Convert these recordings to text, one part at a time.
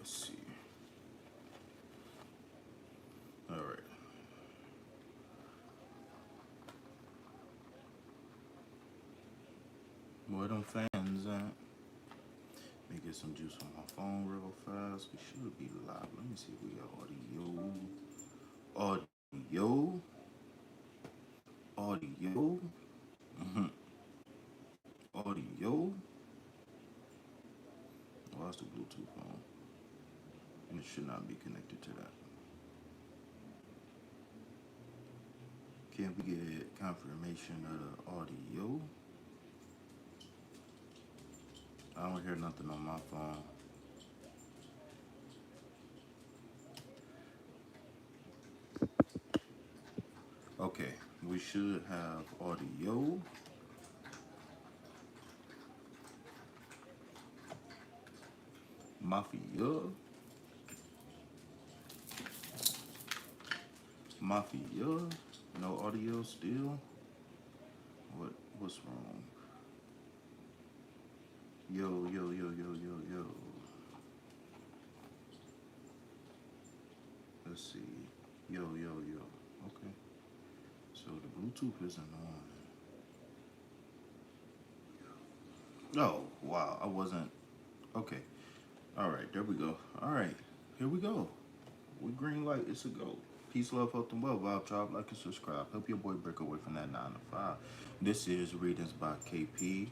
Let's see. All right. Where them fans at? Let me get some juice on my phone real fast. We should be live. Let me see if we got audio. Audio. Audio. Mm-hmm. Audio. Oh, that's the Bluetooth phone. And it should not be connected to that. Can we get confirmation of the audio? I don't hear nothing on my phone. Okay, we should have audio. Mafia. Mafia. No audio still. What's wrong? Yo, yo, yo, yo, yo, yo. Let's see. Yo, yo, yo. Okay. So the Bluetooth isn't on. Oh, wow. I wasn't. Okay. All right. There we go. All right. Here we go. We green light. It's a go. Peace, love, health, and well. Vibe tribe, like and subscribe. Help your boy break away from that 9 to 5. This is Readings by KP.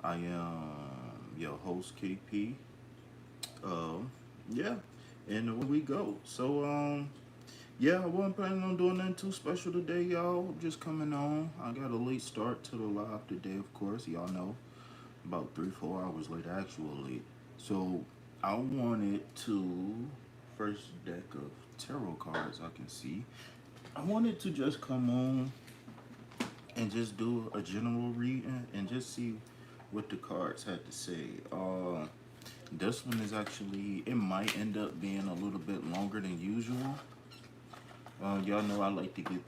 I am your host, KP. Yeah. And away we go. So, yeah, I wasn't planning on doing nothing too special today, y'all. Just coming on. I got a late start to the live today, of course. Y'all know. About 3-4 hours late, actually. So, I wanted to, first deck of tarot cards I can see. I wanted to just come on and just do a general reading and just see what the cards had to say. This one is actually, it might end up being a little bit longer than usual. Y'all know I like to get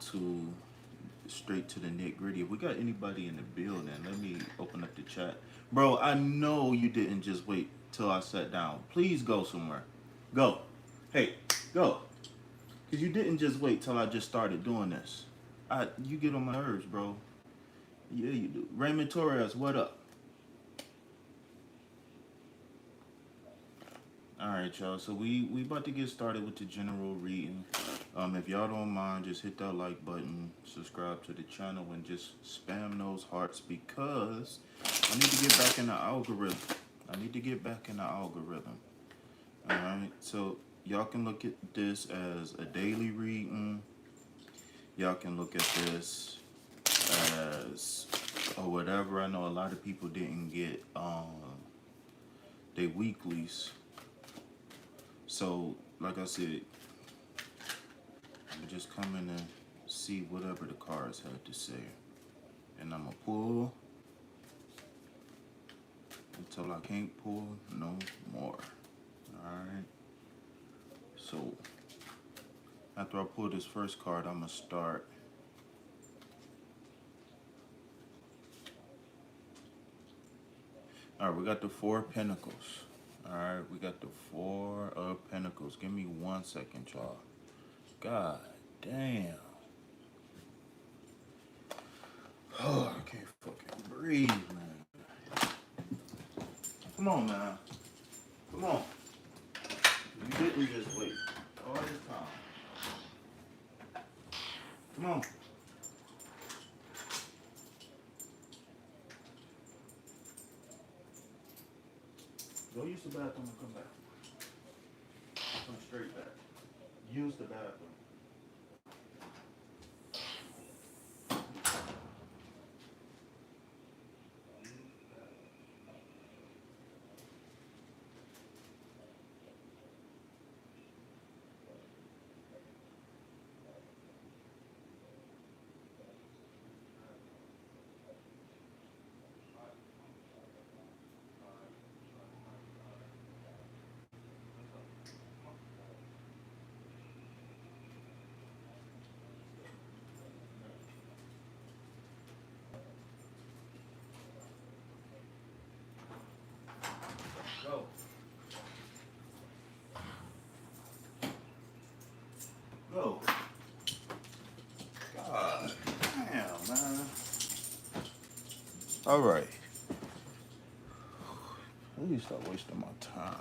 straight to the nitty gritty. If we got anybody in the building, let me open up the chat. Bro, I know you didn't just wait till I sat down. Please go somewhere. Go. Hey, go. Because you didn't just wait till I just started doing this. You get on my nerves, bro. Yeah, you do. Raymond Torres, what up? Alright, y'all. So we about to get started with the general reading. If y'all don't mind, just hit that like button, subscribe to the channel, and just spam those hearts because I need to get back in the algorithm. Alright, so y'all can look at this as a daily reading. Y'all can look at this as or whatever. I know a lot of people didn't get their weeklies. So, like I said, I'm just coming to see whatever the cards had to say. And I'm going to pull until I can't pull no more. Alright. So, after I pull this first card, I'm going to start. Alright, we got the Four of Pentacles. Alright, we got the Four of Pentacles. Give me 1 second, y'all. God damn. Oh, I can't fucking breathe, man. Come on, man. Come on. You didn't just wait all this time. Come on. Go use the bathroom and come back. Come straight back. Use the bathroom. Go. go. God damn, man. All right. Please stop wasting my time.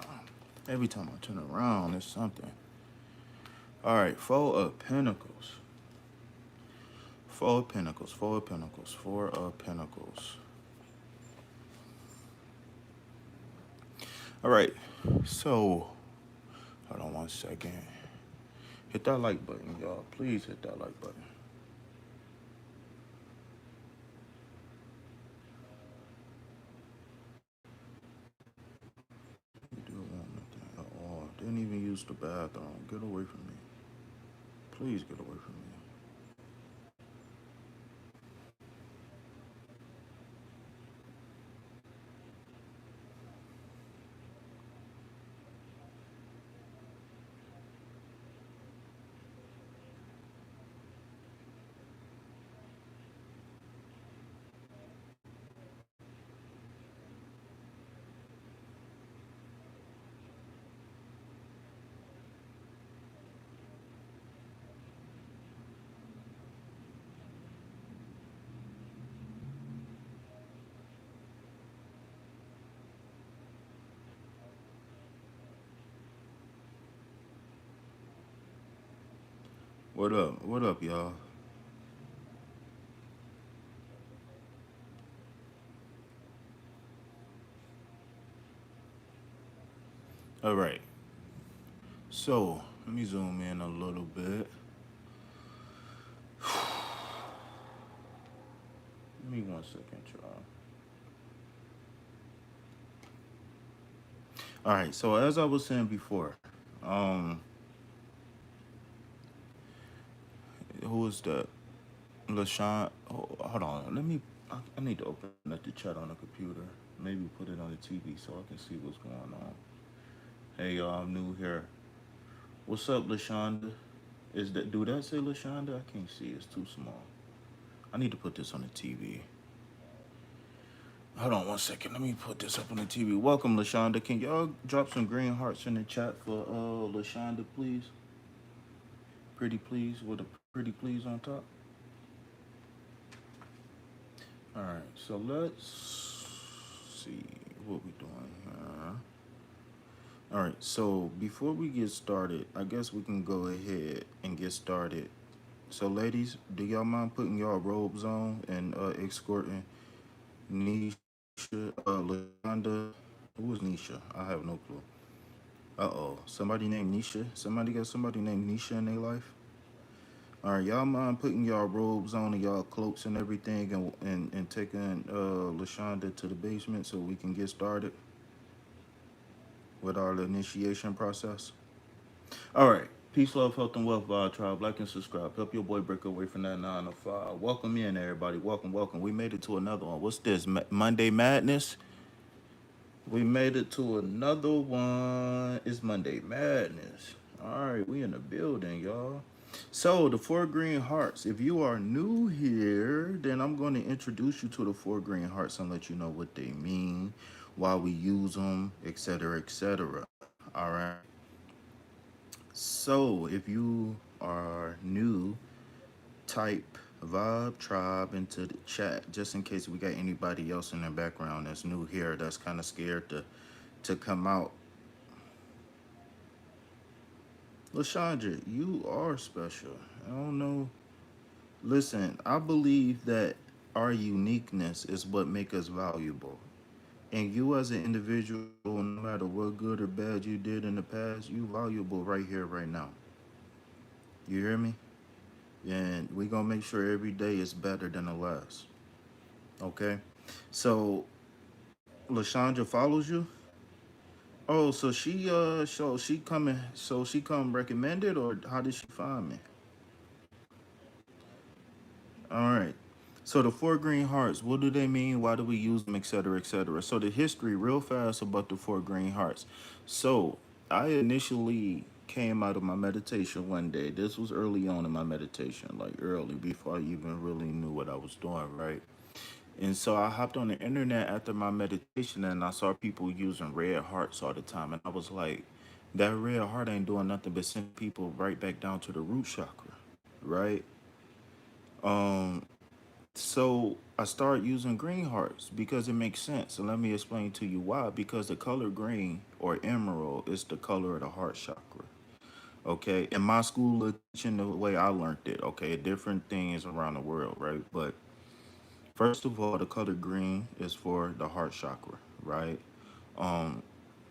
Every time I turn around, it's something. All right, Four of Pentacles. Four of Pentacles, Four of Pentacles, Four of Pentacles. All right, so hold on one second. Hit that like button, y'all. Please hit that like button. You do want nothing at all. Didn't even use the bathroom. Get away from me. Please get away from me. What up? What up, y'all? All right. So let me zoom in a little bit. Give me one second, y'all. All right. So as I was saying before, um, who is that? LaShawn. Oh, hold on. Let me. I need to open up the chat on the computer. Maybe put it on the TV so I can see what's going on. Hey, y'all. I'm new here. What's up, LaShonda? Is that do that say LaShonda? I can't see. It's too small. I need to put this on the TV. Hold on one second. Let me put this up on the TV. Welcome, LaShonda. Can y'all drop some green hearts in the chat for LaShonda, please? Pretty please with a pretty please on top. All right. So let's see what we doing here. All right. So before we get started, I guess we can go ahead and get started. So, ladies, do y'all mind putting y'all robes on and escorting Nisha, LaShonda? Who is Nisha? I have no clue. Uh-oh. Somebody named Nisha? Somebody got somebody named Nisha in their life? All right, y'all mind putting y'all robes on and y'all cloaks and everything and taking LaShonda to the basement so we can get started with our initiation process? All right. Peace, love, health, and wealth, our tribe. Like and subscribe. Help your boy break away from that 9 to 5. Welcome in, everybody. Welcome, welcome. We made it to another one. What's this? Monday Madness? We made it to another one. It's Monday Madness. All right, we in the building, y'all. So the four green hearts. If you are new here, then I'm going to introduce you to the four green hearts and let you know what they mean, why we use them, etc., etc. All right. So if you are new, type vibe tribe into the chat just in case we got anybody else in the background that's new here that's kind of scared to come out. LaShondra, you are special. I don't know. Listen, I believe that our uniqueness is what make us valuable. And you as an individual, no matter what good or bad you did in the past, you valuable right here, right now. You hear me? And we gonna make sure every day is better than the last. Okay? So LaShondra follows you? Oh, so she coming so she come recommended or how did she find me? All right. So the four green hearts, what do they mean? Why do we use them, etc., etc.? So the history, real fast about the four green hearts. So I initially came out of my meditation one day. This was early on in my meditation, like early before I even really knew what I was doing, right? And so I hopped on the internet after my meditation and I saw people using red hearts all the time. And I was like, That red heart ain't doing nothing but send people right back down to the root chakra, right? Um, so I started using green hearts because it makes sense. And let me explain to you why. Because the color green or emerald is the color of the heart chakra. Okay, in my school of teaching, the way I learned it, okay, different things around the world, right? But first of all, the color green is for the heart chakra, right? Um,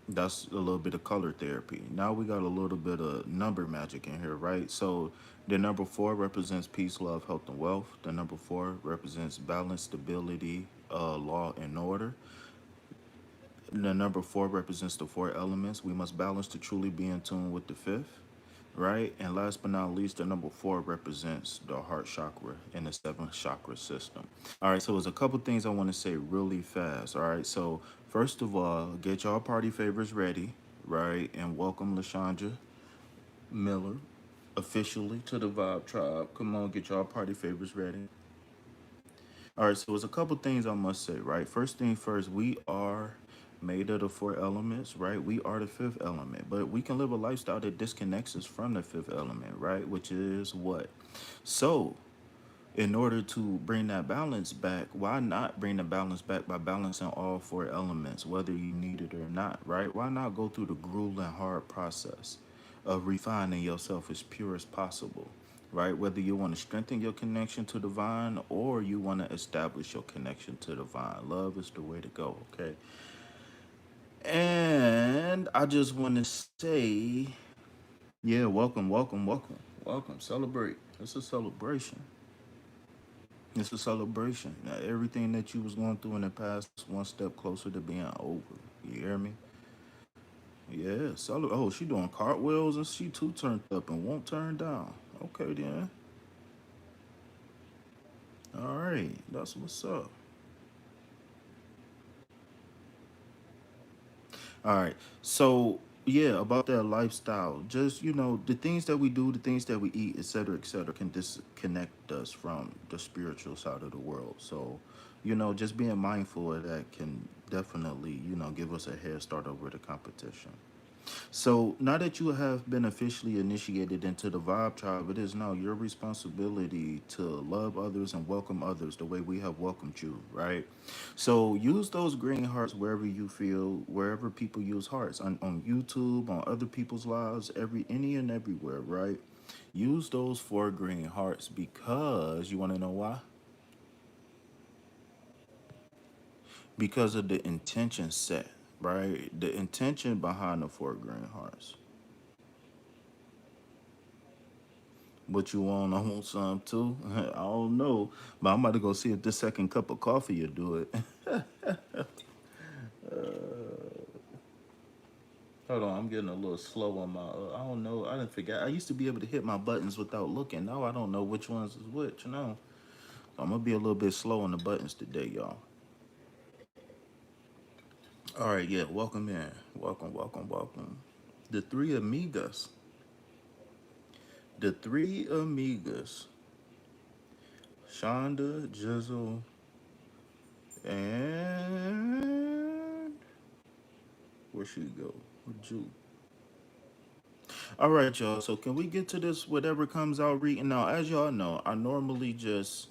that's a little bit of color therapy. Now we got a little bit of number magic in here, right? So the number four represents peace, love, health, and wealth. The number four represents balance, stability, law, and order. The number four represents the four elements. We must balance to truly be in tune with the fifth, right? And last but not least, the number four represents the heart chakra in the seventh chakra system. All right, so there's a couple things I want to say really fast. All right, so first of all, get y'all party favors ready, right? And welcome LaShondra Miller officially to the Vibe Tribe. Come on, get y'all party favors ready. All right, so there's a couple things I must say, right? First thing first, we are made of the four elements, right? We are the fifth element, but we can live a lifestyle that disconnects us from the fifth element, right? Which is what? So, in order to bring that balance back, why not bring the balance back by balancing all four elements, whether you need it or not, right? Why not go through the grueling, hard process of refining yourself as pure as possible, right? Whether you want to strengthen your connection to divine or you want to establish your connection to divine. Love is the way to go, okay? And I just want to say, yeah, welcome, welcome, welcome, welcome. Celebrate. It's a celebration. It's a celebration. Now, everything that you was going through in the past is one step closer to being over. You hear me? Yeah. Oh, she doing cartwheels and she too turned up and won't turn down. Okay then. All right. That's what's up. All right. So yeah, about that lifestyle, just the things that we do, the things that we eat, et cetera, can disconnect us from the spiritual side of the world. So, just being mindful of that can definitely, give us a head start over the competition. So now that you have been officially initiated into the Vibe Tribe, it is now your responsibility to love others and welcome others the way we have welcomed you, right? So use those green hearts wherever you feel, wherever people use hearts, on YouTube, on other people's lives, any and everywhere, right? Use those four green hearts because you want to know why? Because of the intention set, right? The intention behind the four green hearts. What you want? I want some too. I don't know, but I'm about to go see if this second cup of coffee will do it. Hold on, I'm getting a little slow on my. I don't know. I didn't forget. I used to be able to hit my buttons without looking. Now I don't know which ones is which. So I'm gonna be a little bit slow on the buttons today, y'all. All right, yeah. Welcome in. Welcome, welcome, welcome. The three amigas. The three amigas. Shonda, Jizzle, and where she go? Ju. All right, y'all. So can we get to this? Whatever comes out reading now. As y'all know, I normally just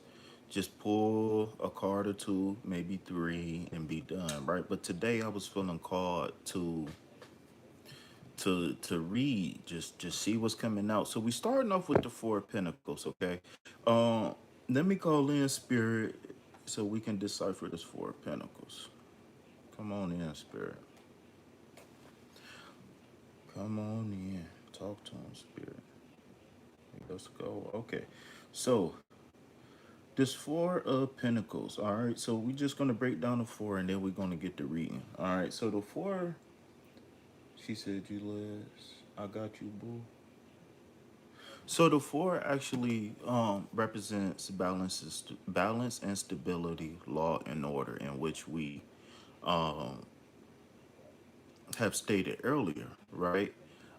pull a card or two, maybe three, and be done, right? But today I was feeling called to read, just see what's coming out. So we starting off with the Four of Pentacles, okay? Um, Let me call in Spirit so we can decipher this Four of Pentacles. Come on in, Spirit. Come on in. Talk to him, Spirit. Let's go. Okay. So this Four of Pentacles. All right. So we're just gonna break down the four and then we're gonna get to reading. All right. So the four, she said, "You Liz, I got you, boo." So the four actually represents balance and stability, law and order, in which we um have stated earlier, right?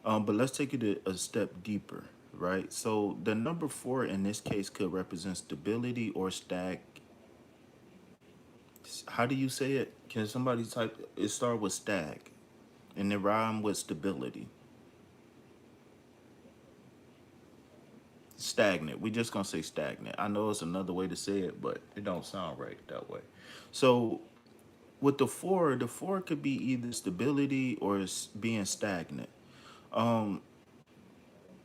But let's take it a step deeper, right? So the number four in this case could represent stability or how do you say it? Can somebody type it? Start with stag and then rhyme with stability. stagnant. We just gonna say stagnant. I know it's another way to say it, but it don't sound right that way. So with the four could be either stability or it's being stagnant. Um,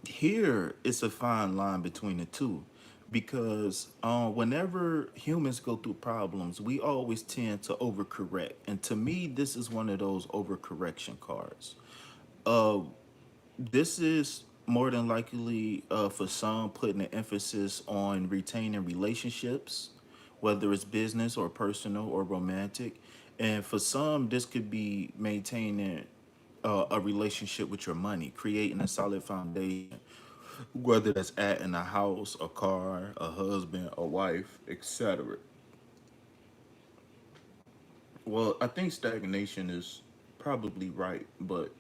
Here it's a fine line between the two, because whenever humans go through problems, we always tend to overcorrect, and to me, this is one of those overcorrection cards. Uh, this is more than likely for some putting an emphasis on retaining relationships, whether it's business or personal or romantic. And for some, this could be maintaining a relationship with your money, creating a solid foundation, whether that's adding a house, a car, a husband, a wife, etc. Well, I think stagnation is probably right, but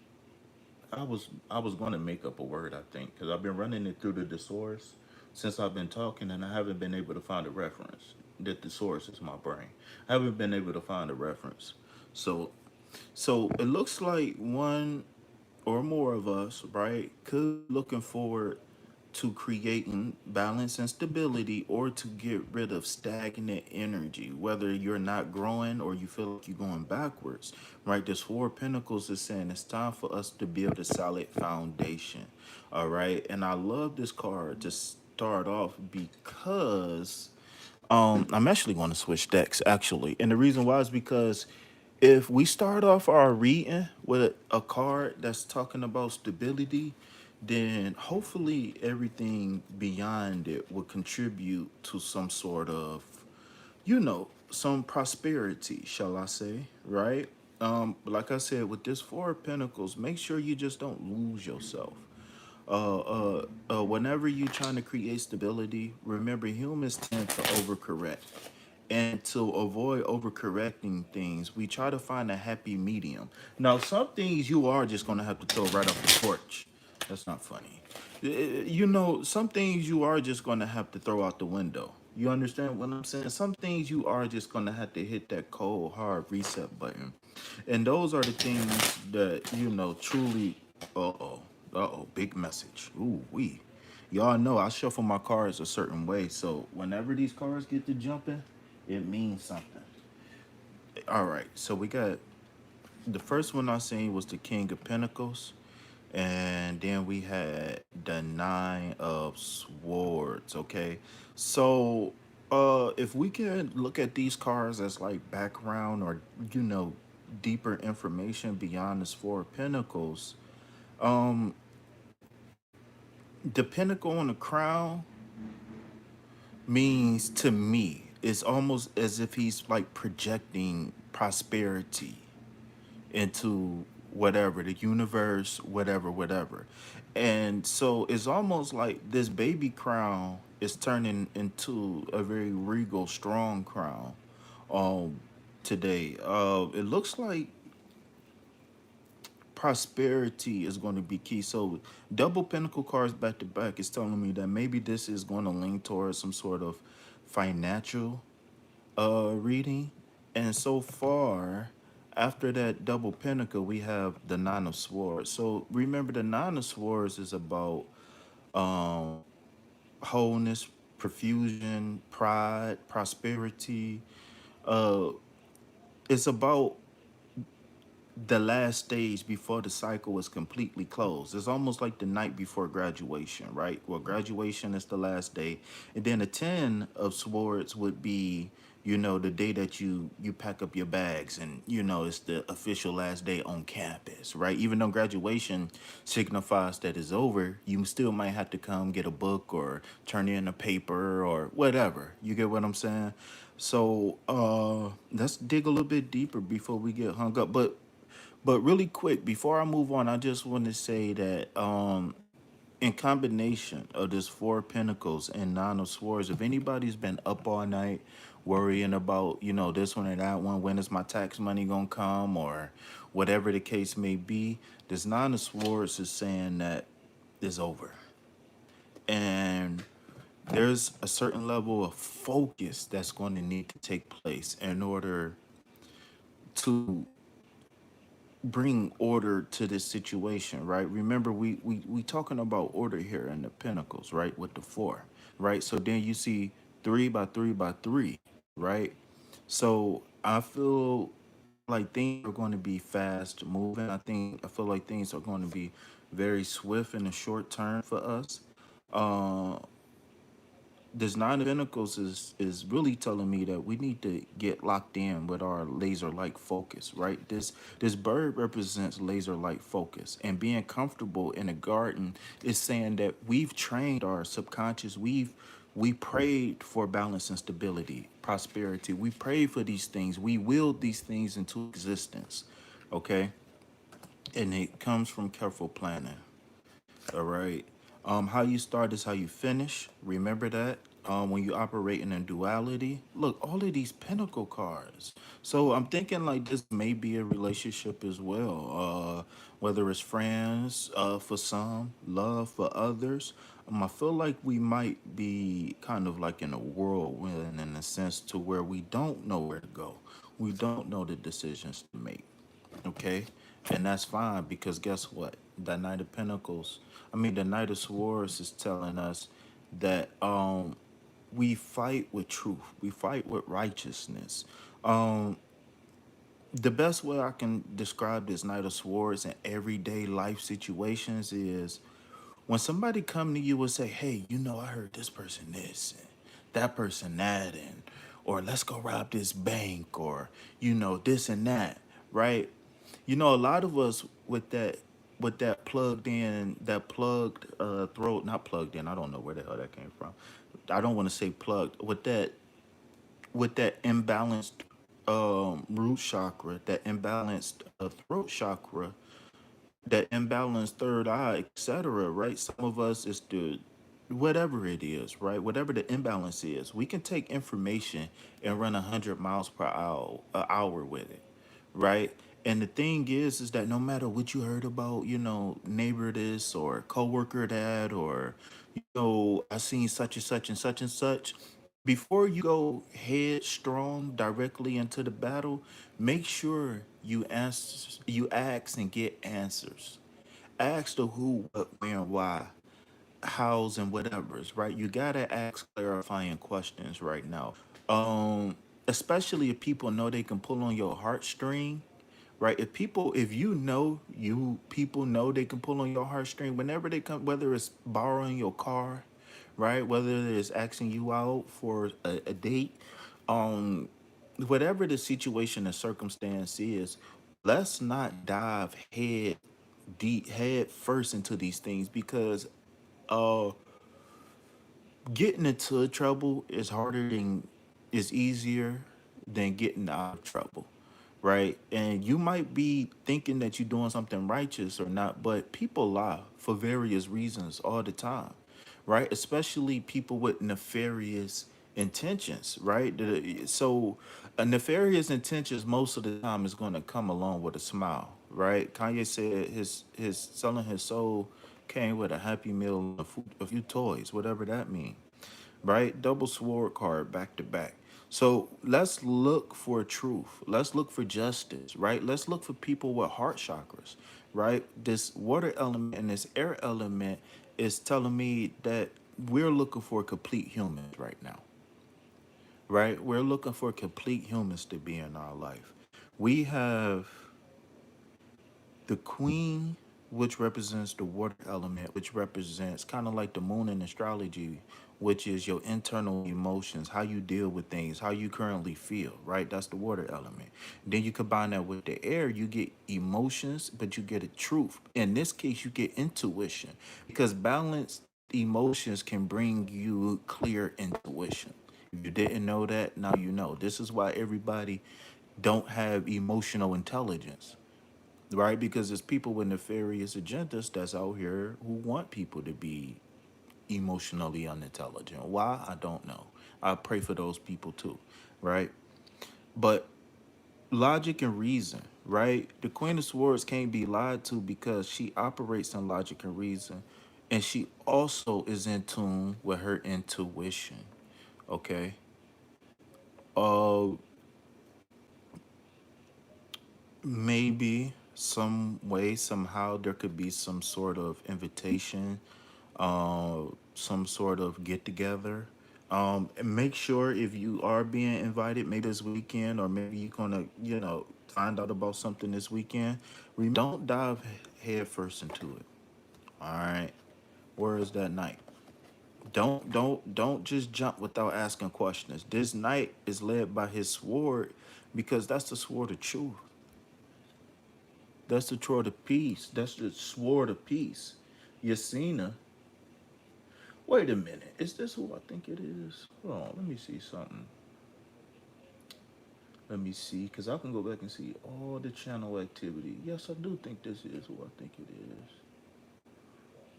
I was going to make up a word, I think, because I've been running it through the thesaurus since I've been talking, and I haven't been able to find a reference. The thesaurus is my brain. I haven't been able to find a reference. So, so it looks like one or more of us, right, could be looking forward to creating balance and stability, or to get rid of stagnant energy, whether you're not growing or you feel like you're going backwards, right? This Four of Pentacles is saying it's time for us to build a solid foundation, all right? And I love this card to start off because I'm actually going to switch decks actually, and the reason why is because if we start off our reading with a card that's talking about stability, then hopefully everything beyond it will contribute to some sort of, some prosperity, shall I say, right? Like I said, with this Four of Pentacles, make sure you just don't lose yourself. Whenever you're trying to create stability, remember humans tend to overcorrect. And to avoid overcorrecting things, we try to find a happy medium. Now, some things you are just going to have to throw right off the porch. That's not funny. Some things you are just going to have to throw out the window. You understand what I'm saying? Some things you are just going to have to hit that cold, hard reset button. And those are the things that, truly, uh-oh, uh-oh, big message. Ooh, y'all know I shuffle my cards a certain way. So whenever these cards get to jumping, it means something. All right, so we got the first one I seen was the King of Pentacles, and then we had the Nine of Swords. Okay, so if we can look at these cards as like background, or deeper information beyond this Four of Pentacles, um, the Pentacle on the crown means to me it's almost as if he's like projecting prosperity into whatever the universe, whatever. And so it's almost like this baby crown is turning into a very regal, strong crown um today. It looks like prosperity is going to be key. So double pentacle cards back to back is telling me that maybe this is going to lean towards some sort of financial reading. And so far, after that double pentacle, we have the Nine of Swords. So remember, the Nine of Swords is about um, wholeness, profusion, pride, prosperity. Uh, it's about the last stage before the cycle is completely closed. It's almost like the night before graduation, right? Well, graduation is the last day, and then the Ten of Swords would be, the day that you pack up your bags, and it's the official last day on campus, right? Even though graduation signifies that it's over, you still might have to come get a book or turn in a paper or whatever. You get what I'm saying? So let's dig a little bit deeper before we get hung up. But really quick, before I move on, I just want to say that in combination of this Four of Pentacles and Nine of Swords, if anybody's been up all night worrying about, this one or that one, when is my tax money gonna come, or whatever the case may be, this Nine of Swords is saying that it's over. And there's a certain level of focus that's going to need to take place in order to bring order to this situation, right? Remember, we talking about order here in the Pentacles, right? With the four, right? So then you see 3 by 3 by 3, right? So I feel like things are going to be fast moving. I feel like things are going to be very swift in the short term for us. Uh, this Nine of Pentacles is really telling me that we need to get locked in with our laser like focus, right? This bird represents laser like focus, and being comfortable in a garden is saying that we've trained our subconscious. We prayed for balance and stability, prosperity. We prayed for these things. We willed these things into existence. Okay, and it comes from careful planning. All right. How you start is how you finish. Remember that. When you operating in duality, look, all of these pinnacle cards. So I'm thinking like this may be a relationship as well. Whether it's friends, for some, love for others. I feel like we might be kind of like in a whirlwind in a sense to where we don't know where to go. We don't know the decisions to make. Okay, and that's fine because guess what? The Knight of Pentacles, the Knight of Swords is telling us that we fight with truth, we fight with righteousness. Um, the best way I can describe this Knight of Swords in everyday life situations is when somebody come to you and say, "Hey, I heard this person this and that person that, and or let's go rob this bank, or this and that," right? A lot of us with that plugged throat, not plugged in. I don't know where the hell that came from. I don't want to say plugged with that imbalanced root chakra, that imbalanced throat chakra, that imbalanced third eye, etc. Right? Some of us is the whatever it is, right? Whatever the imbalance is, we can take information and run 100 miles per hour with it, right? And the thing is that no matter what you heard about, neighbor this or coworker that, or I seen such and such and such and such. Before you go headstrong directly into the battle, make sure you ask and get answers. Ask the who, what, where, and why, hows, and whatever's, right? You gotta ask clarifying questions right now. Um, Especially if people know they can pull on your heartstring, right? If people know they can pull on your heartstring whenever they come, whether it's borrowing your car, right? Whether it's asking you out for a date, um, whatever the situation and circumstance is, let's not dive head first into these things because uh getting into trouble is easier than getting out of trouble, right? And you might be thinking that you're doing something righteous or not, but people lie for various reasons all the time, right? Especially people with nefarious intentions, right? So, nefarious intentions most of the time is going to come along with a smile, right? Kanye said his selling his soul came with a happy meal and a few toys, whatever that means, right? Double sword card back to back. So let's look for truth. Let's look for justice, right? Let's look for people with heart chakras, right? This water element and this air element is telling me that we're looking for complete humans right now, right? We're looking for complete humans to be in our life. We have the queen, which represents the water element, which represents kind of like the moon in astrology, which is your internal emotions, how you deal with things, how you currently feel, right? That's the water element. Then you combine that with the air, you get emotions, but you get a truth. In this case, you get intuition because balanced emotions can bring you clear intuition. If you didn't know that, now you know. This is why everybody don't have emotional intelligence, right? Because there's people with nefarious agendas that's out here who want people to be emotionally unintelligent. Why? I don't know. I pray for those people too, right? But logic and reason, right? The Queen of Swords can't be lied to because she operates in logic and reason, and she also is in tune with her intuition. Okay. Uh, Maybe. some way, somehow, there could be some sort of invitation, some sort of get together. And make sure if you are being invited, maybe this weekend, or maybe you're gonna, find out about something this weekend. Don't dive head first into it. All right. Where is that night? Don't just jump without asking questions. This knight is led by his sword because that's the sword of truth. That's the sword of peace. That's the sword of peace. Yasina. Wait a minute. Is this who I think it is? Hold on. Let me see something. Let me see, because I can go back and see all the channel activity. Yes, I do think this is who I think it is.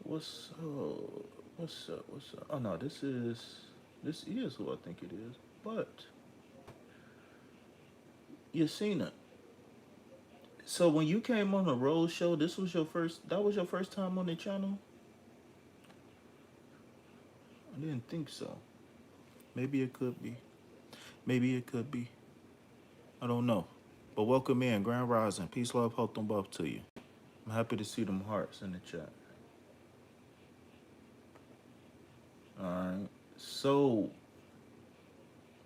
What's up? What's up? What's up? Oh no, this is who I think it is. But Yasina, so when you came on the road show, this was your first. That was your first time on the channel. I didn't think so. Maybe it could be. Maybe it could be. I don't know. But welcome in, Grand Rising. Peace, love, health, and wealth to you. I'm happy to see them hearts in the chat. All right. So,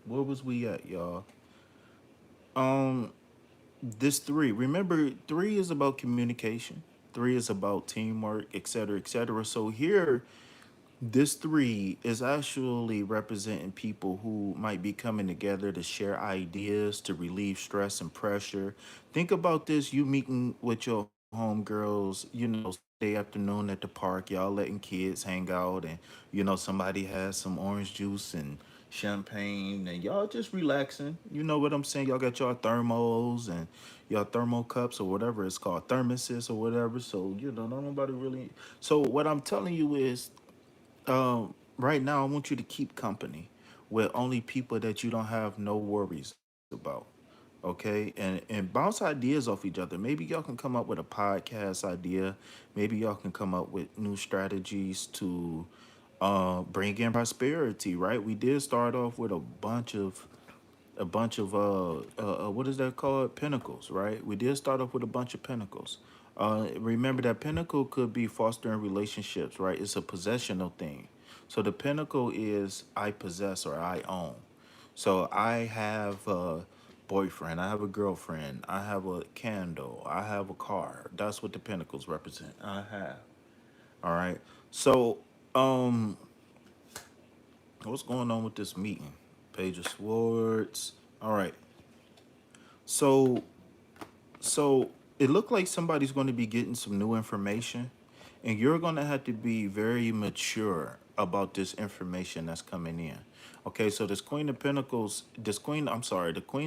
where was we at, y'all? Um, this three. Remember, three is about communication. Three is about teamwork, etc., etc. So here, this three is actually representing people who might be coming together to share ideas, to relieve stress and pressure. Think about this, you meeting with your homegirls, Sunday afternoon at the park, y'all letting kids hang out, and, somebody has some orange juice and champagne, and y'all just relaxing. You know what I'm saying? Y'all got y'all thermos and y'all thermo cups or whatever it's called, thermoses or whatever. So, nobody really. So, what I'm telling you is right now, I want you to keep company with only people that you don't have no worries about. Okay, and bounce ideas off each other. Maybe y'all can come up with a podcast idea. Maybe y'all can come up with new strategies to bring in prosperity. Right? We did start off with a bunch of what is that called, pinnacles, right? We did start off with a bunch of pinnacles. Remember that pinnacle could be fostering relationships, right? It's a possessional thing. So the pinnacle is I possess or I own. So I have a boyfriend, I have a girlfriend, I have a candle, I have a car. That's what the pinnacles represent. I have. All right. So what's going on with this meeting? Page of Swords. All right. So so it looked like somebody's going to be getting some new information, and you're going to have to be very mature about this information that's coming in. Okay, so this Queen of Pentacles, the Queen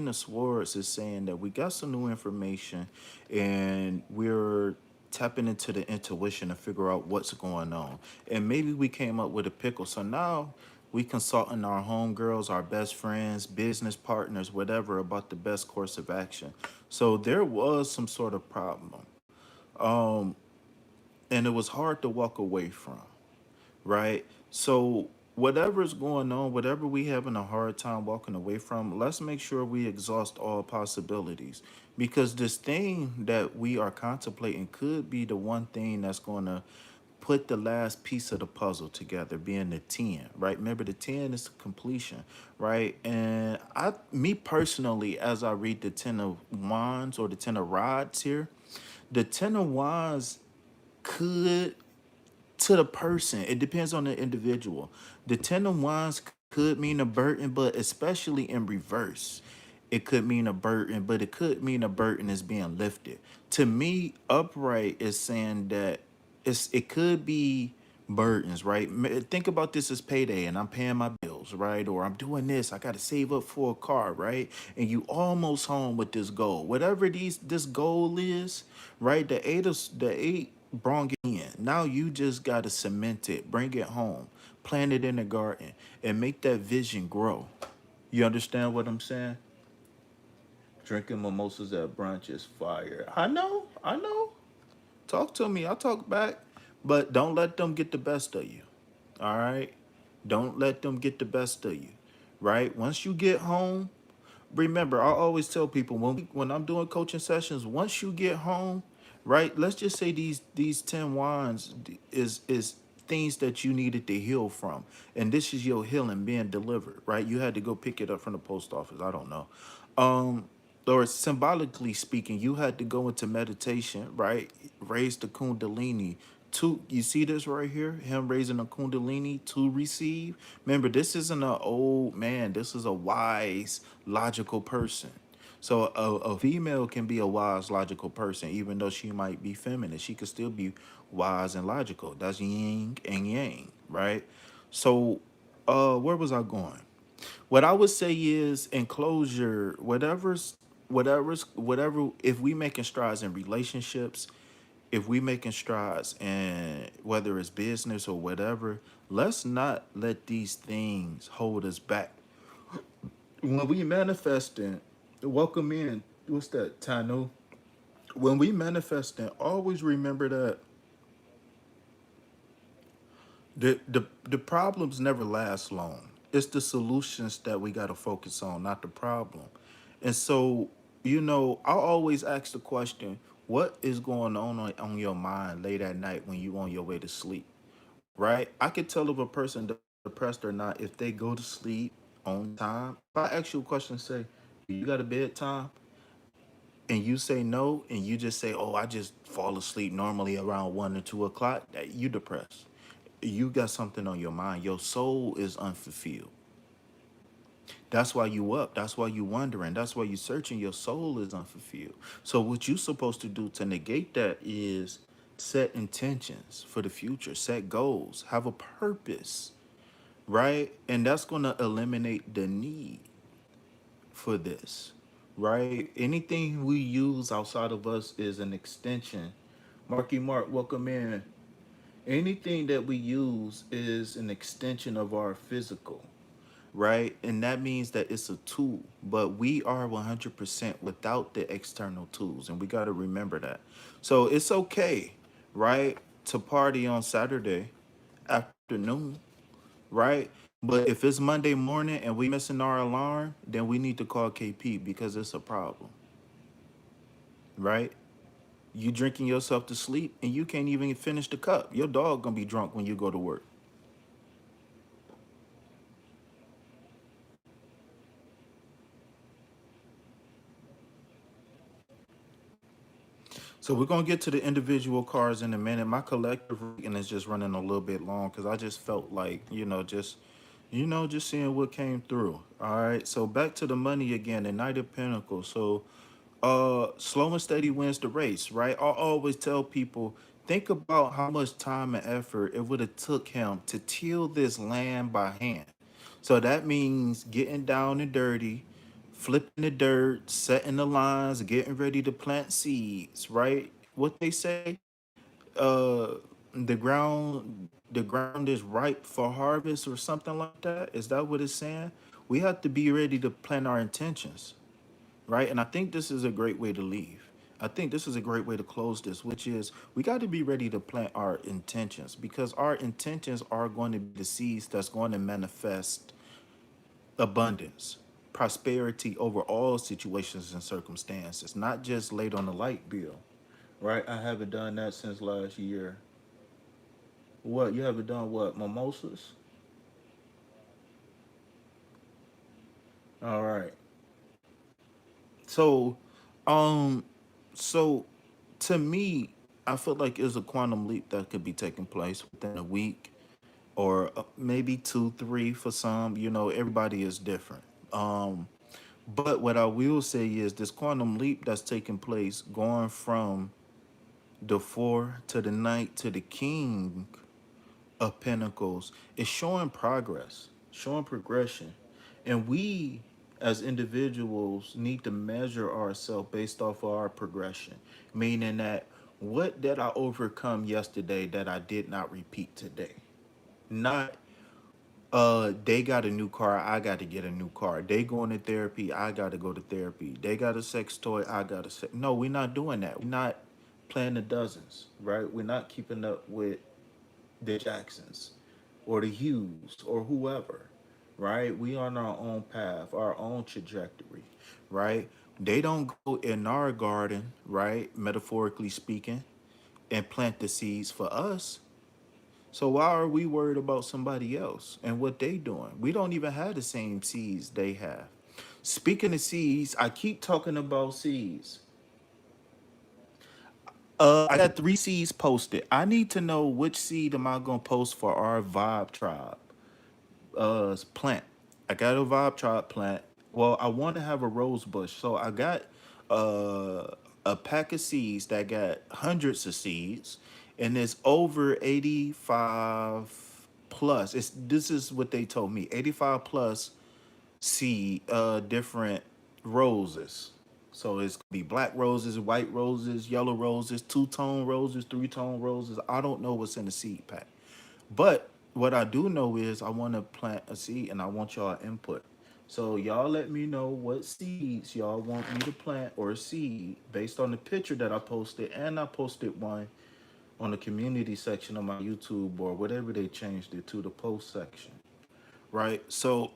of Swords is saying that we got some new information, and we're tapping into the intuition to figure out what's going on. And maybe we came up with a pickle. So now we consulting our homegirls, our best friends, business partners, whatever, about the best course of action. So there was some sort of problem. Um, and it was hard to walk away from, right? So whatever's going on, whatever we having a hard time walking away from, let's make sure we exhaust all possibilities, because this thing that we are contemplating could be the one thing that's going to put the last piece of the puzzle together, being the 10, right? Remember, the 10 is completion, right? And me personally, as I read the 10 of wands or the 10 of rods here, the 10 of wands could, to the person, it depends on the individual. The 10 of wands could mean a burden, but especially in reverse, it could mean a burden, but it could mean a burden is being lifted. To me, upright is saying that it could be burdens, right? Think about this as payday and I'm paying my bills, right? Or I'm doing this, I got to save up for a car, right? And you almost home with this goal. Whatever this goal is, right? The eight brought it in. Now you just got to cement it, bring it home, plant it in the garden, and make that vision grow. You understand what I'm saying? Drinking mimosas at brunch is fire. I know. Talk to me. I'll talk back. But don't let them get the best of you. All right? Don't let them get the best of you. Right? Once you get home, remember, I always tell people when I'm doing coaching sessions, once you get home, right? Let's just say these 10 wands is things that you needed to heal from, and this is your healing being delivered, right? You had to go pick it up from the post office. I don't know. Um, or symbolically speaking, you had to go into meditation, right? Raise the kundalini to, you see this right here, him raising the kundalini to receive. Remember, this isn't an old man, this is a wise, logical person. So a female can be a wise, logical person, even though she might be feminine. She could still be wise and logical. That's yin and yang, right? So, where was I going? What I would say is enclosure, whatever. If we making strides in relationships, if we making strides in whether it's business or whatever, let's not let these things hold us back. When we manifesting, welcome in. What's that, Tano? When we manifesting, always remember that the problems never last long. It's the solutions that we got to focus on, not the problem. And so, I always ask the question, what is going on your mind late at night when you on your way to sleep, right? I could tell if a person depressed or not if they go to sleep on time. If I ask you a question, say, do you got a bedtime? And you say no, and you just say, oh, I just fall asleep normally around 1 or 2 o'clock, that you depressed. You got something on your mind. Your soul is unfulfilled. That's why you up. That's why you wondering. That's why you searching. Your soul is unfulfilled. So what you supposed to do to negate that is set intentions for the future, set goals, have a purpose, right? And that's gonna eliminate the need for this, right? Anything we use outside of us is an extension. Marky Mark, welcome in. Anything that we use is an extension of our physical, right? And that means that it's a tool, but we are 100% without the external tools, and we got to remember that. So it's okay, right, to party on Saturday afternoon, right? But if it's Monday morning and we missing our alarm, then we need to call KP because it's a problem, right? You drinking yourself to sleep and you can't even finish the cup. Your dog gonna be drunk when you go to work. So we're gonna get to the individual cards in a minute. My collective reading is just running a little bit long because I just felt like, just seeing what came through. All right. So back to the money again, the Knight of Pentacles. So slow and steady wins the race, right? I always tell people, think about how much time and effort it would have took him to till this land by hand. So that means getting down and dirty, flipping the dirt, setting the lines, getting ready to plant seeds, right? What they say, uh the ground is ripe for harvest or something like that. Is that what it's saying? We have to be ready to plant our intentions, right? And I think this is a great way to leave. I think this is a great way to close this, which is we got to be ready to plant our intentions because our intentions are going to be the seeds that's going to manifest abundance, prosperity over all situations and circumstances, not just late on the light bill, right? I haven't done that since last year. What, you haven't done what? Mimosas? All right. So, um, so to me, I feel like it's a quantum leap that could be taking place within a week or maybe two, three for some. Everybody is different. But what I will say is this quantum leap that's taking place, going from the four to the knight to the king of Pentacles, is showing progress, showing progression. And we as individuals need to measure ourselves based off of our progression, meaning that what did I overcome yesterday that I did not repeat today? Not they got a new car, I got to get a new car. They going to therapy, I got to go to therapy. They got a sex toy, I got a sex. No, we're not doing that. We're not playing the dozens, right? We're not keeping up with the Jacksons or the Hughes or whoever, right? We on our own path, our own trajectory, right? They don't go in our garden, right? Metaphorically speaking, and plant the seeds for us. So why are we worried about somebody else and what they doing? We don't even have the same seeds they have. Speaking of seeds, I keep talking about seeds. I got 3 seeds posted. I need to know which seed am I gonna post for our Vibe Tribe plant. I got a Vibe Tribe plant. Well, I want to have a rose bush, so I got uh a pack of seeds that got hundreds of seeds, and it's over 85 plus. It's This is what they told me. 85 plus seed different roses. So it's gonna be black roses, white roses, yellow roses, two-tone roses, three-tone roses. I don't know what's in the seed pack. But what I do know is I want to plant a seed and I want y'all input. So y'all let me know what seeds y'all want me to plant or seed based on the picture that I posted, and I posted one on the community section of my YouTube or whatever they changed it to, the post section. Right? So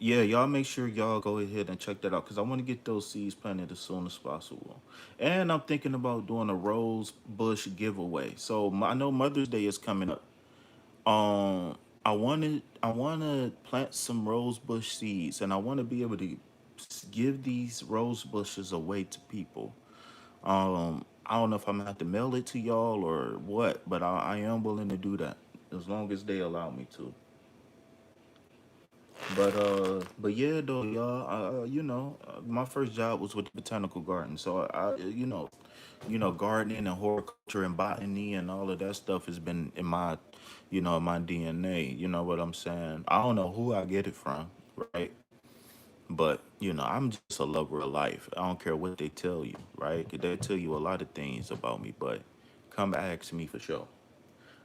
yeah, y'all make sure y'all go ahead and check that out because I want to get those seeds planted as soon as possible. And I'm thinking about doing a rose bush giveaway. So I know Mother's Day is coming up. I want to plant some rose bush seeds, and I want to be able to give these rose bushes away to people. I don't know if I'm gonna have to mail it to y'all or what, but I am willing to do that as long as they allow me to. But yeah, though, y'all. My first job was with the botanical garden, so gardening and horticulture and botany and all of that stuff has been in my DNA. You know what I'm saying? I don't know who I get it from, right? But I'm just a lover of life. I don't care what they tell you, right? 'Cause they tell you a lot of things about me, but come ask me for sure.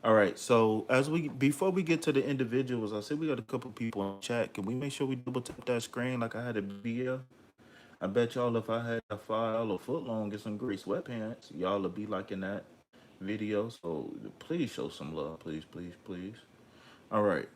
All right. So as we before we get to the individuals, I said we got a couple people in chat. Can we make sure we double tap that screen like I had a BBL? I bet y'all if I had a file or foot long and some great sweatpants, y'all would be liking that video. So please show some love, please, please, please. All right.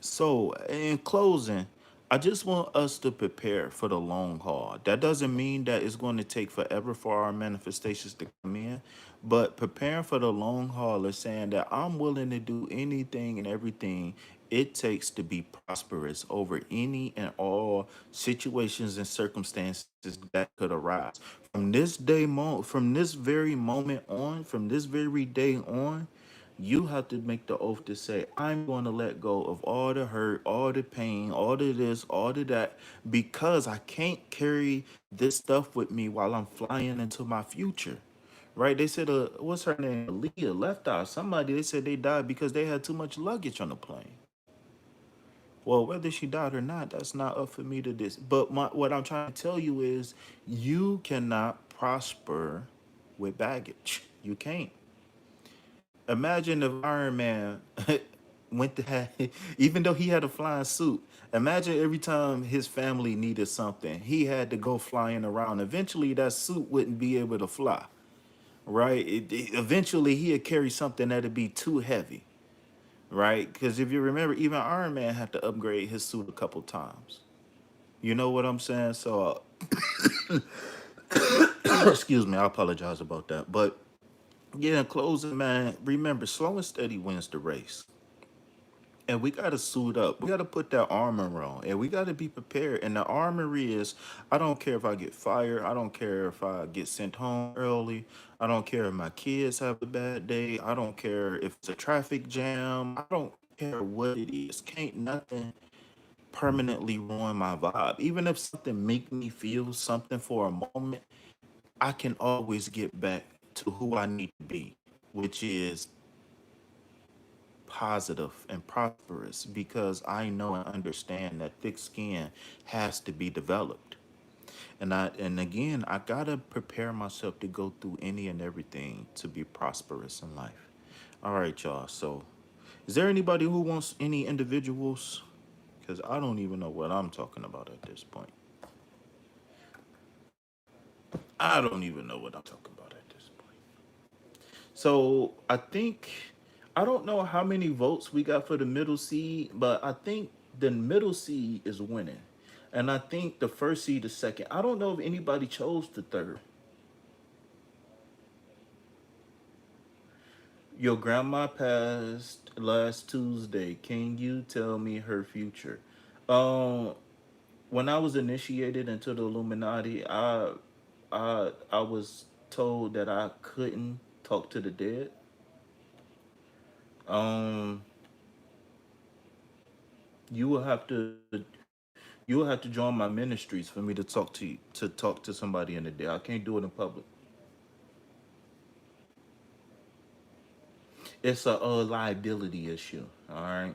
So, in closing, I just want us to prepare for the long haul. That doesn't mean that it's going to take forever for our manifestations to come in, but preparing for the long haul is saying that I'm willing to do anything and everything it takes to be prosperous over any and all situations and circumstances that could arise. From this very moment on, from this very day on, you have to make the oath to say, I'm going to let go of all the hurt, all the pain, all of this, all of that, because I can't carry this stuff with me while I'm flying into my future. Right? They said, what's her name? Leah left out. Somebody, they said they died because they had too much luggage on the plane. Well, whether she died or not, that's not up for me to this. But what I'm trying to tell you is you cannot prosper with baggage. You can't. Imagine if Iron Man went to have, even though he had a flying suit, imagine every time his family needed something, he had to go flying around. Eventually, that suit wouldn't be able to fly, right? Eventually, he'd carry something that'd be too heavy, right? Because if you remember, even Iron Man had to upgrade his suit a couple times. You know what I'm saying? So, excuse me, I apologize about that. But yeah, in closing, man, remember, slow and steady wins the race. And we got to suit up. We got to put that armor on. And we got to be prepared. And the armor is, I don't care if I get fired. I don't care if I get sent home early. I don't care if my kids have a bad day. I don't care if it's a traffic jam. I don't care what it is. Can't nothing permanently ruin my vibe. Even if something make me feel something for a moment, I can always get back to who I need to be, which is positive and prosperous, because I know and understand that thick skin has to be developed. And again, I gotta prepare myself to go through any and everything to be prosperous in life. All right, y'all. So is there anybody who wants any individuals? Because I don't even know what I'm talking about at this point. I don't even know what I'm talking about at this point. So I don't know how many votes we got for the middle seed, but I think the middle seed is winning. And I think the first seed is second. I don't know if anybody chose the third. Your grandma passed last Tuesday. Can you tell me her future? Um, when I was initiated into the Illuminati, I was told that I couldn't talk to the dead. Um, you will have to you will have to join my ministries for me to talk to somebody in the dead. I can't do it in public. It's a liability issue. All right.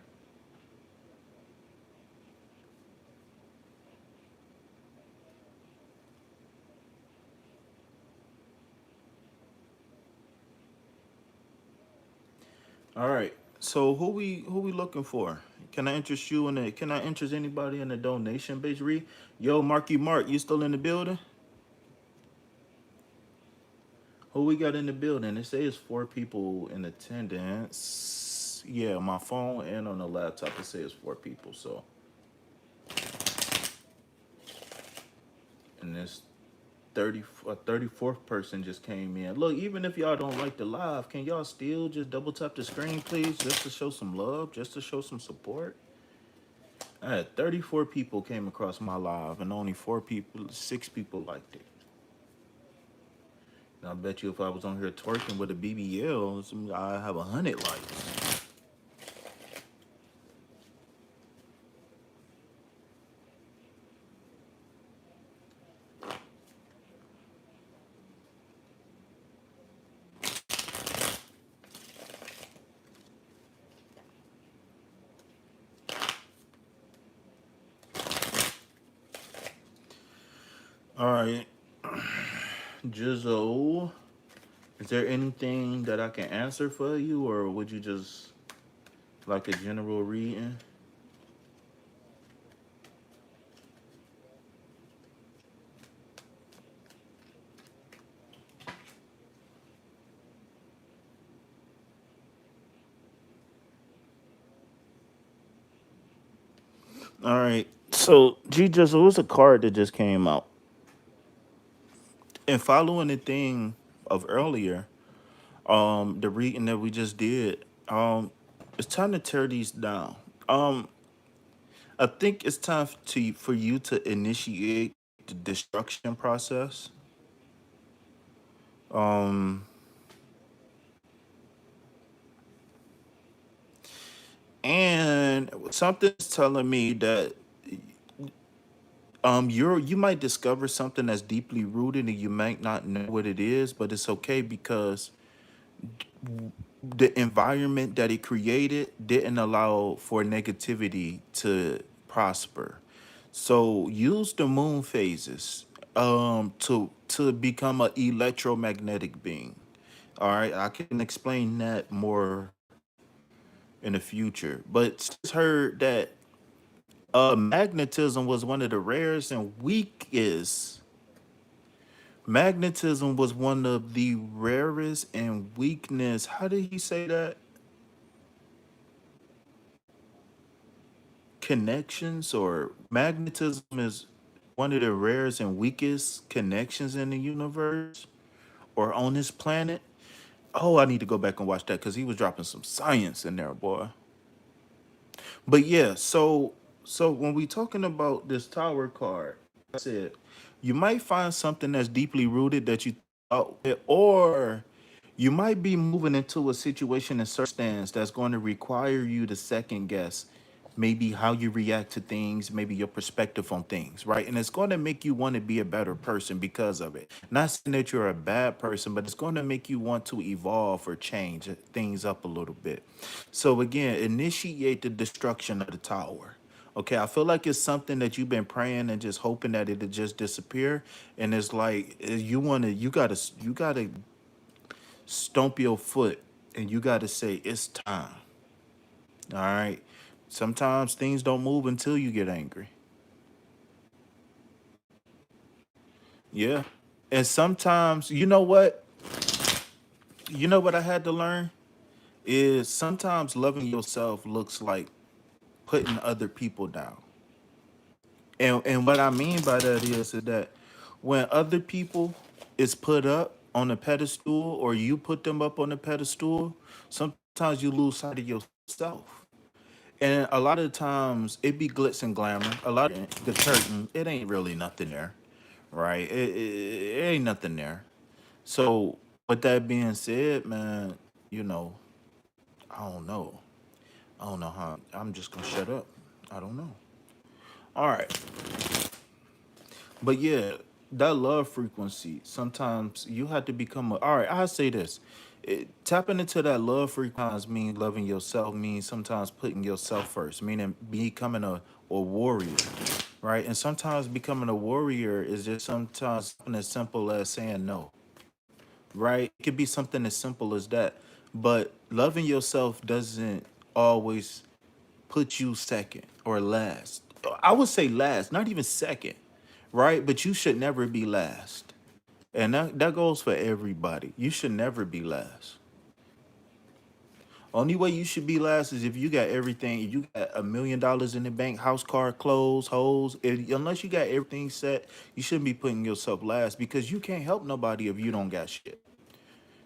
All right. So who we looking for? Can I interest you in the? Can I interest anybody in the donation based read? Yo, Marky Mark, you still in the building? Who we got in the building? It says 4 people in attendance. Yeah, my phone and on the laptop it says 4 people. So, and this 34th person just came in. Look, even if y'all don't like the live, can y'all still just double tap the screen, please, just to show some love, just to show some support? I had 34 people came across my live, and only 4 people, 6 people liked it. And I bet you if I was on here twerking with a BBL, I have 100 likes. All right, Jizzle, is there anything that I can answer for you, or would you just like a general reading? All right. So, G Jizzle, what's a card that just came out? And following the thing of earlier, the reading that we just did, it's time to tear these down. Um, I think it's time for you to initiate the destruction process. Um, and something's telling me that you might discover something that's deeply rooted and you might not know what it is, but it's okay because the environment that it created didn't allow for negativity to prosper. So use the moon phases to become an electromagnetic being. All right, I can explain that more in the future. But just heard that magnetism was one of the rarest and weakest. Magnetism was one of the rarest and weakness. How did he say that? Connections or magnetism is one of the rarest and weakest connections in the universe or on this planet. Oh, I need to go back and watch that because he was dropping some science in there, boy. But yeah, so when we talking about this tower card, I said you might find something that's deeply rooted that you thought, or you might be moving into a situation and circumstance that's going to require you to second guess maybe how you react to things, maybe your perspective on things, right? And it's going to make you want to be a better person because of it. Not saying that you're a bad person, but it's going to make you want to evolve or change things up a little bit. So again, initiate the destruction of the tower. Okay, I feel like it's something that you've been praying and just hoping that it'll just disappear. And it's like you gotta stomp your foot and you gotta say it's time. All right. Sometimes things don't move until you get angry. Yeah. And sometimes, you know what I had to learn is sometimes loving yourself looks like putting other people down. And what I mean by that is that when other people is put up on a pedestal or you put them up on a pedestal, sometimes you lose sight of yourself. And a lot of times it be glitz and glamour. A lot of the curtain, it ain't really nothing there, right? It ain't nothing there. So with that being said, man, you know, I don't know. I don't know how. I'm just gonna shut up. I don't know. All right. But yeah, that love frequency, sometimes you have to become a. All right, I say this. Tapping into that love frequency means loving yourself, means sometimes putting yourself first, meaning becoming a warrior, right? And sometimes becoming a warrior is just sometimes something as simple as saying no, right? It could be something as simple as that. But loving yourself doesn't always put you second or last. I would say last, not even second, right? But you should never be last. And that goes for everybody. You should never be last. Only way you should be last is if you got everything. If you got $1 million in the bank, house, car, clothes, hoes. Unless you got everything set, you shouldn't be putting yourself last because you can't help nobody if you don't got shit.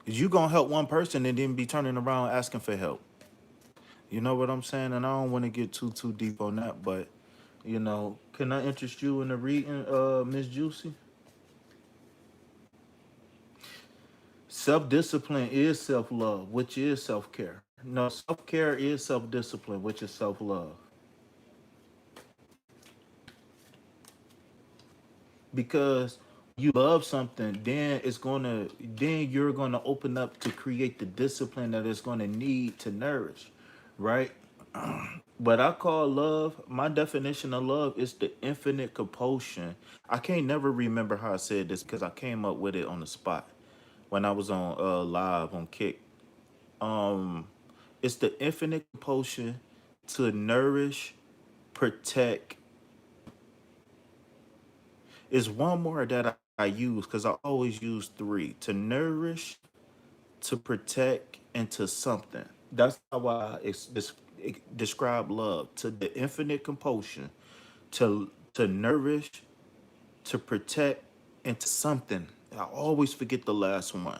Cause you gonna help one person and then be turning around asking for help. You know what I'm saying? And I don't want to get too deep on that, but can I interest you in the reading, Miss Juicy? Self discipline is self love, which is self care. No, self care is self discipline, which is self love. Because you love something, then you're gonna open up to create the discipline that it's gonna need to nourish, right? What I call love, my definition of love is the infinite compulsion. I can't never remember how I said this because I came up with it on the spot when I was on live on Kick. Um, it's the infinite compulsion to nourish, protect. Is one more that I use because I always use three: to nourish, to protect, and to something. That's how describe love: to the infinite compulsion, to nourish, to protect, and to something. I always forget the last one,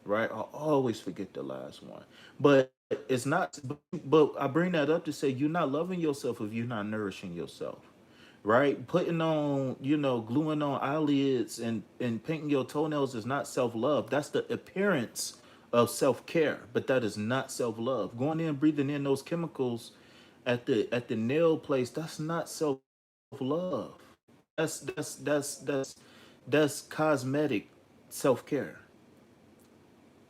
right? I always forget the last one. But it's not. But I bring that up to say you're not loving yourself if you're not nourishing yourself, right? Putting on, gluing on eyelids and painting your toenails is not self love. That's the appearance of self care, but that is not self love. Going in, breathing in those chemicals at the nail place, that's not self love. That's cosmetic self care,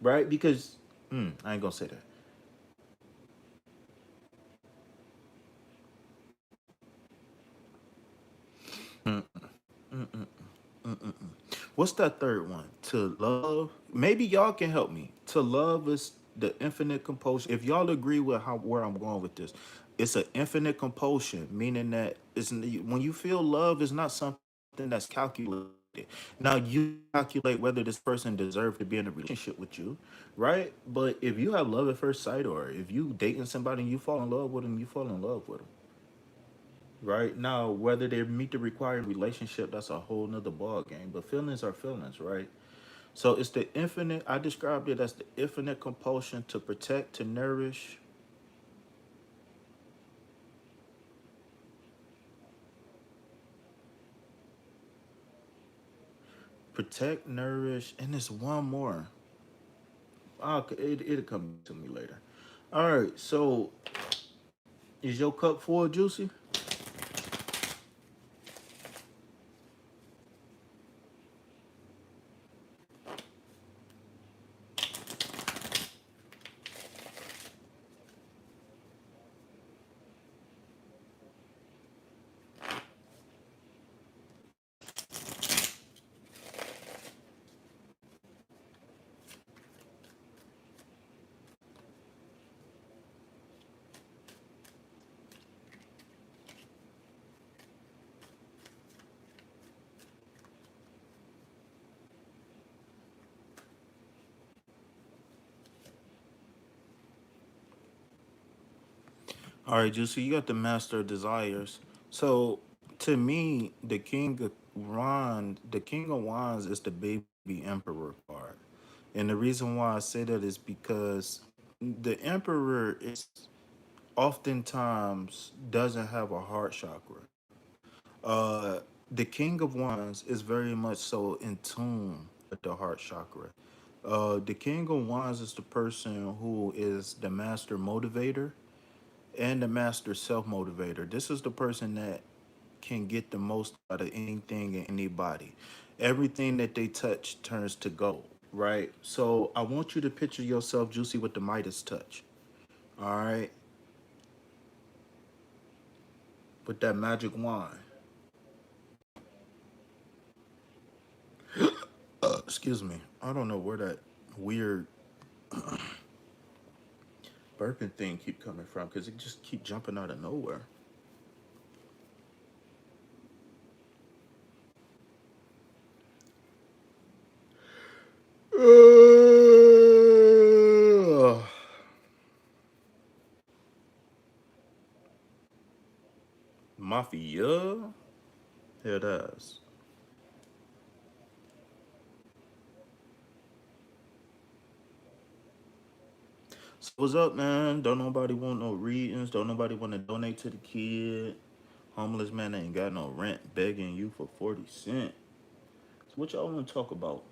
right? Because I ain't gonna say that. What's that third one? To love. Maybe y'all can help me. To love is the infinite compulsion. If y'all agree with how where I'm going with this, it's an infinite compulsion, meaning that it's when you feel love is not something that's calculated. Now you calculate whether this person deserves to be in a relationship with you, right? But if you have love at first sight, or if you dating somebody and you fall in love with them, you fall in love with them. Right now, whether they meet the required relationship, that's a whole nother ball game. But feelings are feelings, right? So it's the infinite. I described it as the infinite compulsion to protect, to nourish, protect, nourish, and there's one more. It'll come to me later. All right. So is your cup full, Juicy? All right, Juicy. You got the master of desires. So To me, the King of Wands is the baby emperor card. And the reason why I say that is because the emperor is oftentimes doesn't have a heart chakra. Uh, the King of Wands is very much so in tune with the heart chakra. The King of Wands is the person who is the master motivator and the master self motivator. This is the person that can get the most out of anything and anybody. Everything that they touch turns to gold, right? So I want you to picture yourself, Juicy, with the Midas touch. All right, with that magic wand. Excuse me. I don't know where that weird burping thing keep coming from because it just keep jumping out of nowhere. Mafia. Here it is. So what's up, man? Don't nobody want no readings. Don't nobody want to donate to the kid. Homeless man ain't got no rent, begging you for 40 cents. So what y'all want to talk about?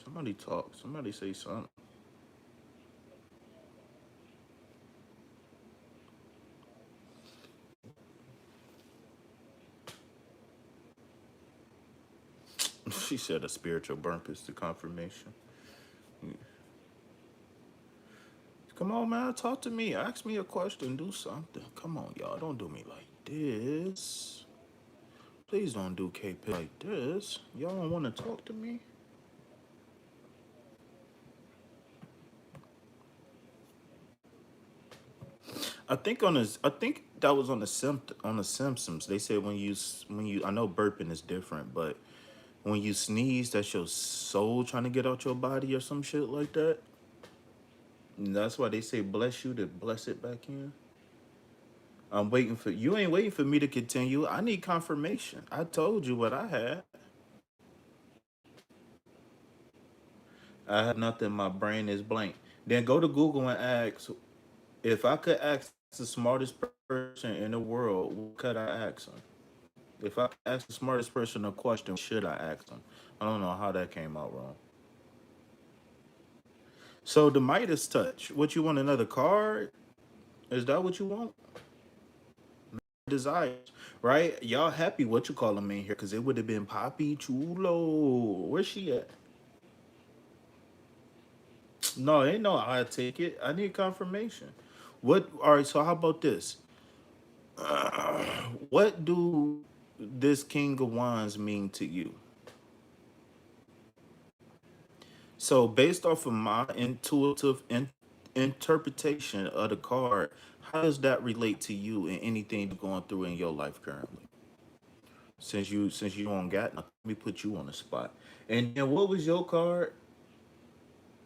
Somebody talk. Somebody say something. She said a spiritual burp is the confirmation. Come on, man. Talk to me. Ask me a question. Do something. Come on, y'all. Don't do me like this. Please don't do KP like this. Y'all don't want to talk to me? I think that was on the Simpsons. They said when you I know burping is different, but when you sneeze, that's your soul trying to get out your body or some shit like that. And that's why they say bless you to bless it back in. I'm waiting for you. Ain't waiting for me to continue. I need confirmation. I told you what I had. I have nothing. My brain is blank. Then go to Google and ask if I could ask the smartest person in the world, what could I ask them? If I ask the smartest person a question, what should I ask them? I don't know how that came out wrong. So the Midas touch. What you want? Another card? Is that what you want? Desires, right? Y'all happy? What you call them in here? Because it would have been Poppy Chulo. Where's she at? No, ain't no I take it. I need confirmation. What? All right. So how about this? What do this King of Wands mean to you? So based off of my intuitive interpretation of the card, how does that relate to you and anything you're going through in your life currently? Since you don't got nothing, let me put you on the spot. And then what was your card?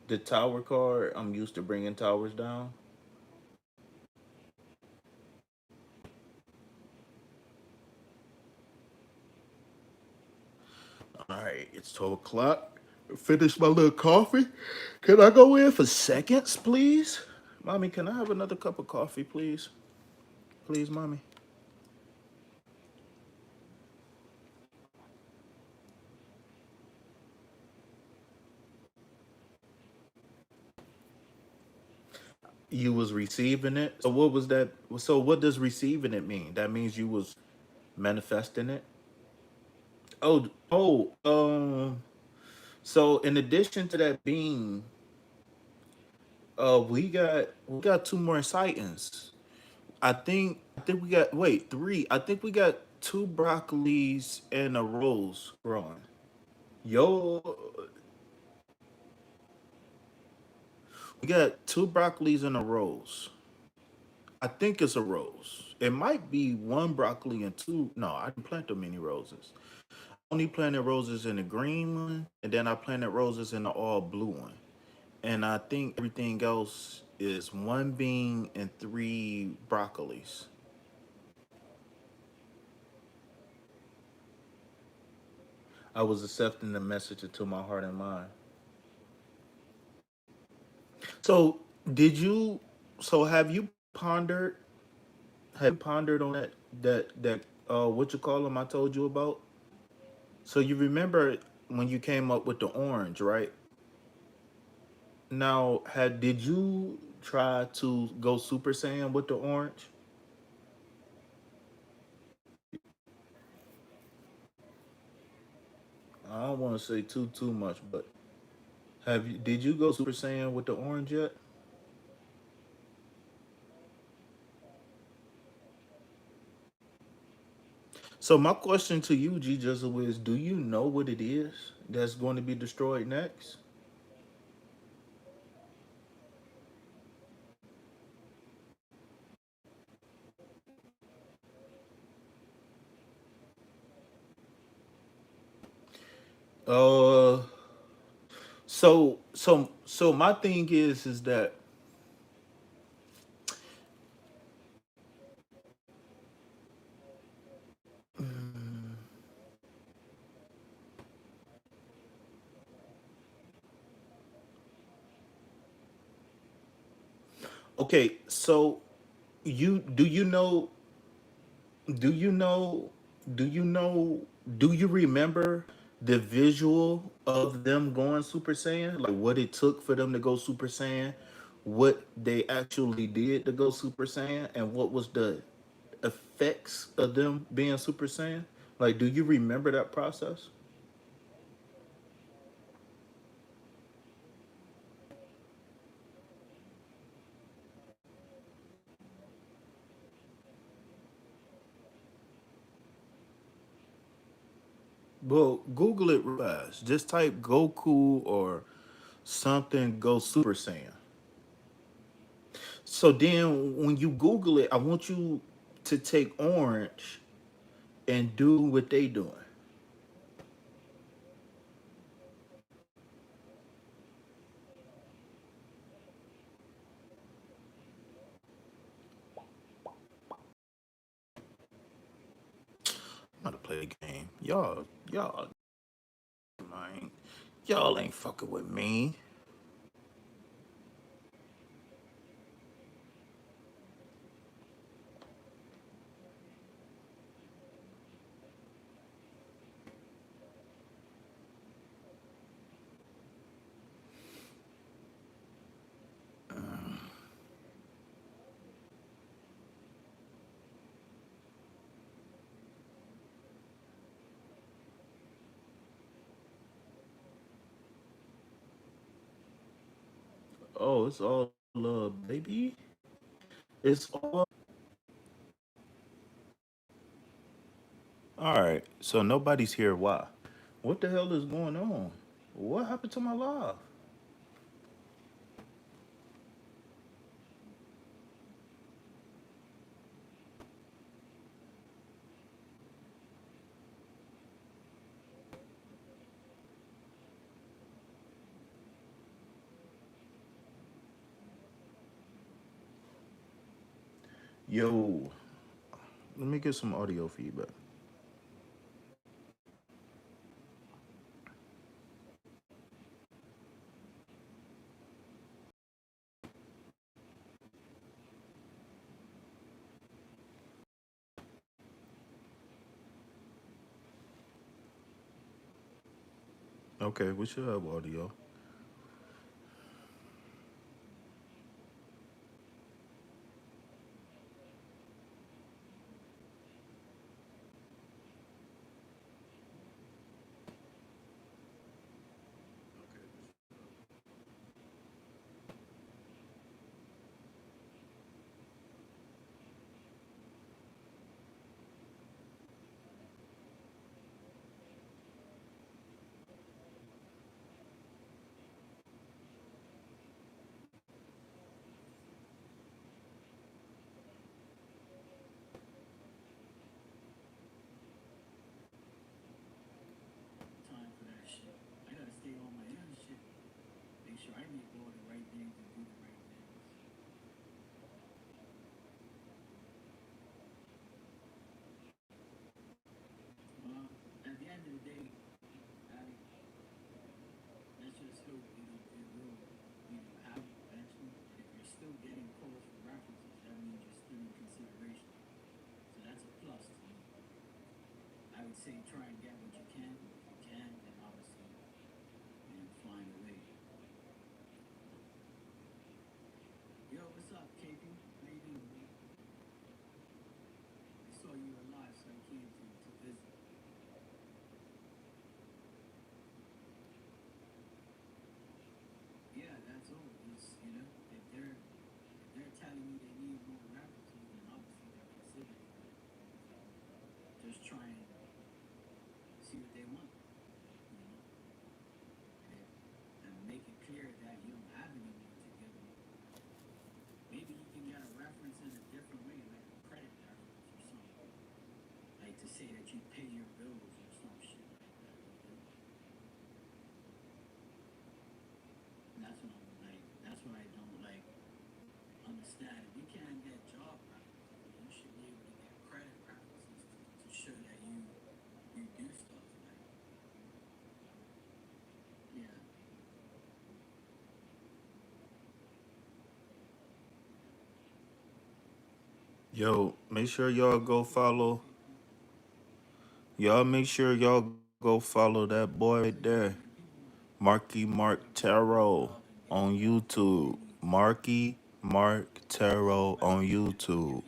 The tower card. I'm used to bringing towers down. All right, it's 12 o'clock. Finish my little coffee. Can I go in for seconds, please? Mommy, can I have another cup of coffee, please? Please, mommy. You was receiving it. So what was that? So what does receiving it mean? That means you was manifesting it. Oh. So in addition to that being, we got two more sightings. I think we got three. I think we got two broccolis and a rose growing. Yo, we got two broccolis and a rose. I think it's a rose. It might be one broccoli and two. No, I didn't plant them many roses. Only planted roses in the green one, and then I planted roses in the all blue one. And I think everything else is one bean and three broccolis. I was accepting the message into my heart and mind. So did you? So have you pondered on that what you call them I told you about? So you remember when you came up with the orange, right? Now, had did you try to go Super Saiyan with the orange? I don't want to say too much, but have you did you go Super Saiyan with the orange yet? So my question to you, G Jizzle, is do you know what it is that's going to be destroyed next? Uh so my thing is that okay, so you do you know do you know do you remember the visual of them going Super Saiyan? Like what it took for them to go Super Saiyan, what they actually did to go Super Saiyan, and what was the effects of them being Super Saiyan? Like, do you remember that process? Well, Google it real fast. Just type Goku or something go Super Saiyan. So then when you Google it, I want you to take orange and do what they doing. I'm about to play a game. Y'all, y'all ain't fucking with me. Oh, it's all love, baby. It's all. All right. So nobody's here. Why? What the hell is going on? What happened to my live? Yo, let me get some audio feedback. Okay, we should have audio. Yo, make sure y'all go follow. Y'all make sure y'all go follow that boy right there. Marky Mark Tarot on YouTube. Marky Mark Tarot on YouTube.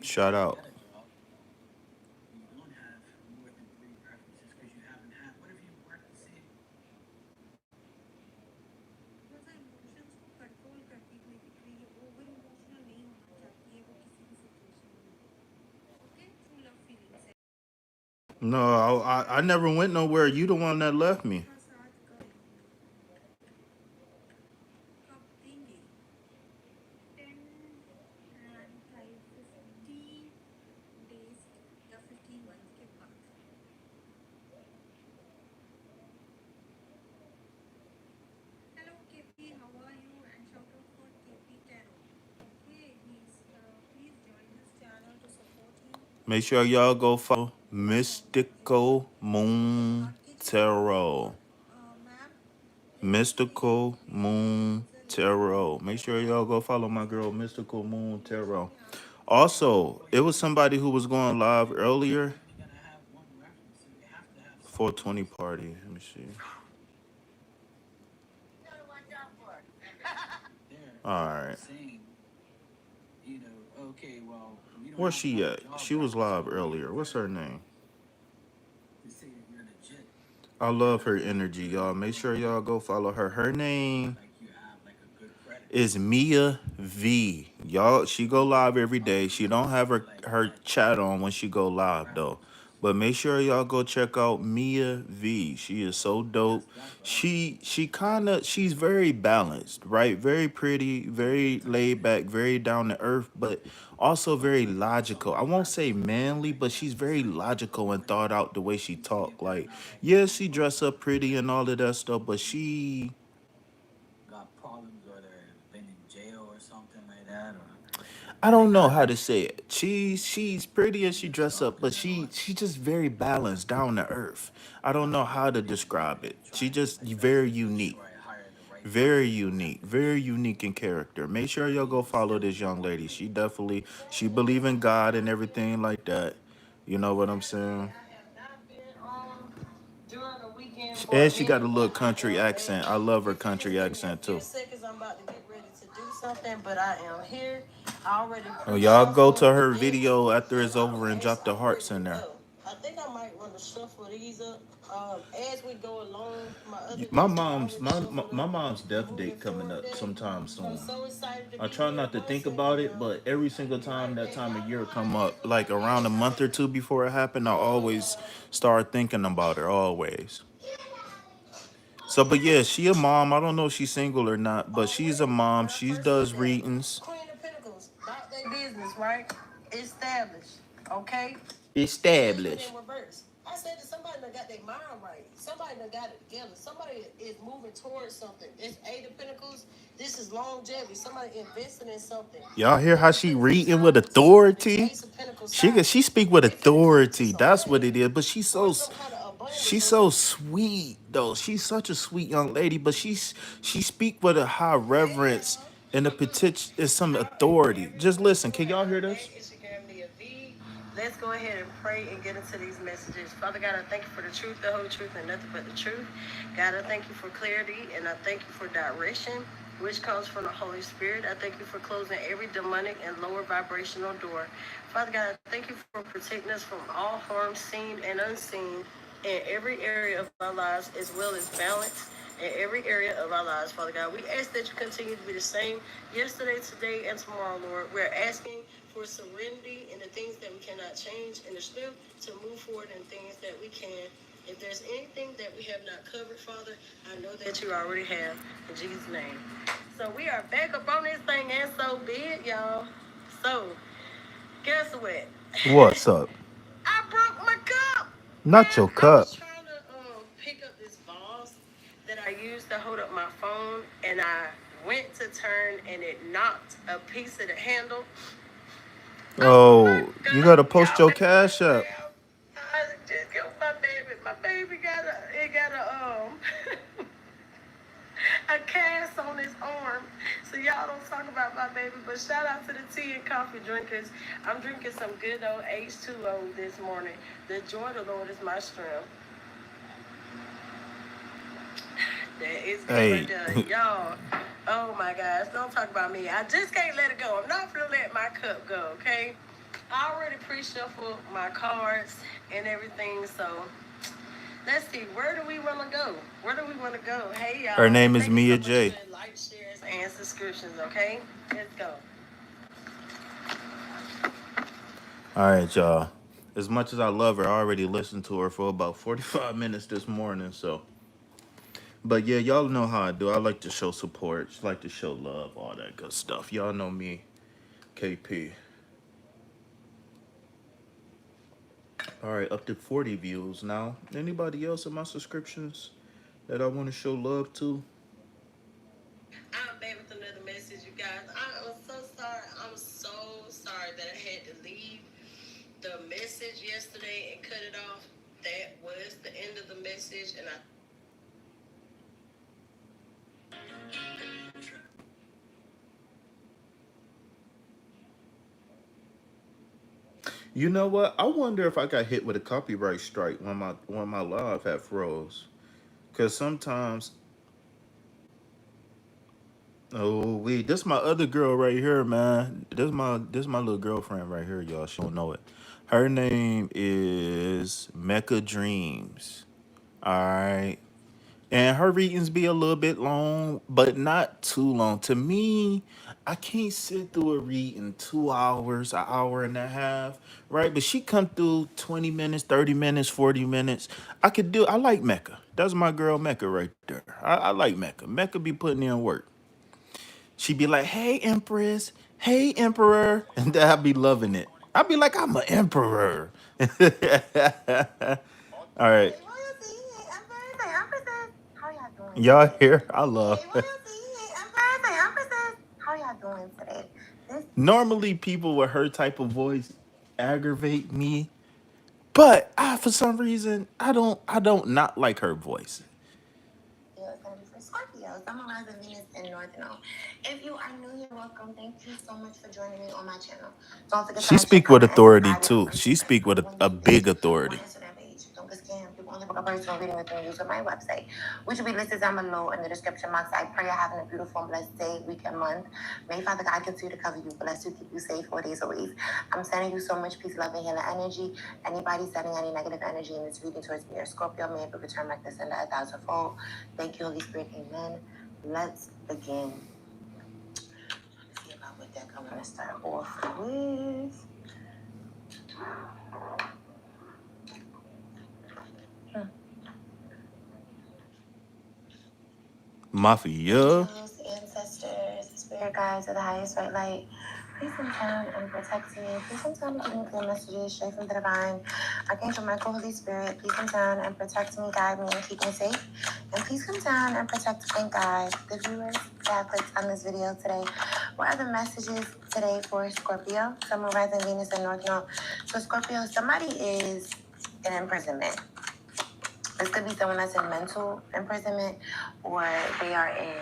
Shout out. मतलब emotions को control करती हुई दिख रही है, over emotional नहीं होना चाहती है वो किसी भी सिचुएशन में। ओके, ट्रू लव फीलिंग्स है। No, I never went nowhere. You the one that left me. का साथ कब देंगे? 10 and 5 15 days या 15 months के बाद। Hello KP, how are you? And shout out for KP Tarot. Okay, please join this channel to support him. Make sure y'all go follow Mystical Moon आपकी चीज़ों को Tarot. मैम लेकिन please Mystical मेरे Moon user name Tarot. Make sure y'all go follow my girl Mystical Moon initial Tarot. में आप Also, it was somebody who was going live earlier. 420 party. Let me see. All right. Where's she at? She was live earlier. What's her name? I love her energy, y'all. Make sure y'all go follow her. Her name is Mia V. Y'all, she go live every day. She don't have her chat on when she go live though. But make sure y'all go check out Mia V. She is so dope. She's very balanced, right? Very pretty, very laid back, very down to earth, but also very logical. I won't say manly, but she's very logical and thought out the way she talk. Like, yeah, she dress up pretty and all of that stuff, but I don't know how to say it. She's pretty and she dress up, but she just very balanced, down to earth. I don't know how to describe it. She just very unique. Very unique in character. Make sure y'all go follow this young lady. She believe in God and everything like that. You know what I'm saying? And she got a little country accent. I love her country accent too. Oh, y'all go to her video after it's over and drop the hearts in there. My mom's death date coming up sometime soon. I try not to think about it, but every single time that time of year come up, like around a month or two before it happened, I always start thinking about her. Always. So, but yeah, she a mom. I don't know if she's single or not, but she's a mom. She does readings. Queen of Pentacles, about their business, right? Established, okay? Established. In reverse. I said that somebody done got their mind right. Somebody done got it together. Somebody is moving towards something. It's Eight of Pentacles. This is longevity. Somebody investing in something. Y'all hear how she reading with authority? She speak with authority. That's what it is. But she's so sweet though. She's such a sweet young lady. But she speak with a high reverence and a potential and some authority. Just listen. Can y'all hear this? let's go ahead and pray and get into these messages. Father God, I thank you for the truth, the whole truth, and nothing but the truth. God, I thank you for clarity, and I thank you for direction, which comes from the Holy Spirit. I thank you for closing every demonic and lower vibrational door. Father God, I thank you for protecting us from all harm, seen and unseen, in every area of our lives, as well as balance in every area of our lives, Father God. We ask that you continue to be the same yesterday, today, and tomorrow, Lord. We're asking for serenity in the things that we cannot change and the strength to move forward in things that we can. If there's anything that we have not covered, Father, I know that you already have. In Jesus' name. So we are back up on this thing, and so be it, y'all. So, guess what? What's up? I broke my cup. Not Man, your I was cup. trying to pick up this vase that I used to hold up my phone, and I went to turn, and it knocked a piece of the handle. Oh my Oh, you God, gotta post y'all your better pray cash for up. him. I just got my baby. My baby got a cast on his arm. So y'all don't talk about my baby, but shout out to the tea and coffee drinkers. I'm drinking some good old H2O this morning. The joy of the Lord is my strength. That is good right Hey, there. Y'all, oh my gosh, don't talk about me. I just can't let it go. I'm not gonna let my cup go, okay? I already pre-shuffled my cards and everything, so let's see, where do we want to go? Where do we want to go? Hey, her y'all. name is Thank you so Mia much for J. the likes, shares, and subscriptions, okay? Let's go. All right, y'all. As much as I love her, I already listened to her for about 45 minutes this morning. So, but yeah, y'all know how I do. I like to show support, just like to show love, all that good stuff. Y'all know me, KP. All right, up to 40 views now. Anybody else in my subscriptions that I want to show love to? I'm back with another message, you guys. I am so sorry. I'm so sorry that I had to leave the message yesterday and cut it off. That was the end of the message, and I You know what? I wonder if I got hit with a copyright strike when my live had froze. Cause sometimes, oh wait, this my other girl right here, man. This my little girlfriend right here, y'all. She don't know it. Her name is Mecca Dreams. All right. And her readings be a little bit long, but not too long. To me, I can't sit through a reading 2 hours, an hour and a half, right? But she come through 20 minutes, 30 minutes, 40 minutes. I like Mecca. That's my girl Mecca right there. I like Mecca. Mecca be putting in work. She'd be like, hey, Empress. Hey, Emperor. And then I'd be loving it. I'd be like, I'm an emperor. All right. Hey, Royalty. Hey, Empress. Hey, Empresses. How y'all doing Y'all today? here? I Hey, love. Royalty. Hey, Empress. Hey, Empresses. How y'all doing today? This Normally, people with her type of voice aggravate me, but for some reason, I don't not like her voice. video is going to be for Scorpios. I'm Eliza Venus in North Node. If you are new here, welcome. Thank you so much for joining me on my channel. Don't forget She to like, share, speak with comment, and authority subscribe. And I'm too. first She and first. speak with Number one, a you this big on authority. Instagram page. Don't get scammed. People only book a personal reading with me. Use my website, which will be listed down below in the description box. I pray you're having a beautiful and blessed day, week, and month. May Father God continue to cover you, bless you, keep you safe 4 days a week. I'm sending you so much peace, love, and healing energy. Anybody sending any negative energy in this reading towards me or Scorpio, may it return back to sender 1,000-fold. Thank you, Holy Spirit. Amen. Let's begin. Let's see about what deck I'm going to start off with. Mafia. Angels, ancestors, spirit guides of the highest right light, please come down and protect me. Please come down and give me clear messages straight from the divine. Archangel Michael, Holy Spirit, please come down and protect me, guide me, and keep me safe. And please come down and protect and guide the viewers that clicked on this video today. What are the messages today for Scorpio? Sun, Moon, Rising, Venus, and North Node. So Scorpio, somebody is in imprisonment. This could be someone that's in mental imprisonment, or they are in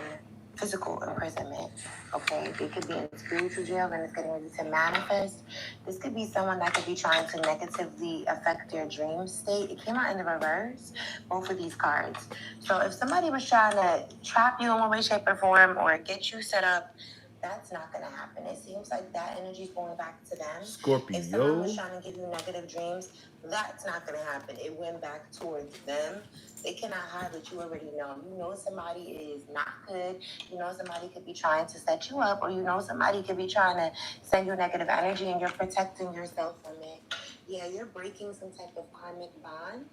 physical imprisonment. Okay, they could be in spiritual jail and it's getting ready to manifest. This could be someone that could be trying to negatively affect your dream state. It came out in the reverse, both of these cards. So if somebody was trying to trap you in one way, shape, or form, or get you set up, that's not going to happen. It seems like that energy is going back to them. Scorpio. If someone was trying to give you negative dreams, that's not going to happen. It went back towards them. They cannot hide what you already know. You know somebody is not good. You know somebody could be trying to set you up, or you know somebody could be trying to send you negative energy, and you're protecting yourself from it. Yeah, you're breaking some type of karmic bond,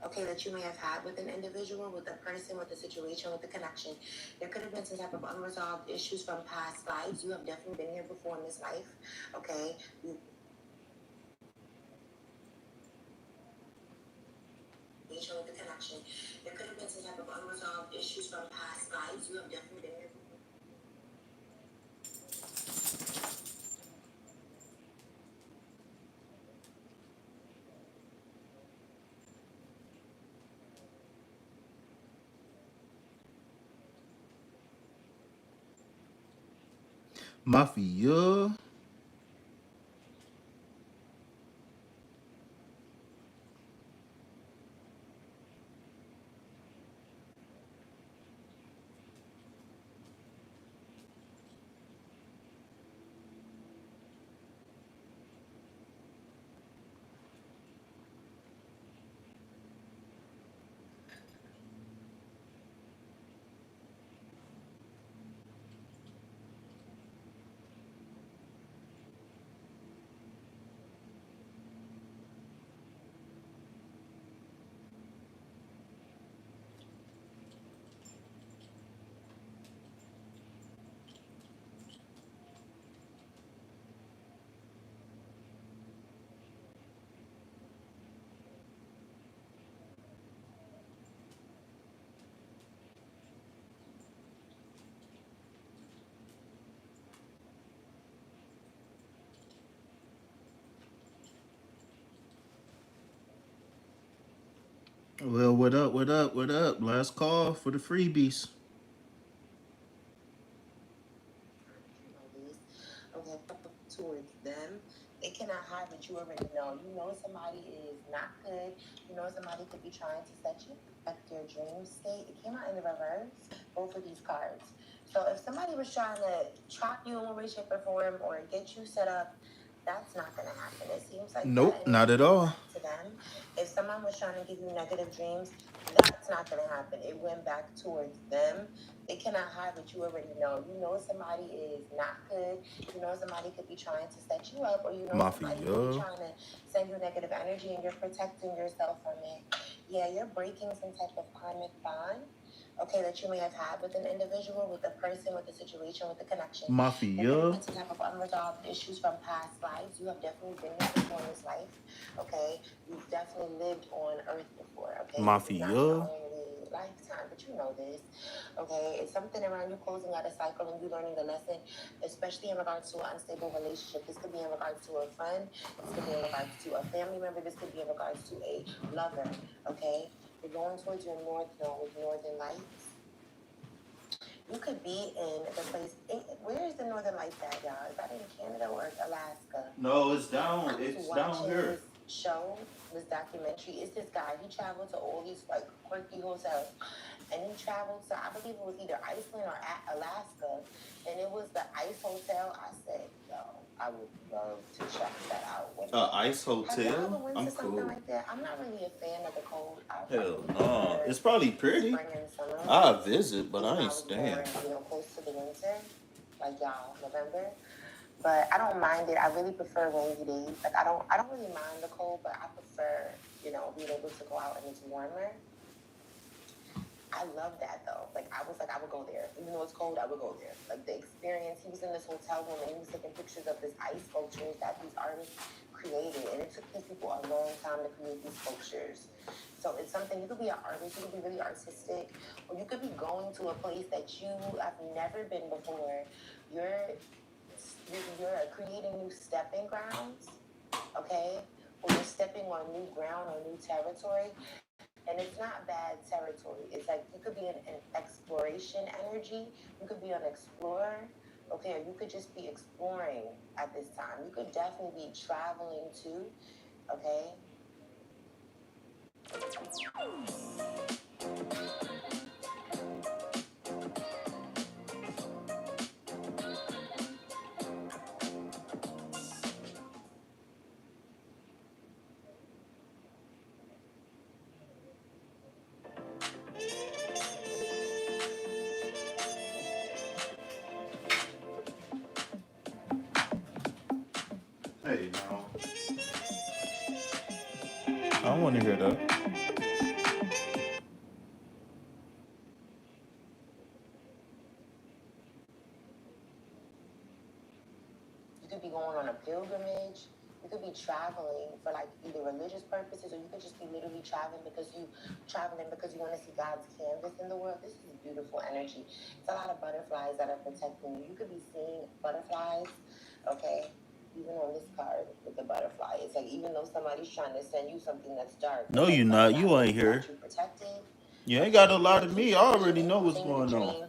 okay, that you may have had with an individual, with a person, with a situation, with a connection. There could have been some type of unresolved issues from past lives. You have definitely been here before in this life, okay? With the connection. There could have been some type of unresolved issues from past lives. You have definitely been here before. Mafia. Well, what up, what up, what up? Last call for the freebies. Okay, towards them. They cannot hide what you already know. You know somebody is not good. You know somebody could be trying to set you up your dream state. It came out in the reverse, both of these cards. So if somebody was trying to trap you in one way, shape, or form, or get you set up, that's not going to happen. It seems like Nope, not at all. to them. If someone was trying to give you negative dreams, that's not going to happen. It went back towards them. They cannot hide what you already know. You know somebody is not good. You know somebody could be trying to set you up, or you know somebody could be trying to send you negative energy, and you're protecting yourself from it. Yeah, you're breaking some type of karmic bond, okay, that you may have had with an individual, with a person, with a situation, with a connection. Mafia. There could have been some type of unresolved issues from past lives. You have definitely been here before in this life, okay? You've definitely lived on Earth before, okay? Mafia. Not your only lifetime, but you know this, okay? It's something around you closing out a cycle and you learning the lesson, especially in regards to an unstable relationship. This could be in regards to a friend. This could be in regards to a family member. This could be in regards to a lover, okay? You're going towards your north node with northern lights. You could be in the place. Where is the northern lights at, y'all? Is that in Canada or Alaska? No, it's down. It's down here. This show, this documentary. It's this guy. He traveled to all these like quirky hotels, and he traveled to, I believe it was either Iceland or Alaska, and it was the Ice Hotel. I said, yo, I would love to check that out. Ice Hotel? I'm cool. Like that? I'm not really a fan of the cold. Hell no. It's probably pretty. I'll visit, but I ain't staying. Close to the winter, like y'all, November. But I don't mind it. I really prefer rainy days. Like I don't really mind the cold, but I prefer, being able to go out and it's warmer. I love that though. Like I would go there. Even though it's cold, I would go there. Like the experience, he was in this hotel room and he was taking pictures of this ice sculptures that these artists created. And it took these people a long time to create these sculptures. So it's something, you could be an artist, you could be really artistic, or you could be going to a place that you have never been before. You're creating new stepping grounds, okay? Or you're stepping on new ground or new territory. And it's not bad territory. It's like you could be in an exploration energy. You could be an explorer. Okay, or you could just be exploring at this time. You could definitely be traveling too. Okay. Hey, now. I don't want to hear that. You could be going on a pilgrimage. You could be traveling for like either religious purposes, or you could just be literally traveling because you want to see God's canvas in the world. This is beautiful energy. It's a lot of butterflies that are protecting you. You could be seeing butterflies, okay? Even on this card with the butterfly, it's like even though somebody's trying to send you something that's dark, No, like you not. You ain't here. you protected. You ain't got to lie to me. I already know what's going on.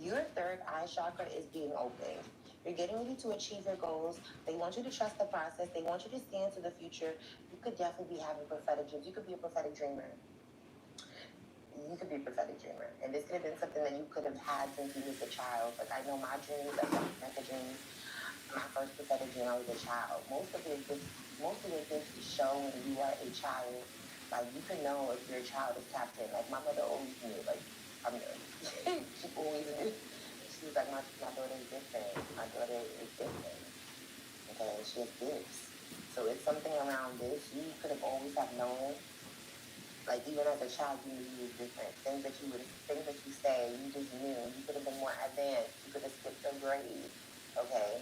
Your third eye chakra is being opened. You're getting ready to achieve your goals. They want you to trust the process. They want you to see into the future. You could definitely be having prophetic dreams. You could be a prophetic dreamer. You could be a prophetic dreamer. And this could have been something that you could have had since you was a child. Like I know my dreams, like my prophetic dreams. My first prophetic dream, I was a child. Most of it gets to show when you are a child. Like you can know if your child is tapped in. Like my mother always knew. Like she always knew. She was like, my daughter is different. My daughter is different. Okay, she has gifts. So it's something around this. You could have always have known. Like even as a child, you knew you was different. Things that you say, you just knew. You could have been more advanced. You could have skipped a grade. Okay.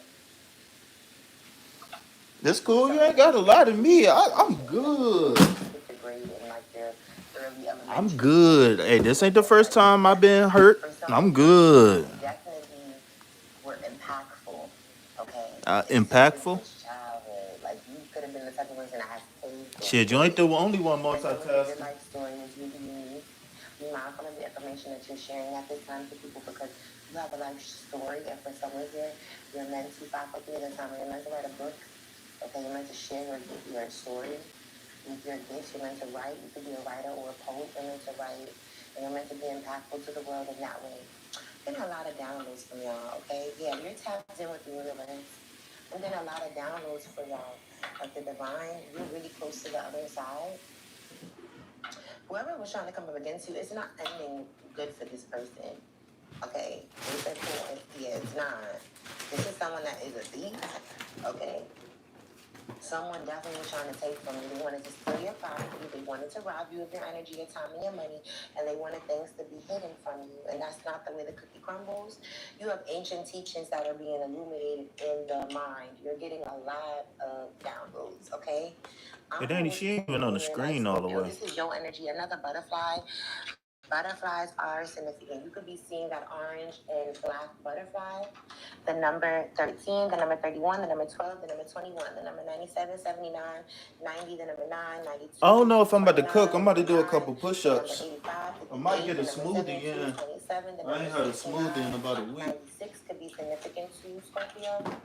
That's cool. You ain't got to lie to me. I'm good. Skipped a grade in like their early elementary. I'm good. Hey, this ain't the first time I've been hurt. I'm good. Definitely were impactful. Okay. Impactful? Childhood. Like you could have been the type of person that has saved. Shit, you ain't the only one multitasking. Your life story is really unique. Be mindful of the information that you're sharing at this time to people because you have a life story, and for someone here, you're meant to faculty at the time. You're meant to write a book. Okay, you're meant to share your story. With your gifts, you're meant to write. You could be a writer or a poet. You're meant to write, and you're meant to be impactful to the world in that way. I'm getting a lot of downloads from y'all. Okay, yeah, you're tapped in with the universe. I'm getting a lot of downloads for y'all. Like the divine, you're really close to the other side. Whoever was trying to come up against you, it's not ending good for this person. Okay, it's not. This is someone that is a thief. Okay. Someone definitely was trying to take from you. They wanted to steal your property. They wanted to rob you of your energy, your time, and your money. And they wanted things to be hidden from you. And that's not the way the cookie crumbles. You have ancient teachings that are being illuminated in the mind. You're getting a lot of downloads, okay? But Danny, she ain't even on the screen all the way. This is your energy. Another butterfly. Butterflies are significant. You could be seeing that orange and black butterfly. The number 13, the number 31, the number 12, the number 21, the number 97, 79, 90, the number 9, 92. I don't know if I'm about to cook. I'm about to do a couple push-ups. I might get a smoothie in. I ain't had a smoothie in about a week. 96 could be significant to Scorpio.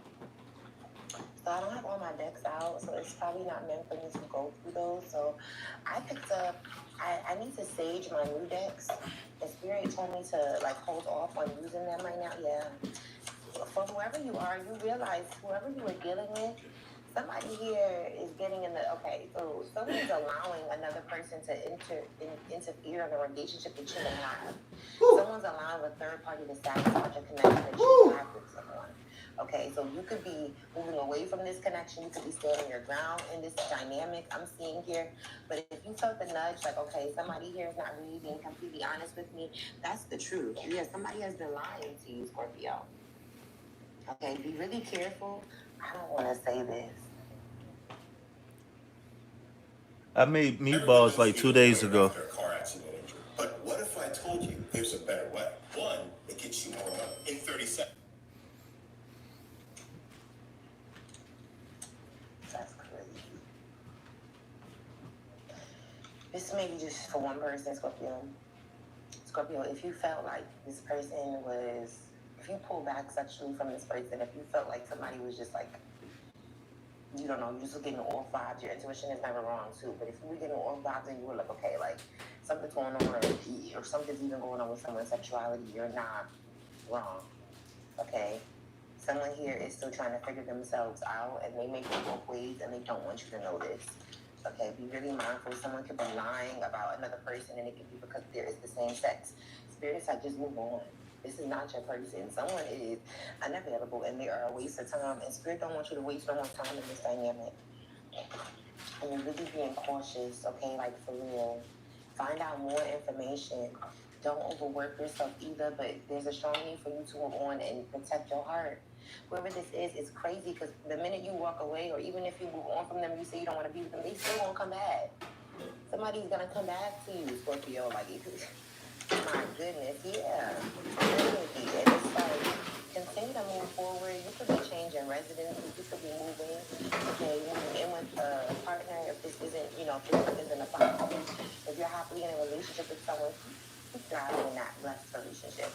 So I don't have all my decks out, so it's probably not meant for me to go through those. So I picked up, I need to sage my new decks. The spirit told me to like hold off on using them right now. Yeah. For whoever you are, you realize whoever you are dealing with, somebody here is getting in the, okay, so someone's allowing another person to interfere in a relationship that you don't have. Someone's allowing a third party to sabotage a connection that you have with someone. Okay, so you could be moving away from this connection. You could be standing your ground in this dynamic I'm seeing here. But if you felt the nudge, like, okay, somebody here is not really being completely honest with me, that's the truth. Yeah, somebody has been lying to you, Scorpio. Okay, be really careful. I don't want to say this. I made meatballs like 2 days ago. After a car accident injury. But what if I told you there's a better way? One, it gets you more money in 30 seconds. That's crazy. This This may be just for one person, Scorpio. Scorpio, if you felt like this person was, if you pull back sexually from this person, if you felt like somebody was just like, you don't know, you're just getting off vibes, your intuition is never wrong too, but if you were getting off vibes and you were like, okay, like something's going on, or something's even going on with someone's sexuality, you're not wrong, okay? Someone here is still trying to figure themselves out, and they may go both ways, and they don't want you to know this. Okay, be really mindful. Someone could be lying about another person, and it could be because there is the same sex. Spirits, I just move on. This is not your person. Someone is unavailable, and they are a waste of time. And Spirit don't want you to waste no more time in this dynamic. And you're really being cautious, okay? Like, for real. Find out more information. Don't overwork yourself either, but there's a strong need for you to move on and protect your heart. Whoever this is, it's crazy because the minute you walk away, or even if you move on from them, you say you don't want to be with them, they still won't come back. Somebody's going to come back to you, Scorpio. Like, my goodness, yeah. Literally. And it's like, continue to move forward. You could be changing residences. You could be moving. Okay, moving in with a partner if this isn't, if this isn't a problem. If you're happily in a relationship with someone, keep thriving in that blessed relationship.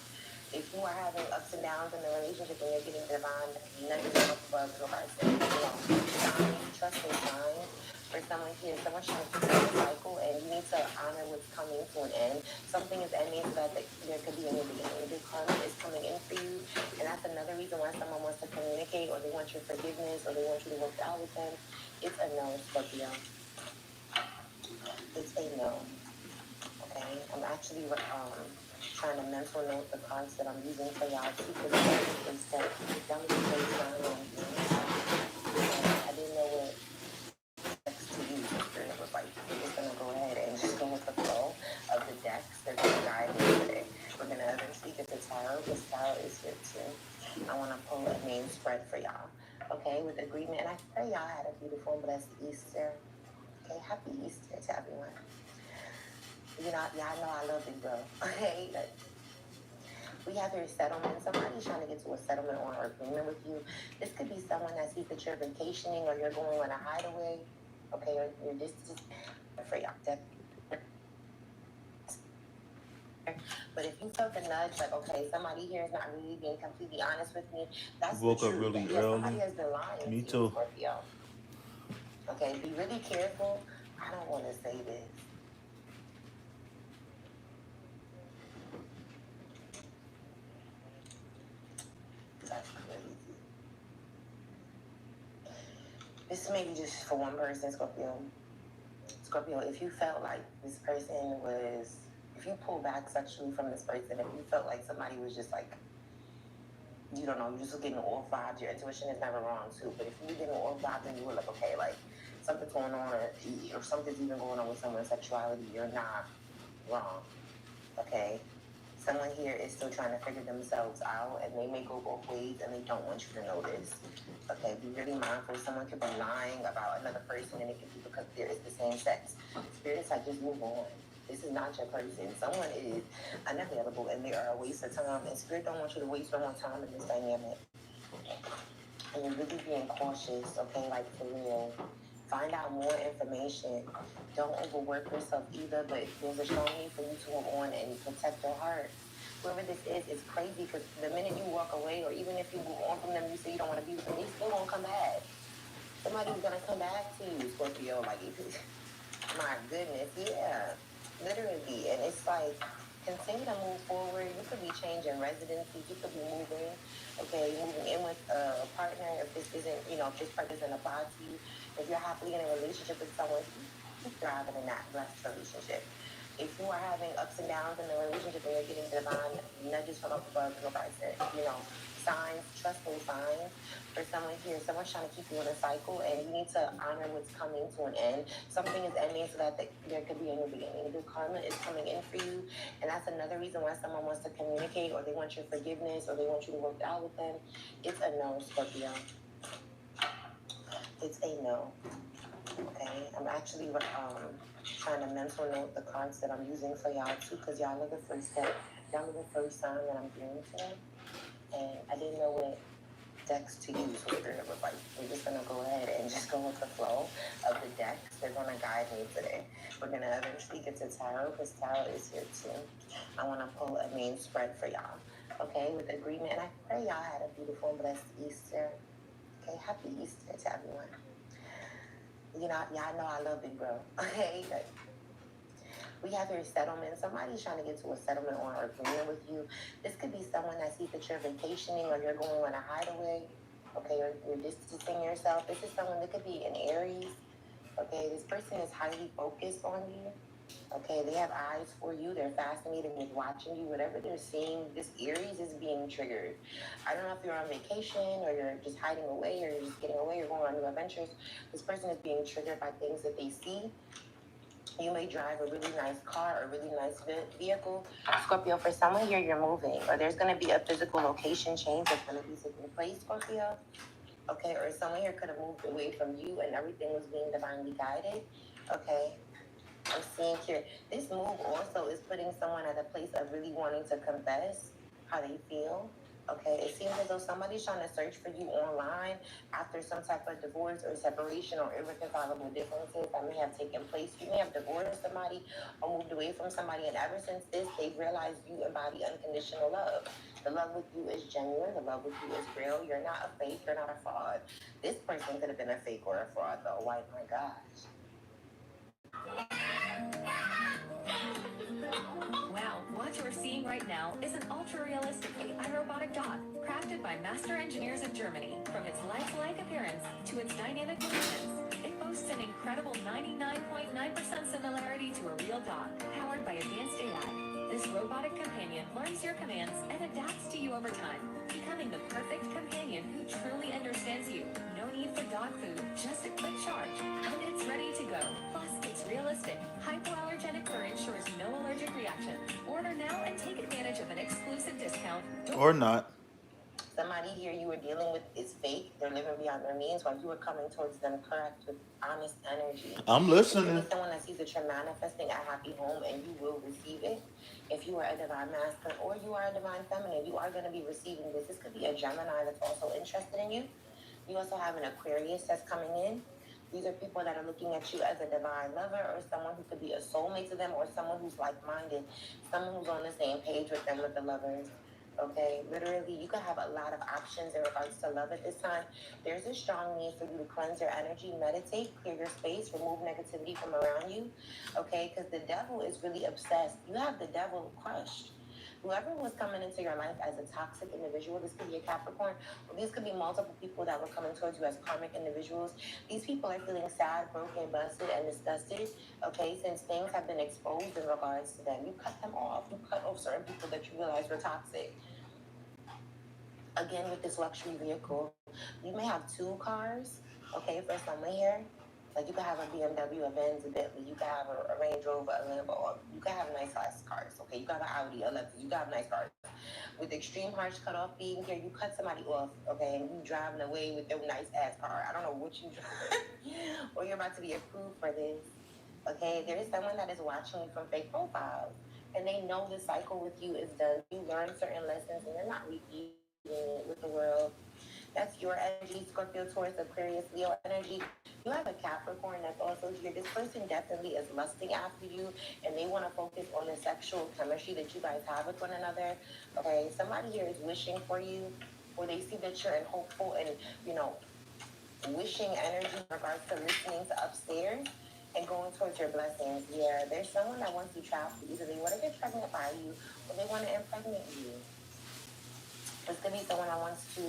If you are having ups and downs in the relationship and you're getting divine nudges up above, signs, trusting signs for someone here, someone's trying to keep you in a cycle, and you need to honor what's coming to an end. Something is ending so that there could be a new beginning. Good karma is coming in for you, and that's another reason why someone wants to communicate, or they want your forgiveness, or they want you to work out with them. It's a no, Scorpio. It's a no. Okay, I'm actually trying to mental note the cards that I'm using for y'all too, because it's that down to the place down I didn't know what next to use. The spirit was like, we're just gonna go ahead and just go with the flow of the decks. They're gonna guide me today. We're gonna eventually get the tarot, because tarot is here too. I want to pull a name spread for y'all. Okay, with agreement, and I pray y'all had a beautiful and blessed Easter. Okay, happy Easter to everyone. Y'all know I love Big Bro. Okay, we have your settlement. Somebody's trying to get to a settlement or an agreement with you. This could be someone that sees that you're vacationing, or you're going on a hideaway. Okay, or you're just for y'all. But if you felt the nudge, like, okay, somebody here is not really being completely honest with me, that's Woke the up truth. really Yeah, early. somebody has been lying Me to you, too. Scorpio. Okay, be really careful. I don't want to say this. That's crazy. This may be just for one person, Scorpio. Scorpio, if you felt like this person was, if you pull back sexually from this person, if you felt like somebody was just like, you don't know, you're just getting off vibes, your intuition is never wrong too, but if you were getting off vibes and you were like, okay, like something's going on, or something's even going on with someone's sexuality, you're not wrong, okay? Someone here is still trying to figure themselves out, and they may go both ways, and they don't want you to know this. Okay, be really mindful. Someone could be lying about another person, and it could be because there is the same sex. Spirits, I just move on. This is not your person. Someone is unavailable, and they are a waste of time. And Spirit don't want you to waste no more time in this dynamic. And you're really being cautious, okay? Like, for real. Find out more information. Don't overwork yourself either, but there's a strong need for you to move on and protect your heart. Whoever this is, it's crazy because the minute you walk away, or even if you move on from them, you say you don't want to be with them, they still won't come back. Somebody's going to come back to you, Scorpio. Like, my goodness, yeah. Literally. And it's like, continue to move forward. You could be changing residencies. You could be moving, okay, moving in with a partner if this isn't, if this part doesn't apply to you. If you're happily in a relationship with someone, keep thriving in that blessed relationship. If you are having ups and downs in the relationship and you're getting divine nudges from up above, signs, trusting signs for someone here, someone's trying to keep you in a cycle, and you need to honor what's coming to an end. Something is ending so that there could be a new beginning. Good karma is coming in for you, and that's another reason why someone wants to communicate, or they want your forgiveness, or they want you to work out with them. It's a no, Scorpio. It's a no. Okay, I'm actually trying to mental note the cards that I'm using for y'all too, because y'all are the first sign that I'm doing today, and I didn't know what decks to use. So we're just gonna go ahead and just go with the flow of the decks. They're gonna guide me today. We're gonna eventually get to tarot because tarot is here too. I want to pull a main spread for y'all. Okay, with agreement, and I pray y'all had a beautiful and blessed Easter. Okay, happy Easter to everyone. You know, y'all know I love Big Bro. Okay, we have here settlement. Somebody's trying to get to a settlement or an agreement with you. This could be someone that sees that you're vacationing or you're going on a hideaway. Okay, or you're distancing yourself. This is someone that could be an Aries. Okay, this person is highly focused on you. Okay, they have eyes for you. They're fascinated with watching you. Whatever they're seeing, this Aries is being triggered. I don't know if you're on vacation or you're just hiding away or you're just getting away or going on new adventures. This person is being triggered by things that they see. You may drive a really nice car or a really nice vehicle. Scorpio, for someone here, you're moving or there's going to be a physical location change that's going to be taking place, Scorpio. Okay, or someone here could have moved away from you and everything was being divinely guided. Okay, I'm seeing here, this move also is putting someone at a place of really wanting to confess how they feel. Okay, it seems as though somebody's trying to search for you online after some type of divorce or separation or irreconcilable differences that may have taken place. You may have divorced somebody or moved away from somebody, and ever since this, they've realized you embody unconditional love. The love with you is genuine. The love with you is real. You're not a fake. You're not a fraud. This person could have been a fake or a fraud, though. Why, my gosh. Wow, what you're seeing right now is an ultra-realistic AI robotic dog, crafted by master engineers in Germany. From its lifelike appearance to its dynamic movements, it boasts an incredible 99.9% similarity to a real dog, powered by advanced AI. This robotic companion learns your commands and adapts to you over time, becoming the perfect companion who truly understands you. No need for dog food, just a quick charge, and it's ready to go. Plus, it's realistic, hypoallergenic fur ensures no allergic reactions. Order now and take advantage of an exclusive discount. Or not. Somebody here you were dealing with is fake. They're living beyond their means while you were coming towards them correct with honest energy. I'm listening. If someone that sees that you're manifesting a happy home and you will receive it. If you are a divine masculine or you are a divine feminine, you are going to be receiving this. This could be a Gemini that's also interested in you. You also have an Aquarius that's coming in. These are people that are looking at you as a divine lover or someone who could be a soulmate to them or someone who's like-minded, someone who's on the same page with them with the lovers. Okay, literally, you can have a lot of options in regards to love at this time. There's a strong need for you to cleanse your energy, meditate, clear your space, remove negativity from around you. Okay, because the devil is really obsessed. You have the devil crushed. Whoever was coming into your life as a toxic individual, this could be a Capricorn, or these could be multiple people that were coming towards you as karmic individuals. These people are feeling sad, broken, busted, and disgusted, okay, since things have been exposed in regards to them. You cut them off. You cut off certain people that you realize were toxic. Again, with this luxury vehicle, you may have two cars, okay, for someone here. Like you could have a BMW, a Benz, a Bentley. You could have a Range Rover, a Lambo. You could have nice ass cars. Okay, you got an Audi, a Lexus. You got nice cars. With extreme harsh cutoff being here, you cut somebody off. Okay, and you driving away with your nice ass car. I don't know what you drive, or you're about to be approved for this. Okay, there is someone that is watching you from fake profiles, and they know the cycle with you is done. You learn certain lessons, and you're not repeating it with the world. That's your energy, Scorpio, Taurus, Aquarius, Leo energy. You have a Capricorn that's also here. This person definitely is lusting after you, and they want to focus on the sexual chemistry that you guys have with one another. Okay, somebody here is wishing for you, or they see that you're in hopeful and, wishing energy in regards to listening to upstairs and going towards your blessings. Yeah, there's someone that wants to travel. Either they want to get pregnant by you, or they want to impregnate you. There's going to be someone that wants to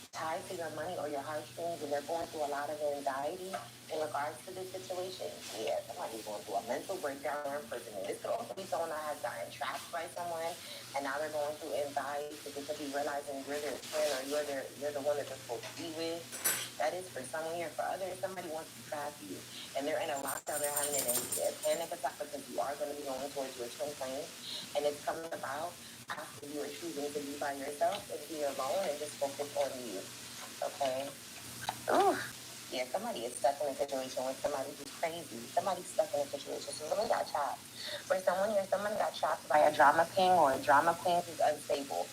tie to your money or your heartstrings, and they're going through a lot of anxiety in regards to this situation. Yeah, somebody's going through a mental breakdown or imprisonment. This could also be someone that has gotten trapped by someone, and now they're going through anxiety because they could be realizing you're their twin or you're the one that they're supposed to be with. That is for someone here. For others, somebody wants to trap you, and they're in a lockdown. They're having a panic attack because you are going to be going towards your twin flame, and it's coming about after you are choosing to be by yourself and be alone and just focus on you. Okay? Ooh. Yeah, somebody is stuck in a situation with somebody who's crazy. Somebody's stuck in a situation. So someone got trapped. For someone here, someone got trapped by a drama king or a drama queen who's unstable.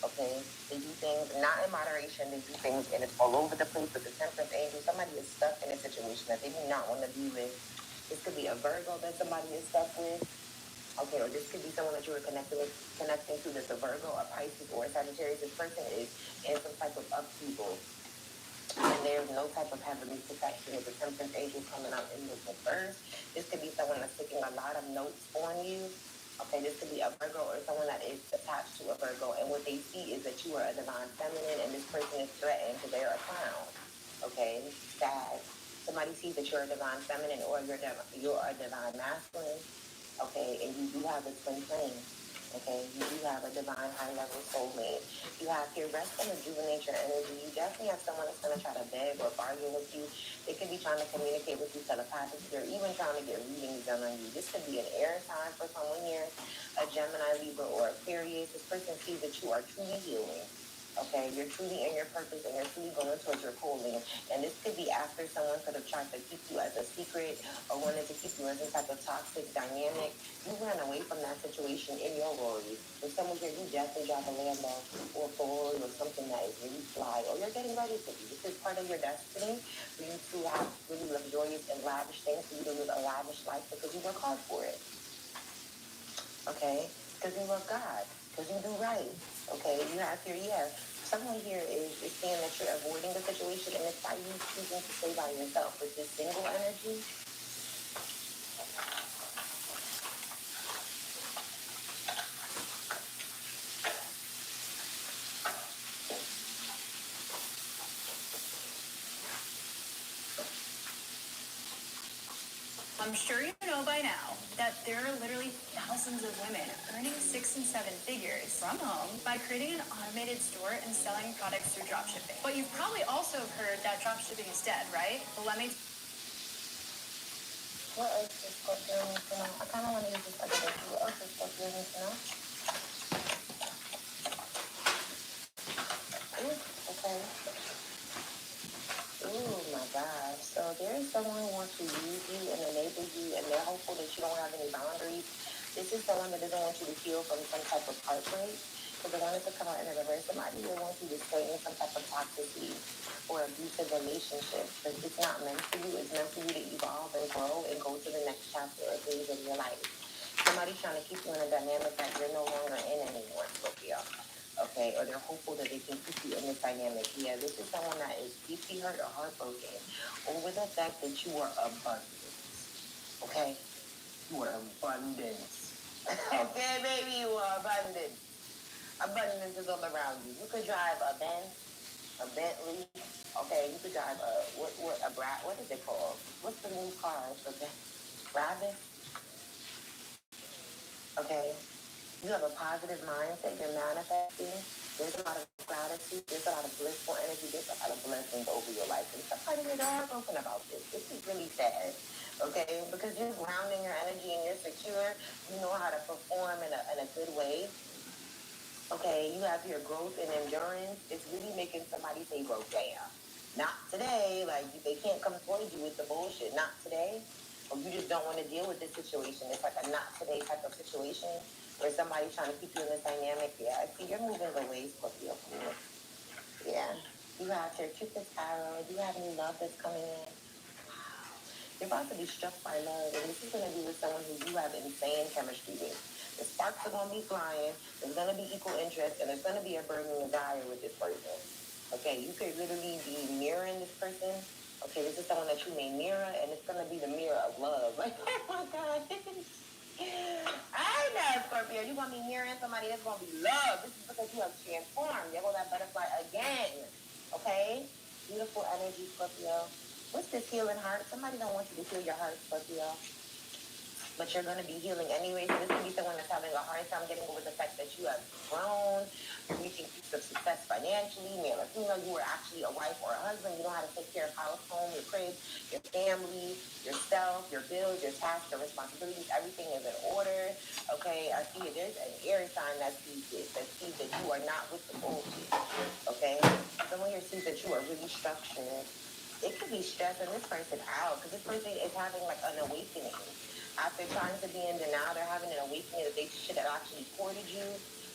Okay, they do things not in moderation. They do things and it's all over the place with the temperance angel. Somebody is stuck in a situation that they do not want to be with. This could be a Virgo that somebody is stuck with. Okay, or this could be someone that you were connecting to that's a Virgo, a Pisces, or a Sagittarius. This person is in some type of upheaval, and there's no type of heavenly protection with the temperance angel coming out in the reverse. This could be someone that's taking a lot of notes on you. Okay, this could be a Virgo or someone that is attached to a Virgo, and what they see is that you are a divine feminine, and this person is threatened because they're a clown. Okay, sad. Somebody sees that you're a divine feminine or you're a divine masculine. Okay, and you do have a twin flame. Okay, you do have a divine high level soulmate. You have here rest and rejuvenate your energy. You definitely have someone that's gonna try to beg or bargain with you. They could be trying to communicate with you telepathically or even trying to get readings done on you. This could be an air sign for someone here, a Gemini, Libra, or Aquarius. This person sees that you are truly healing. Okay, you're truly in your purpose and you're truly going towards your calling. And this could be after someone could have tried to keep you as a secret or wanted to keep you in some type of toxic dynamic. You ran away from that situation in your glory. With someone here, you definitely drive a Lambo or a Ferrari or something that is really fly, or you're getting ready to be. This is part of your destiny for you to have really luxurious and lavish things, for you to live a lavish life because you work hard for it. Okay? Because you love God. Because you do right. Okay? You have here, someone here is saying that you're avoiding the situation, and it's by you choosing to stay by yourself with this single energy. I'm sure you know by now that there are literally thousands of women earning 6 and 7 figures from home by creating an automated store and selling products through dropshipping. But you've probably also heard that dropshipping is dead, right? Well, let me. What else is Scorpio need to know? I kind of want to use this other day. What else is Scorpio need to know? Ooh, okay. Oh my gosh. So there is someone who wants to use you and enable you, and they're hopeful that you don't have any boundaries. This is someone that doesn't want you to heal from some type of heartbreak. Because they wanted to come out in a reverse. Somebody will want you to stay in some type of toxicity or abusive relationship. But it's not meant for you. It's meant for you to evolve and grow and go to the next chapter or phase of your life. Somebody's trying to keep you in a dynamic that you're no longer in anymore, Scorpio. Okay, or they're hopeful that they can keep you in this dynamic. Yeah, this is someone that is deeply hurt or heartbroken over the fact that you are abundant. Okay, you are abundant. Okay, baby, you are abundant. Abundance is all around you. You could drive a Benz, a Bentley. Okay, you could drive what is it called? What's the new car for Rabbit? Okay, you have a positive mindset. You're manifesting. There's a lot of gratitude. There's a lot of blissful energy. There's a lot of blessings over your life. And somebody is heartbroken about this. This is really sad. Okay, because you're grounding your energy and you're secure. You know how to perform in a good way. Okay, you have your growth and endurance. It's really making somebody say, bro, damn. Not today. Like, they can't come towards you with the bullshit. Not today. Or you just don't want to deal with this situation. It's like a not today type of situation where somebody's trying to keep you in this dynamic. Yeah, I see you're moving away, Scorpio. Yeah. You have your Cupid's arrow. Do you have any love that's coming in? You're about to be struck by love, and this is going to be with someone who you have insane chemistry with. The sparks are going to be flying, there's going to be equal interest, and there's going to be a burning desire with this person. Okay, you could literally be mirroring this person. Okay, this is someone that you may mirror, and it's going to be the mirror of love. Like, oh my God. I know, Scorpio, you're going to be mirroring somebody that's going to be love. This is because you have transformed. There goes that butterfly again. Okay? Beautiful energy, Scorpio. What's this healing heart? Somebody don't want you to heal your heart, Scorpio. But you're going to be healing anyway. So this could be someone that's having a hard time getting over the fact that you have grown. You're reaching peaks of success financially, male or female. You were actually a wife or a husband. You know how to take care of house, home, your crib, your family, yourself, your bills, your tasks, your responsibilities. Everything is in order. Okay, I see it. There's an air sign that sees this, that sees that you are not with the bullshit. Okay? Someone here sees that you are really structured. It could be stressing this person out because this person is having like an awakening. After trying to be in denial, they're having an awakening that they should have actually courted you.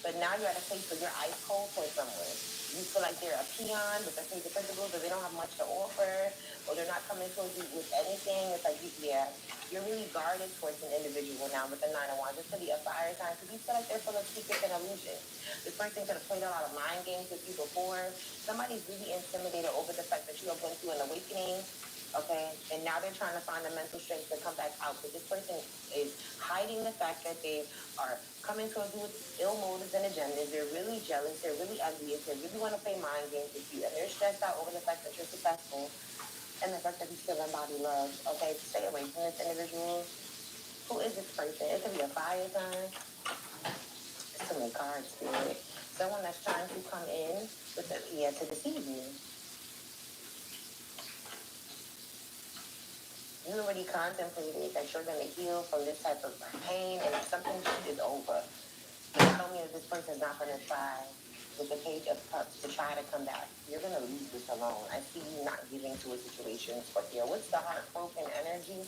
But now you're at a place where you're ice cold towards someone. You feel like they're a peon with the crazy principles, but they don't have much to offer, or they're not coming towards you with anything. It's like, you're really guarded towards an individual now with the 9 of Wands. This could be a fire sign because you feel like they're full of secrets and illusions. This person could have played a lot of mind games with you before. Somebody's really intimidated over the fact that you have went through an awakening. Okay, and now they're trying to find the mental strength to come back out. But this person is hiding the fact that they are coming towards you with ill motives and agendas. They're really jealous. They're really envious. They really want to play mind games with you, and they're stressed out over the fact that you're successful and the fact that you still embody love. Okay, stay away from this individual. Who is this person? It could be a fire sign. It's too many cards, spirit. Someone that's trying to come in with to deceive you. You already contemplated that you're going to heal from this type of pain, and if something is over, you tell me that this person's not going to try with the Page of Cups to try to come back. You're going to leave this alone. I see you not giving to a situation, Scorpio. What's the heartbroken energy?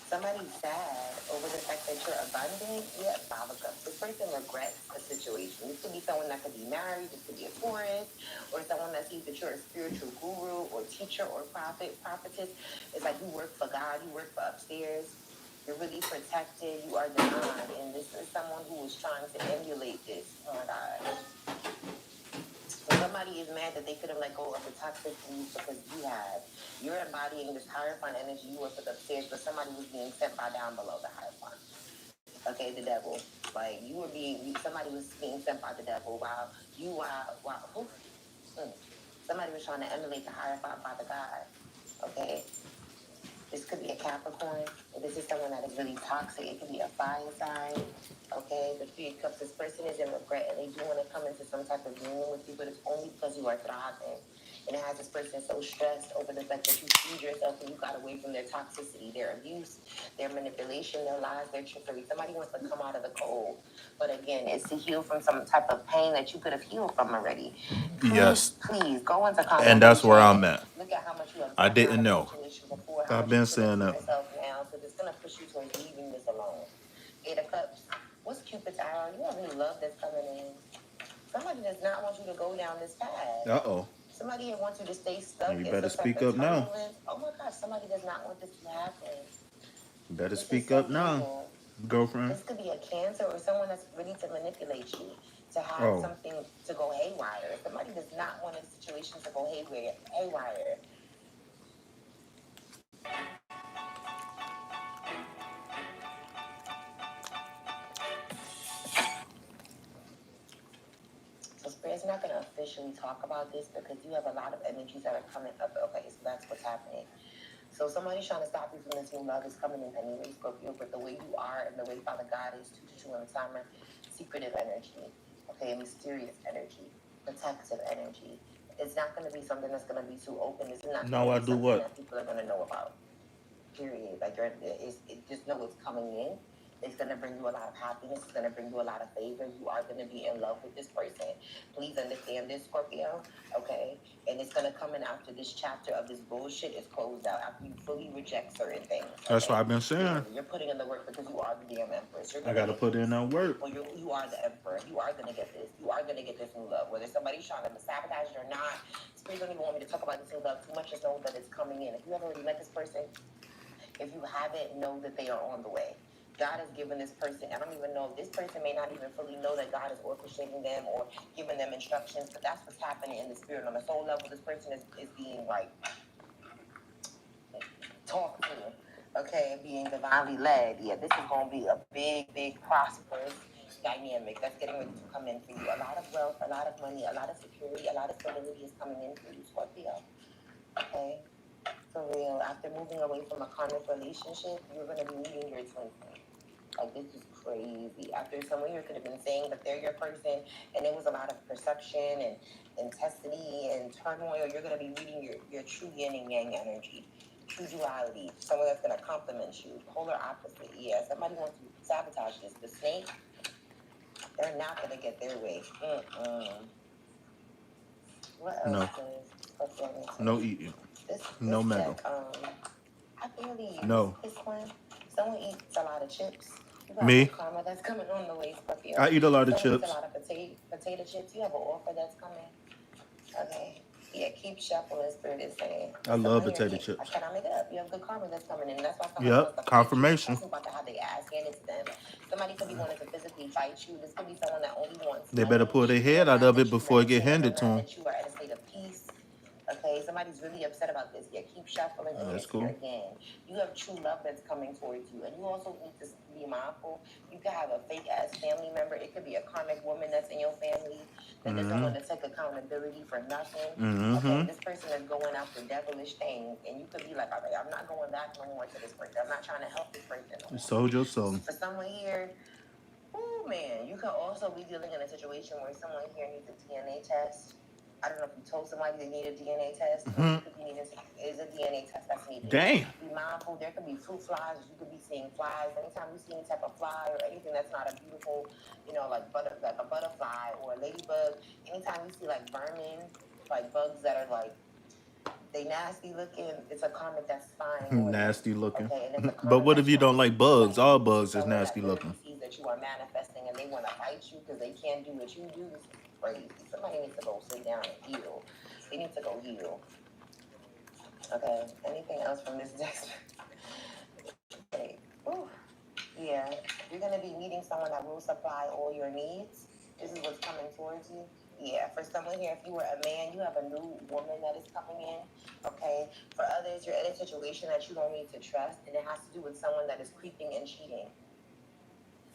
Somebody's sad over the fact that you're abundant. Yeah, 5 of Cups. This person regrets a situation. This could be someone that could be married. This could be a Taurus, or someone that sees that you're a spiritual guru or teacher or prophetess. It's like you work for God. You work for upstairs. You're really protected. You are denied. And this is someone who is trying to emulate this. Oh my God. Somebody is mad that they could have let go of the toxicity because you're embodying this Hierophant energy. You work with upstairs, but somebody was being sent by down below the Hierophant. Okay, the devil. Like somebody was being sent by the devil while somebody was trying to emulate the Hierophant by the God. Okay. This could be a Capricorn. This is someone that is really toxic. It could be a fire sign. Okay, the 3 of Cups. This person is in regret and they do want to come into some type of union with you, but it's only because you are thriving. And it has this person so stressed over the fact that you freed yourself and you got away from their toxicity, their abuse, their manipulation, their lies, their trickery. Somebody wants to come out of the cold. But again, it's to heal from some type of pain that you could have healed from already. Yes. Please go into conversation. And that's where I'm at. Look at how much you have I gotten didn't out of know. the situation before. I've been saying that. Yourself now, because it's gonna push you towards leaving this alone. 8 of Cups. What's Cupid's arrow? You have any love that's coming in. Somebody does not want you to go down this path. Uh-oh. Somebody here wants you to stay stuck. You better speak up now. Oh my gosh, somebody does not want this to happen. You better speak up now, girlfriend. This could be a Cancer or someone that's ready to manipulate you, to have something to go haywire. Somebody does not want a situation to go haywire. So Spirit's not going to officially talk about this because you have a lot of energies that are coming up. Okay, so that's what's happening. So somebody's trying to stop you from this new love is coming in anyway, Scorpio, but the way you are and the way Father God is 2 in the summer, secretive energy, okay, mysterious energy, protective energy. It's not going to be something that's going to be too open. It's not No, I do what? that people are going to know about. Period. Like just know it's coming in. It's going to bring you a lot of happiness. It's going to bring you a lot of favor. You are going to be in love with this person. Please understand this, Scorpio, okay? And it's going to come in after this chapter of this bullshit is closed out, after you fully reject certain things. Okay? That's what I've been saying. You're putting in the work because you are the damn empress. I got to put in that work. Well, you are the emperor. You are going to get this. You are going to get this new love. Whether somebody's trying to sabotage it or not, Spirit don't even want me to talk about this new love too much. Just know that it's coming in. If you haven't already met this person, if you haven't, know that they are on the way. God has given this person, I don't even know, this person may not even fully know that God is orchestrating them or giving them instructions, but that's what's happening in the spirit. On a soul level, this person is being like talked to, okay, being divinely led. Yeah, this is going to be a big, prosperous dynamic that's getting ready to come in for you. A lot of wealth, a lot of money, a lot of security, a lot of stability is coming in for you, Scorpio. Okay? For real, after moving away from a karmic relationship, you're going to be meeting your twin flame. Like, this is crazy. After someone here could have been saying that they're your person, and it was a lot of perception and intensity and turmoil, you're going to be meeting your true yin and yang energy, true duality, someone that's going to complement you, polar opposite. Yeah, somebody wants to sabotage this. The snake, they're not going to get their way. What else? No eating. No this metal. I barely use No. this one. Someone eats a lot of chips. You got Me, some karma that's coming on the way, Scorpio. I eat a lot of Someone eats a chips. lot of potato chips. You have an offer that's coming. Okay. Yeah, keep shuffling, Spirit is saying. I love Someone here, potato yeah, I chips. cannot make it up. You have good karma that's coming in. That's why somebody wants to Yep, fight you. This confirmation. person about to have their ass handed to them. Somebody could be wanting to physically fight you. This could be someone that only wants They better money. pull their They're head out mad of it that you before it get meditate. They're handed to mad them. that you are at a state of peace. Okay, somebody's really upset about this. Yeah, keep shuffling. And That's it's here cool. again. You have true love that's coming towards you. And you also need to be mindful. You could have a fake ass family member. It could be a karmic woman that's in your family that doesn't want to take accountability for nothing. Okay, this person is going after devilish things. And you could be like, all right, I'm not going back no more to this person. I'm not trying to help this person no You more. sold your soul. For someone here, oh man, you could also be dealing in a situation where someone here needs a DNA test. I don't know if you told somebody they need a DNA test, but you could be needing is a DNA test that's needed. Damn. Be mindful. There could be fruit flies. You could be seeing flies. Anytime you see any type of fly or anything that's not a beautiful, like a butterfly or a ladybug. Anytime you see like vermin, like bugs that are like they nasty looking, it's a karmic that's spying. Nasty looking. Okay, and it's a But karmic what if that's you don't trying to like bugs? All bugs is someone nasty that looking. sees that you are manifesting and they want to fight you because they can't do what you do. This is crazy. Somebody needs to go sit down and heal. They need to go heal. Okay. Anything else from this deck? Okay. Ooh. Yeah. You're gonna be meeting someone that will supply all your needs. This is what's coming towards you. Yeah, for someone here, if you were a man, you have a new woman that is coming in. Okay. For others, you're in a situation that you don't need to trust, and it has to do with someone that is creeping and cheating.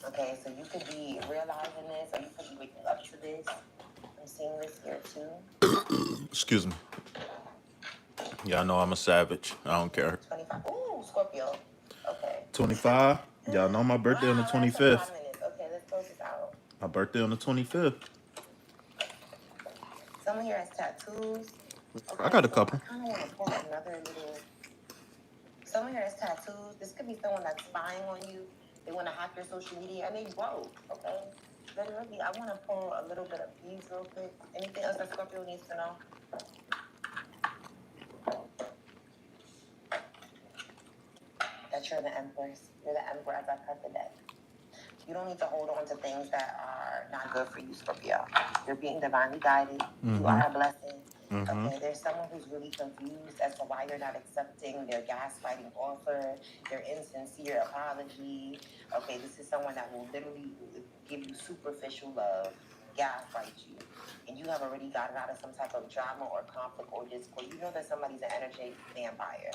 Okay, so you could be realizing this, or you could be waking up to this. I'm seeing this here too. Excuse me. Y'all know I'm a savage. I don't care. 25. Ooh, Scorpio. Okay. 25. Y'all know my birthday on the 25th. 5 minutes. Okay, let's close this out. My birthday on the 25th. Someone here has tattoos. Okay, I got a couple. I kind of want to pull another little. Someone here has tattoos. This could be someone that's spying on you. They want to hack your social media and they broke. Okay. Literally, I want to pull a little bit of these real quick. Anything else that Scorpio needs to know? That you're the Empress. You're the Emperor as I cut the deck. You don't need to hold on to things that are not good for you, Scorpio. You're being divinely guided. You are a blessing. Okay, there's someone who's really confused as to why you're not accepting their gaslighting offer, their insincere apology. Okay, this is someone that will literally give you superficial love, gaslight you, and you have already gotten out of some type of drama or conflict or discord. You know that somebody's an energetic vampire.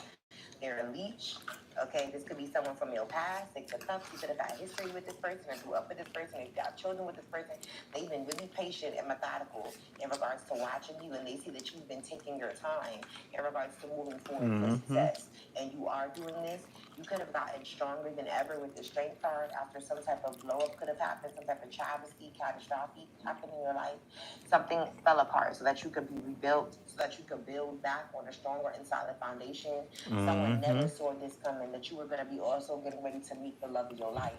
They're a leech. Okay, this could be someone from your past. Six of Cups. You could have had history with this person or grew up with this person. If you got children with this person, they've been really patient and methodical in regards to watching you, and they see that you've been taking your time in regards to moving forward for success. And you are doing this. You could have gotten stronger than ever with the Strength card after some type of blow up could have happened, some type of travesty, catastrophe happened in your life. Something fell apart so that you could be rebuilt, so that you could build back on a stronger and solid foundation. Someone never saw this coming, that you were going to be also getting ready to meet the love of your life.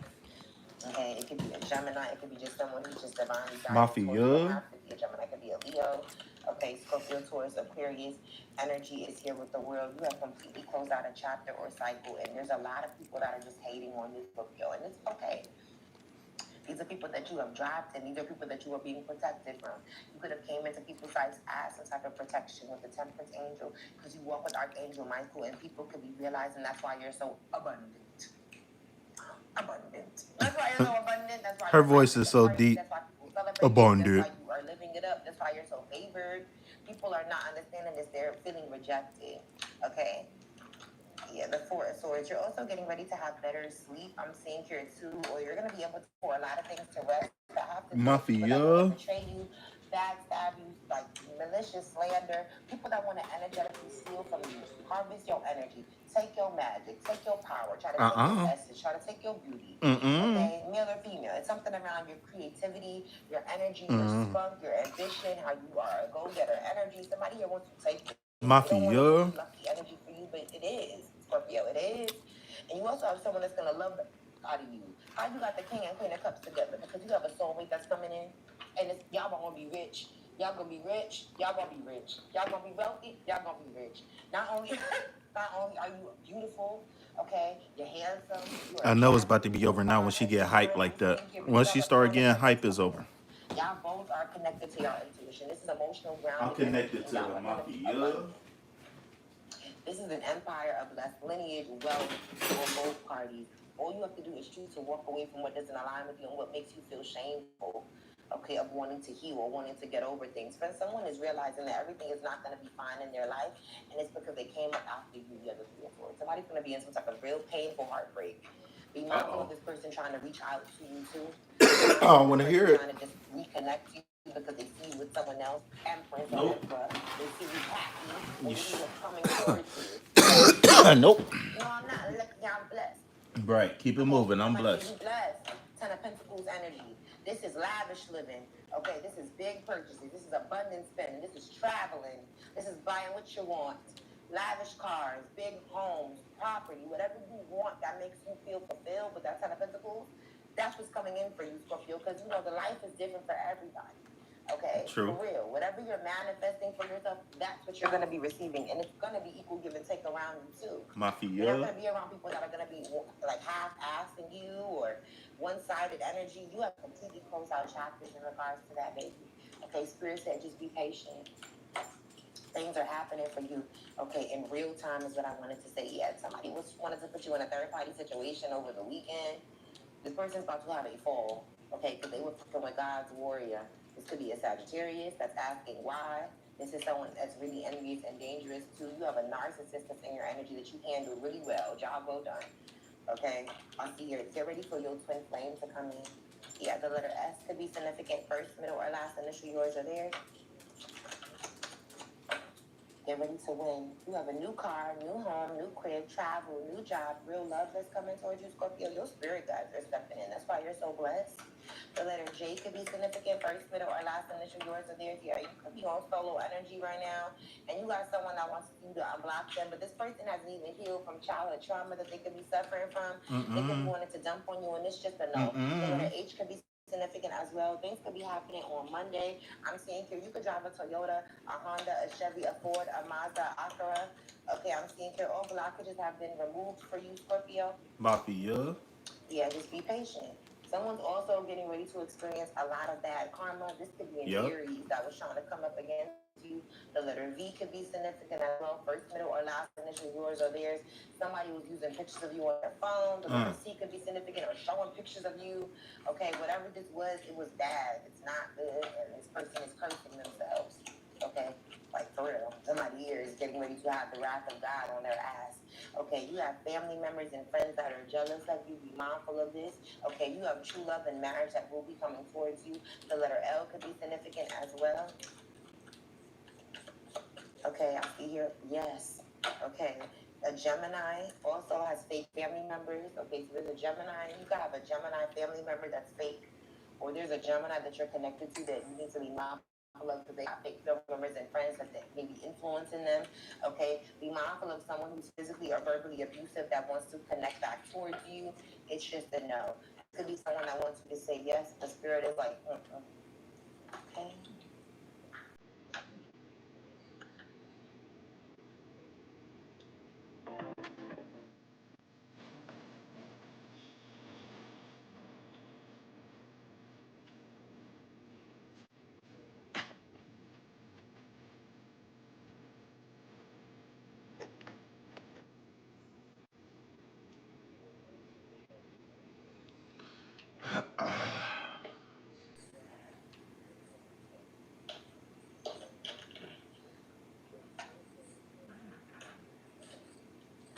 Okay, it could be a Gemini, it could be just someone who's just divinely guided. Mafia. It could be a Gemini, it could be a Leo. Okay, Scorpio, Taurus, Aquarius, energy is here with the world. You have completely closed out a chapter or cycle, and there's a lot of people that are just hating on this Scorpio, and it's okay. These are people that you have dropped, and these are people that you are being protected from. You could have came into people's lives as some type of protection with the Temperance Angel, because you walk with Archangel Michael, and people could be realizing that's why you're so abundant. That's why you're so abundant. That's why her voice is so deep. That's why people celebrate. Abundant. That's why you are living it up. That's why you're so favored. People are not understanding this. They're feeling rejected. Okay. Yeah, the Four of Swords. You're also getting ready to have better sleep. I'm seeing here too, or you're gonna be able to pour a lot of things to rest. I have to Mafia. betray you, backstab you, like malicious slander. People that want to energetically steal from you, harvest your energy, take your magic, take your power, try to take your essence, try to take your beauty. Okay, male or female. It's something around your creativity, your energy, your spunk, your ambition, how you are a go-getter energy. Somebody here wants to take it. Mafia. Lucky energy for you, but it is, Scorpio, it is. And you also have someone that's going to love the out of you. How you got the King and Queen of Cups together? Because you have a soulmate that's coming in, and y'all are going to be rich. Y'all gonna be rich. Y'all gonna be rich. Y'all gonna be wealthy. Y'all gonna be rich. Not only, not only are you beautiful, okay, you're handsome. You are I know it's about to attractive. be over now when she get hype like that. Once she start getting hype, is over. Y'all both are connected to your intuition. This is emotional grounded. I'm connected to the mafia. This is an empire of less lineage, wealth on both parties. All you have to do is choose to walk away from what doesn't align with you and what makes you feel shameful, okay, of wanting to heal or wanting to get over things. When someone is realizing that everything is not going to be fine in their life, and it's because they came up after you, the other three or four. Somebody's going to be in some type of real painful heartbreak. Be mindful of this person trying to reach out to you too. I want to hear it. Trying to just reconnect you because they see you with someone else. Empress or Emperor. They see you happy. They see you coming towards you. Nope. No, I'm not. Look, I'm blessed. Right. Keep it moving. I'm blessed. Ten of Pentacles energy. This is lavish living. Okay, this is big purchases. This is abundant spending. This is traveling. This is buying what you want. Lavish cars, big homes, property, whatever you want that makes you feel fulfilled with that Ten of Pentacles. That's what's coming in for you, Scorpio, because you know the life is different for everybody. Okay? True. For real. Whatever you're manifesting for yourself, that's what you're going to be receiving. And it's going to be equal give and take around you, too. Mafia. You're not going to be around people that are going to be like half-assing you or one-sided energy. You have completely closed out chapters in regards to that, baby. Okay? Spirit said just be patient. Things are happening for you, okay, in real time is what I wanted to say. Yeah, somebody wanted to put you in a third-party situation over the weekend. This person's about to have a fall, okay, because they were fucking with God's warrior. This could be a Sagittarius that's asking why. This is someone that's really envious and dangerous, too. You have a narcissist that's in your energy that you handle really well. Job well done, okay? I see here. Get ready for your twin flame to come in. Yeah, the letter S could be significant. First, middle, or last initial, yours or theirs. Get ready to win. You have a new car, new home, new crib, travel, new job, real love that's coming towards you, Scorpio. Your spirit guides are stepping in. That's why you're so blessed. The letter J could be significant. First, middle, or last initial, yours or theirs. Yeah, you could be on solo energy right now, and you got someone that wants you to unblock them, but this person hasn't even healed from childhood trauma that they could be suffering from. They could be wanting to dump on you, and it's just a no. The letter H could be significant as well. Things could be happening on Monday. I'm seeing here you could drive a Toyota, a Honda, a Chevy, a Ford, a Mazda, Acura. Okay, I'm seeing here all blockages have been removed for you, Scorpio. Mafia. Yeah, just be patient. Someone's also getting ready to experience a lot of bad karma. This could be an Aries that was trying to come up against you. The letter V could be significant as well. First, middle, or last initial, yours or theirs. Somebody was using pictures of you on their phone. The letter C could be significant or showing pictures of you. Okay, whatever this was, it was bad. It's not good, and this person is cursing themselves. Okay, like for real. Somebody here is getting ready to have the wrath of God on their ass. Okay, you have family members and friends that are jealous of you. Be mindful of this. Okay, you have true love and marriage that will be coming towards you. The letter L could be significant as well. Okay, I see here. Yes. Okay. A Gemini also has fake family members. Okay, so there's a Gemini. You could have a Gemini family member that's fake, or there's a Gemini that you're connected to that you need to be mindful of because they have fake family members and friends that may be influencing them. Okay, be mindful of someone who's physically or verbally abusive that wants to connect back towards you. It's just a no. It could be someone that wants you to say yes. The spirit is like, okay.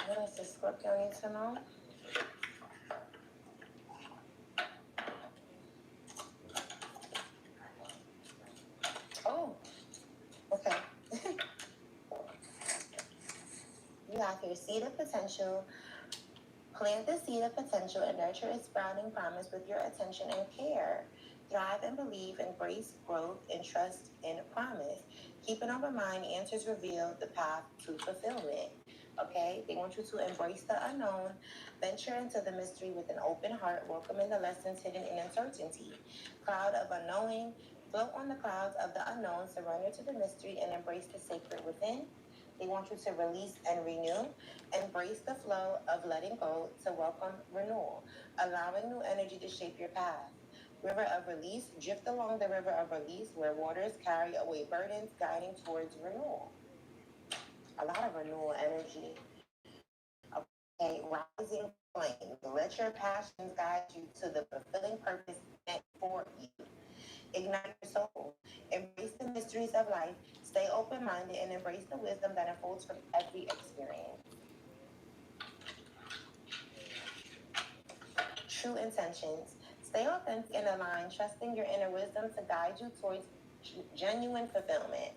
What else does Scorpio need to know? Oh, okay. You have your seed of potential. Plant the seed of potential and nurture its sprouting promise with your attention and care. Thrive and believe, embrace growth, and trust in promise. Keep an open mind, answers reveal the path to fulfillment. Okay, they want you to embrace the unknown, venture into the mystery with an open heart, welcoming the lessons hidden in uncertainty. Cloud of unknowing, Float on the clouds of the unknown, surrender to the mystery, and embrace the sacred within. They want you to release and renew. Embrace the flow of letting go to welcome renewal, allowing new energy to shape your path. River of release, drift along the river of release where waters carry away burdens, guiding towards renewal. A lot of renewal energy. Okay, rising flame. Let your passions guide you to the fulfilling purpose meant for you. Ignite your soul. Embrace the mysteries of life. Stay open-minded and embrace the wisdom that unfolds from every experience. True intentions. Stay authentic and aligned, trusting your inner wisdom to guide you towards genuine fulfillment.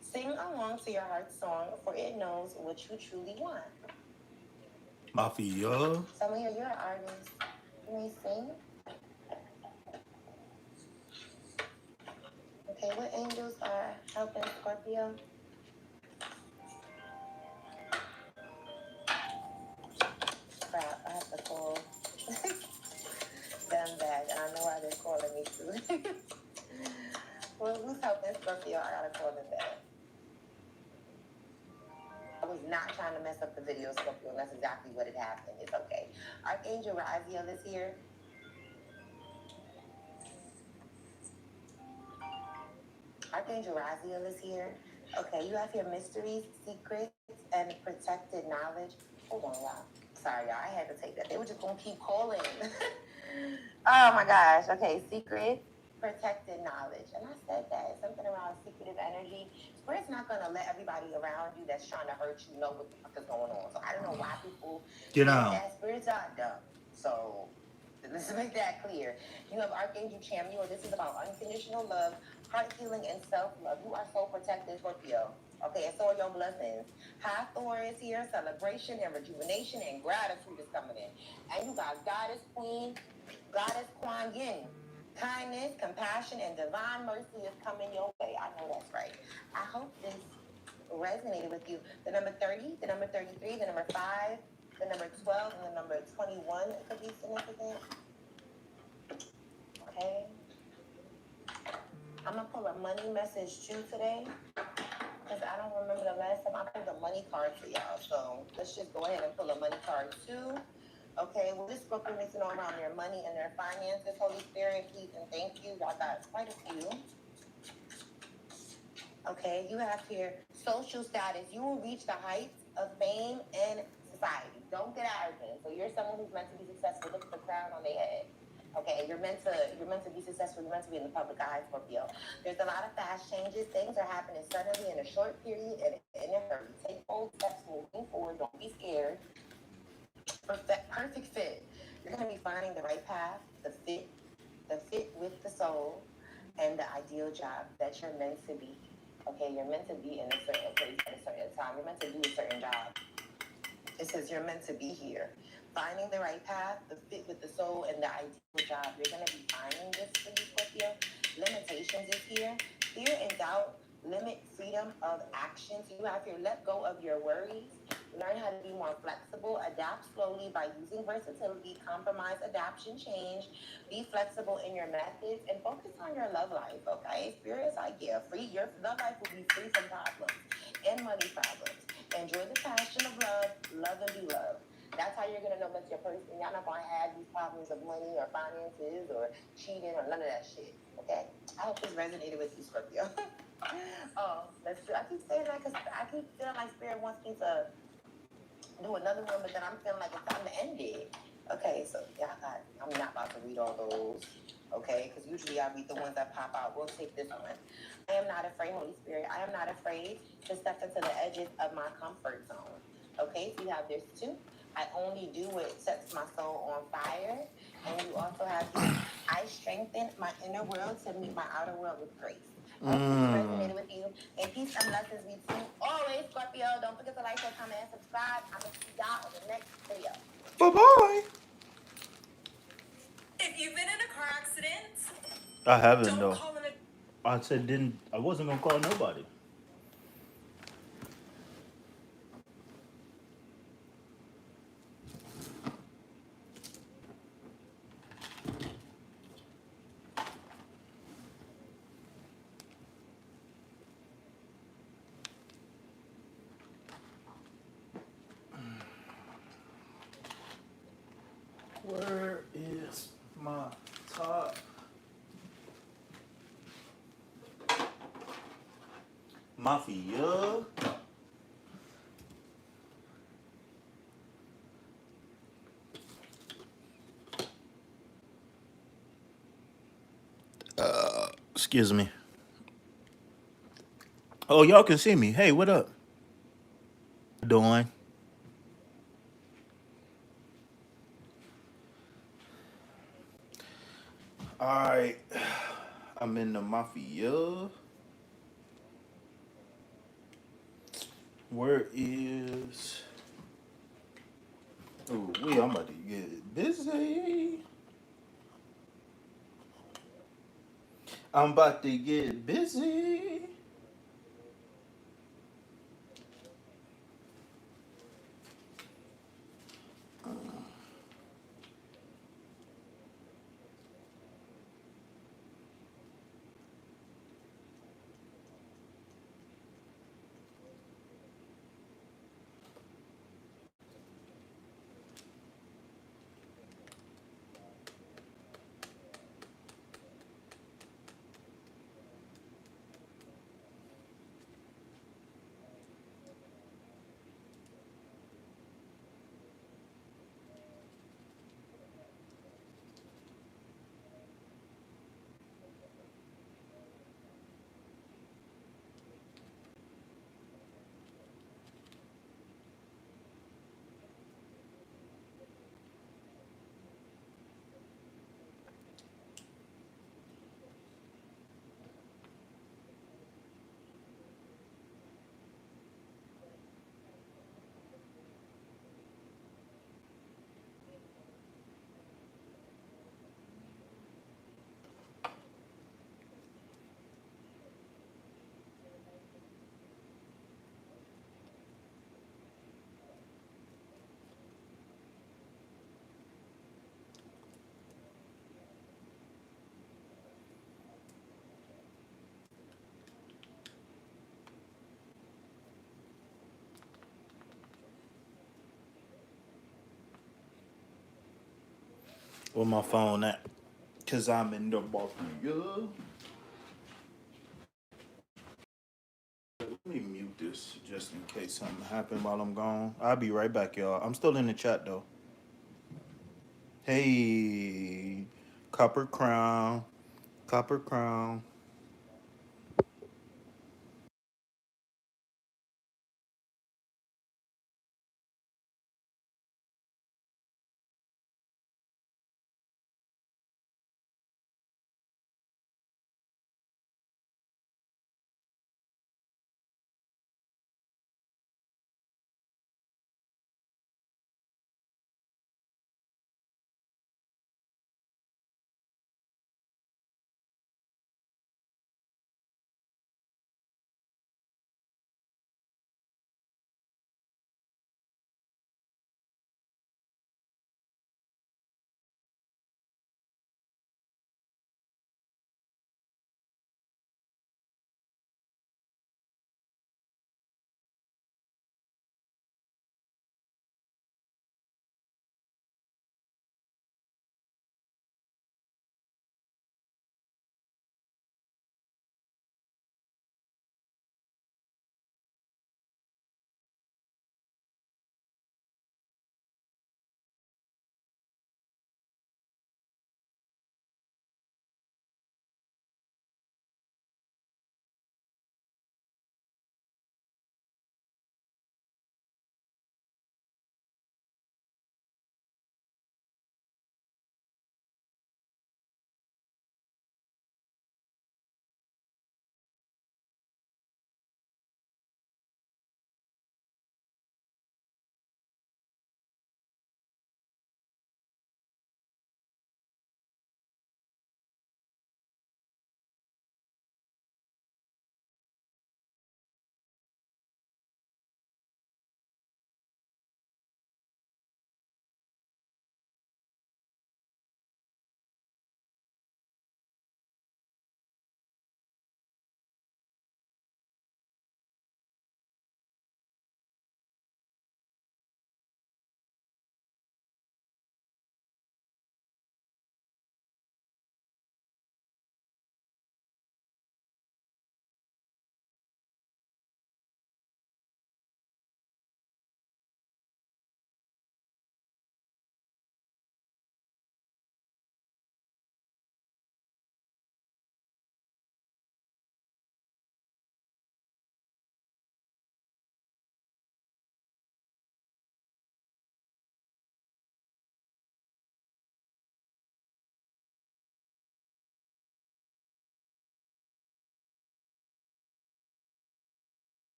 Sing along to your heart's song, for it knows what you truly want. Mafia. Some of you, you're an artist. You may sing. Okay, what angels are helping Scorpio? Crap, I have to call them back. I know why they're calling me too. Well, who's helping Scorpio? I gotta call them back. I was not trying to mess up the video, Scorpio. That's exactly what had happened. It's okay. Archangel Raziel is here. Archangel Raziel is here. Okay, you have your mysteries, secrets, and protected knowledge. Hold on, y'all. Sorry, y'all. I had to take that. They were just gonna keep calling. Oh my gosh. Okay, secrets, protected knowledge. And I said that. Something around secretive energy. Spirit's not gonna let everybody around you that's trying to hurt you know what the fuck is going on. So I don't know why people Get think out. that spirits are dumb. So let's make that clear. You have Archangel Chamuel. This is about unconditional love, heart healing, and self-love. You are so protected, Scorpio. Okay, and so are your blessings. Hathor is here. Celebration and rejuvenation and gratitude is coming in. And you got Goddess Queen, Goddess Kuan Yin. Kindness, compassion, and divine mercy is coming your way. I know that's right. I hope this resonated with you. The number 30, the number 33, the number 5, the number 12, and the number 21 could be significant. Okay. I'm going to pull a money message too today because I don't remember the last time I pulled a money card for y'all. So let's just go ahead and pull a money card too. Okay, well, this Scorpio needs to know around their money and their finances. Holy Spirit, please and thank you. Y'all got quite a few. Okay, you have here social status. You will reach the heights of fame and society. Don't get arrogant. So you're someone who's meant to be successful. Look at the crown on their head. Okay, you're meant to be successful. You're meant to be in the public eye, Scorpio. There's a lot of fast changes. Things are happening suddenly in a short period and in a hurry. Take bold steps moving forward. Don't be scared. Perfect fit. You're going to be finding the right path, the fit with the soul, and the ideal job that you're meant to be. Okay, you're meant to be in a certain place at a certain time. You're meant to do a certain job. It says you're meant to be here. Finding the right path, the fit with the soul, and the ideal job. You're going to be finding this for you, Scorpio. Limitations is here. Fear and doubt limit freedom of action. So you have here, let go of your worries. Learn how to be more flexible. Adapt slowly by using versatility. Compromise, adaptation, change. Be flexible in your methods and focus on your love life, okay? Spirit is like, yeah, your love life will be free from problems and money problems. Enjoy the passion of love, love and be loved. That's how you're gonna know that's your person. Y'all not gonna have these problems of money or finances or cheating or none of that shit. Okay? I hope this resonated with you, Scorpio. Oh, that's true. I keep saying that because I keep feeling like Spirit wants me to do another one, but then I'm feeling like it's time to end it. Okay, so I'm not about to read all those. Okay, because usually I read the ones that pop out. We'll take this one. I am not afraid, Holy Spirit. I am not afraid to step into the edges of my comfort zone. Okay, so you have this too. I only do what sets my soul on fire. And you also have this. I strengthen my inner world to meet my outer world with grace. Hope this resonated with you. And peace and blessings be to you always, Scorpio. Don't forget to like, share, comment, and subscribe. I'm going to see y'all in the next video. Bye-bye. If you've been in a car accident, I haven't, don't though. call an I wasn't going to call nobody. Mafia. Excuse me. Oh, y'all can see me. Hey, what up? Doing? All right. I'm in the Mafia. Where is? Oh, I'm about to get busy. I'm about to get busy. Where my phone at? Cause I'm in the Mafia. Let me mute this just in case something happened while I'm gone. I'll be right back, y'all. I'm still in the chat though. Hey, Copper Crown. Copper Crown.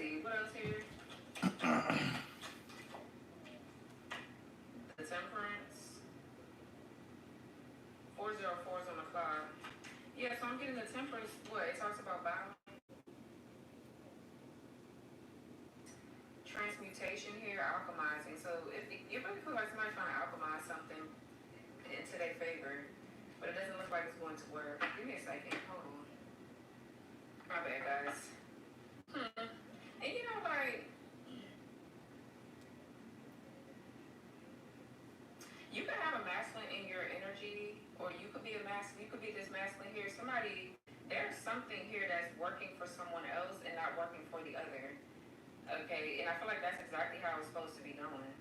see. What else here? The Temperance. 404 is on the clock. Yeah, so I'm getting the Temperance. What? It talks about balance. Transmutation here, alchemizing. So if you really feel like somebody's trying to alchemize something into their favor, but it doesn't look like it's going to work. Give me a second. Hold on. My bad, guys. And you know, like, you could have a masculine in your energy, or you could be a masculine. You could be this masculine here. Somebody, there's something here that's working for someone else and not working for the other. Okay, and I feel like that's exactly how it's supposed to be going.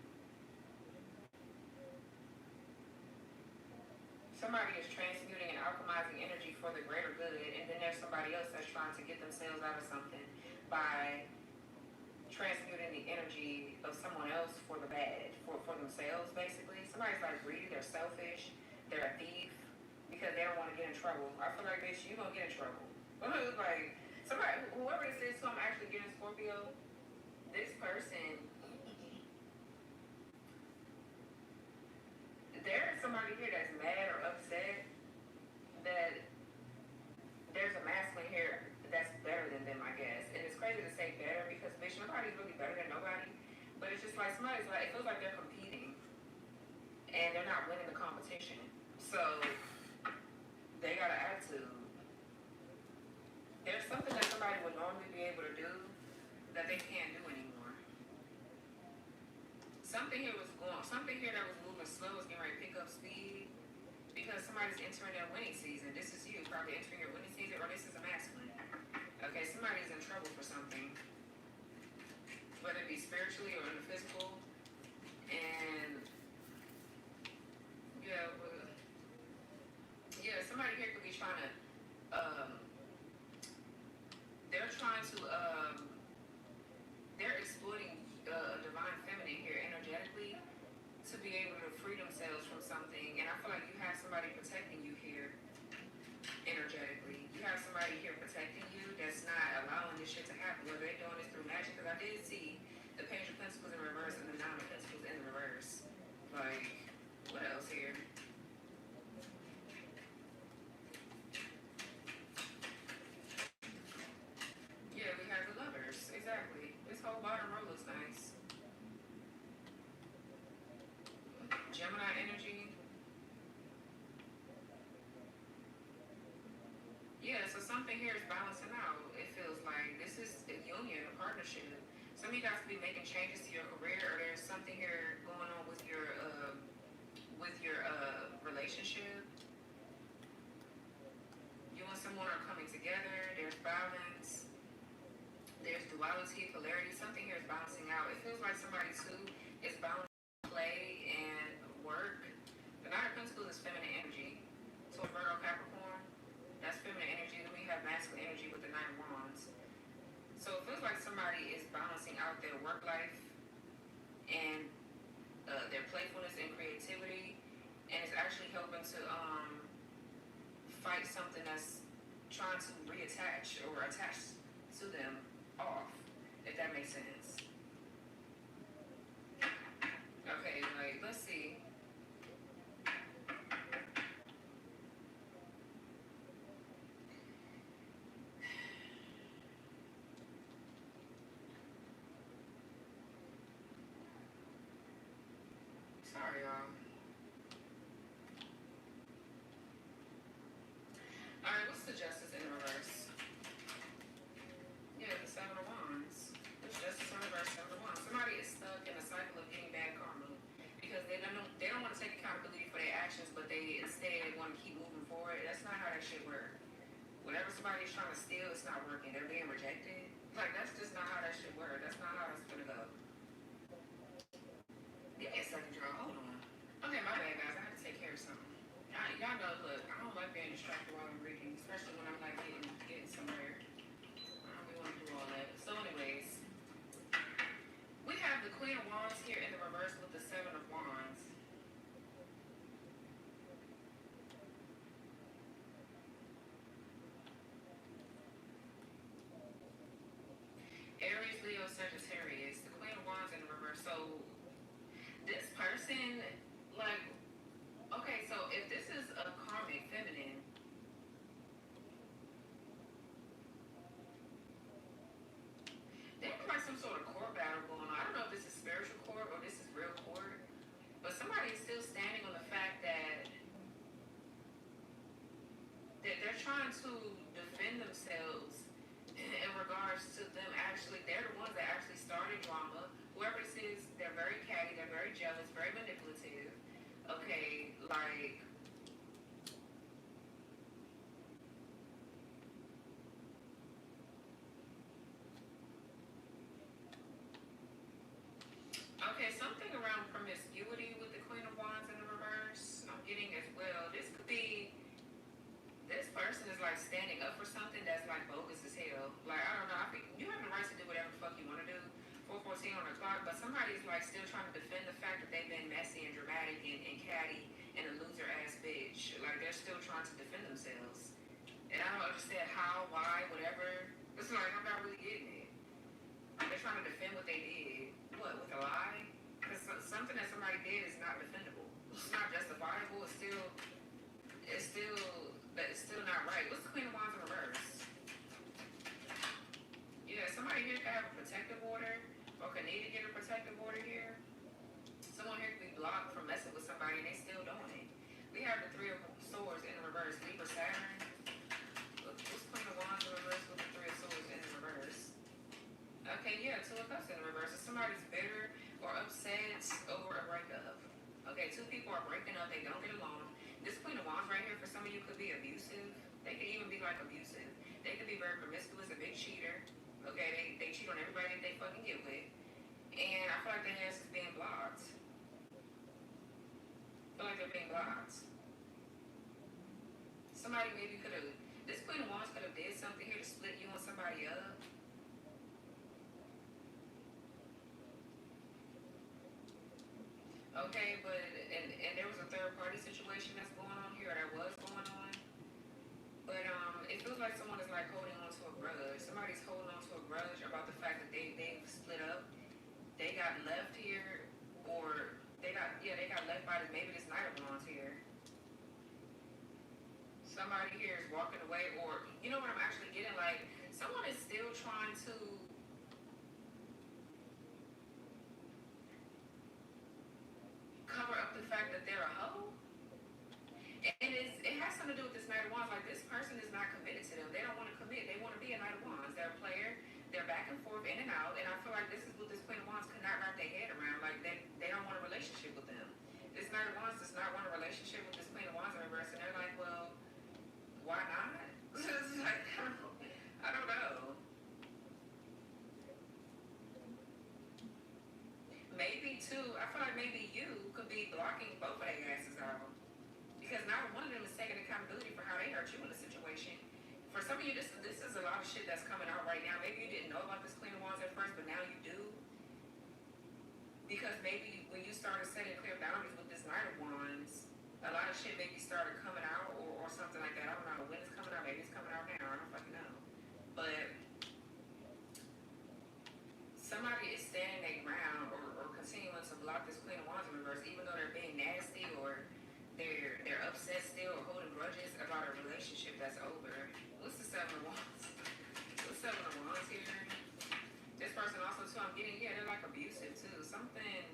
Somebody is transmuting and alchemizing energy for the greater good, and then there's somebody else that's trying to get themselves out of something by transmuting the energy of someone else for the bad, for themselves, basically. Somebody's like greedy, they're selfish, they're a thief, because they don't want to get in trouble. I feel like, bitch, you gonna get in trouble. Like, somebody, whoever this is, who I'm actually getting Scorpio, this person, there's somebody here that's mad or upset that there's a masculine here that's better than them, I guess. And it's crazy to say better because, bitch, nobody's really better than nobody. But it's just like somebody's like, it feels like they're competing and they're not winning the competition. So they got an attitude. There's something that somebody would normally be able to do that they can't do anymore. Something here that was moving slow is getting ready to pick up speed because somebody's entering their winning season. This is you probably entering your winning season, or this is a masculine. Okay, somebody's in trouble for something, whether it be spiritually or in the physical. And yeah, somebody here could be trying to, they're exploiting divine feminine here energetically to be able to free themselves from something. And I feel like you have somebody protecting you here energetically. You have somebody here protecting you that's not allowing this shit to happen. Whether they're doing this through magic, because I did see the Page of Pentacles in reverse and the Nine of Pentacles in reverse. Like, what else here? Yeah, we have the Lovers. Exactly. This whole bottom row looks nice. Gemini energy. Yeah, so something here is balancing out. It feels like this is a union, a partnership. Some of you guys could be making changes to your career, or there's something here going on with your relationship. You and someone are coming together. There's balance. There's duality, polarity. Something here is balancing out. It feels like somebody too is balancing play and work. The Nine of Pentacles is feminine energy. So Virgo, Capricorn, that's feminine energy. Then we have masculine energy with the Nine of Wands. So it feels like somebody is balancing out their work life and their playfulness and creativity, and it's actually helping to fight something that's trying to reattach or attach to them off, if that makes sense. Okay, like, let's see. Sorry, y'all. Alright, what's the Justice in reverse? Yeah, the Seven of Wands. The Justice in reverse, Seven of Wands. Somebody is stuck in a cycle of getting bad karma because they don't want to take accountability for their actions, but they instead want to keep moving forward. That's not how that shit works. Whatever somebody's trying to steal, it's not working. They're being rejected. Like, that's just not how that shit works. That's not how it's gonna go. Give me a second, y'all. Hold on. Okay, my bad, guys. I have to take care of something. Y'all know, look, I don't like being distracted while I'm reading, especially when I'm like getting somewhere. I don't really want to do all that. So, anyways, we have the Queen of Wands here in the reverse with the Seven of Wands. Aries, Leo, person, like, okay, so if this is a karmic feminine, there's like some sort of court battle going on. I don't know if this is spiritual court or this is real court, but somebody is still standing on the fact that they're trying to defend themselves in regards to them actually, they're the ones that actually started drama. Whoever this is, they're very catty, they're very jealous, very manipulative. Okay, like, okay, something around promiscuity with the Queen of Wands in the reverse. I'm getting as well. This could be, this person is like standing up for something that's like bogus as hell. Like, I don't know, I think you have the right to do whatever the fuck you want to do. 4:14 on the clock, but somebody's like still trying to defend the fact that they've been messy and dramatic and catty and a loser ass bitch. Like, they're still trying to defend themselves. And I don't understand how, why, whatever. It's like, I'm not really getting it. They're trying to defend what they did. What, with a lie? Because something that somebody did is not defendable. It's not justifiable. It's still not right. What's the Queen of Wands in reverse? Yeah, somebody here can have a protective order or can need to get a protective order here. Someone here can be blocked from messing with somebody and they still doing it. We have the Three of Swords in reverse. Libra, Saturn. What's Queen of Wands in reverse with the Three of Swords in reverse? Okay, yeah, Two of Cups in reverse. If somebody's bitter or upset over a breakup. Okay, two people are breaking up. They don't get along. This Queen of Wands right here for some of you could be abusive. They could even be like abusive. They could be very promiscuous, a big cheater. Okay, they cheat on everybody that they fucking get with. And I feel like their ass is being blocked. I feel like they're being blocked. Somebody maybe could have, this Queen of Wands could have did something here to split you and somebody up. Okay, but, and there was a third party situation that's going on here, or that was going on. But it feels like someone is like holding on to a grudge. Somebody's holding on to a grudge about the fact that they've split up. They got left here, or they got left by maybe this Knight of Wands here. Somebody here is walking away, or you know what I'm actually getting, like someone is still trying to cover up the fact that they're a hoe. And it has something to do with this Knight of Wands. Like, this person is not committed to them. They don't want to commit. They want to be a Knight of Wands. They're a player. They're back and forth, in and out. And I feel like this is what this Queen of Wands could not wrap their head around. Like, they don't want a relationship with them. This Knight of Wands does not want a relationship with this Queen of Wands in reverse. And they're like, well, why not? It's like, I don't know. Maybe, too, I feel like maybe you could be blocking both of their asses out. Because not one of them is taking accountability for how they hurt you in the situation. For some of you, this is a lot of shit that's coming out right now. Maybe you didn't know about this Queen of Wands at first, but now you do. Because maybe when you started setting clear boundaries with this Knight of Wands, a lot of shit maybe started coming out or something like that. I don't know when it's coming out. Maybe it's coming out now. I don't fucking know. But somebody is standing their ground or continuing to block this Queen of Wands in reverse, even though they're being nasty or they're upset still or holding grudges about a relationship that's over. What's the Seven of Wands? What's Seven of Wands here? This person also too, I'm getting, yeah, they're like abusive too. Something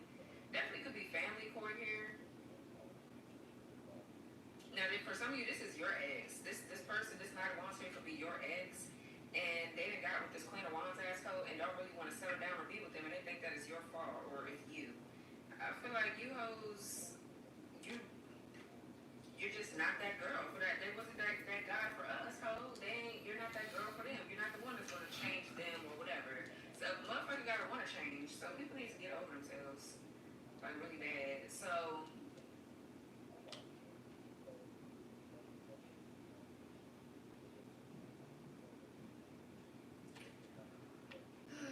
definitely could be family court here. Now, for some of you, this is your ex. This person, this Knight of Wands here could be your ex, and they done got with this Queen of Wands asshole and don't really want to settle down or be with them, and they think that it's your fault or it's you. I feel like you hoes, you're just not that girl for that. They wasn't that guy for us, ho. You're not that girl for them. You're not the one that's gonna change them or whatever. So motherfucker gotta wanna change. So people need to get over themselves. Like really bad. So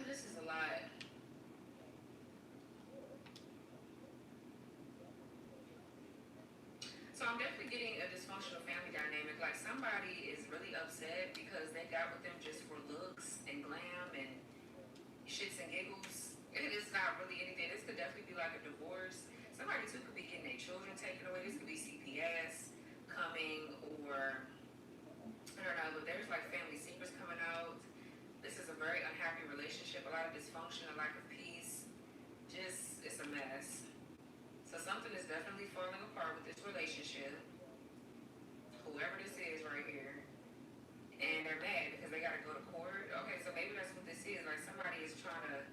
this is a lot. So I'm definitely getting a dysfunctional family dynamic. Like somebody is really upset because they got with them just for looks and glam and shits and giggles. It is not really anything. This could definitely be like a divorce. Somebody too a lot of dysfunction, a lack of peace. Just, it's a mess. So something is definitely falling apart with this relationship. Whoever this is right here. And they're mad because they gotta go to court. Okay, so maybe that's what this is. Like somebody is trying to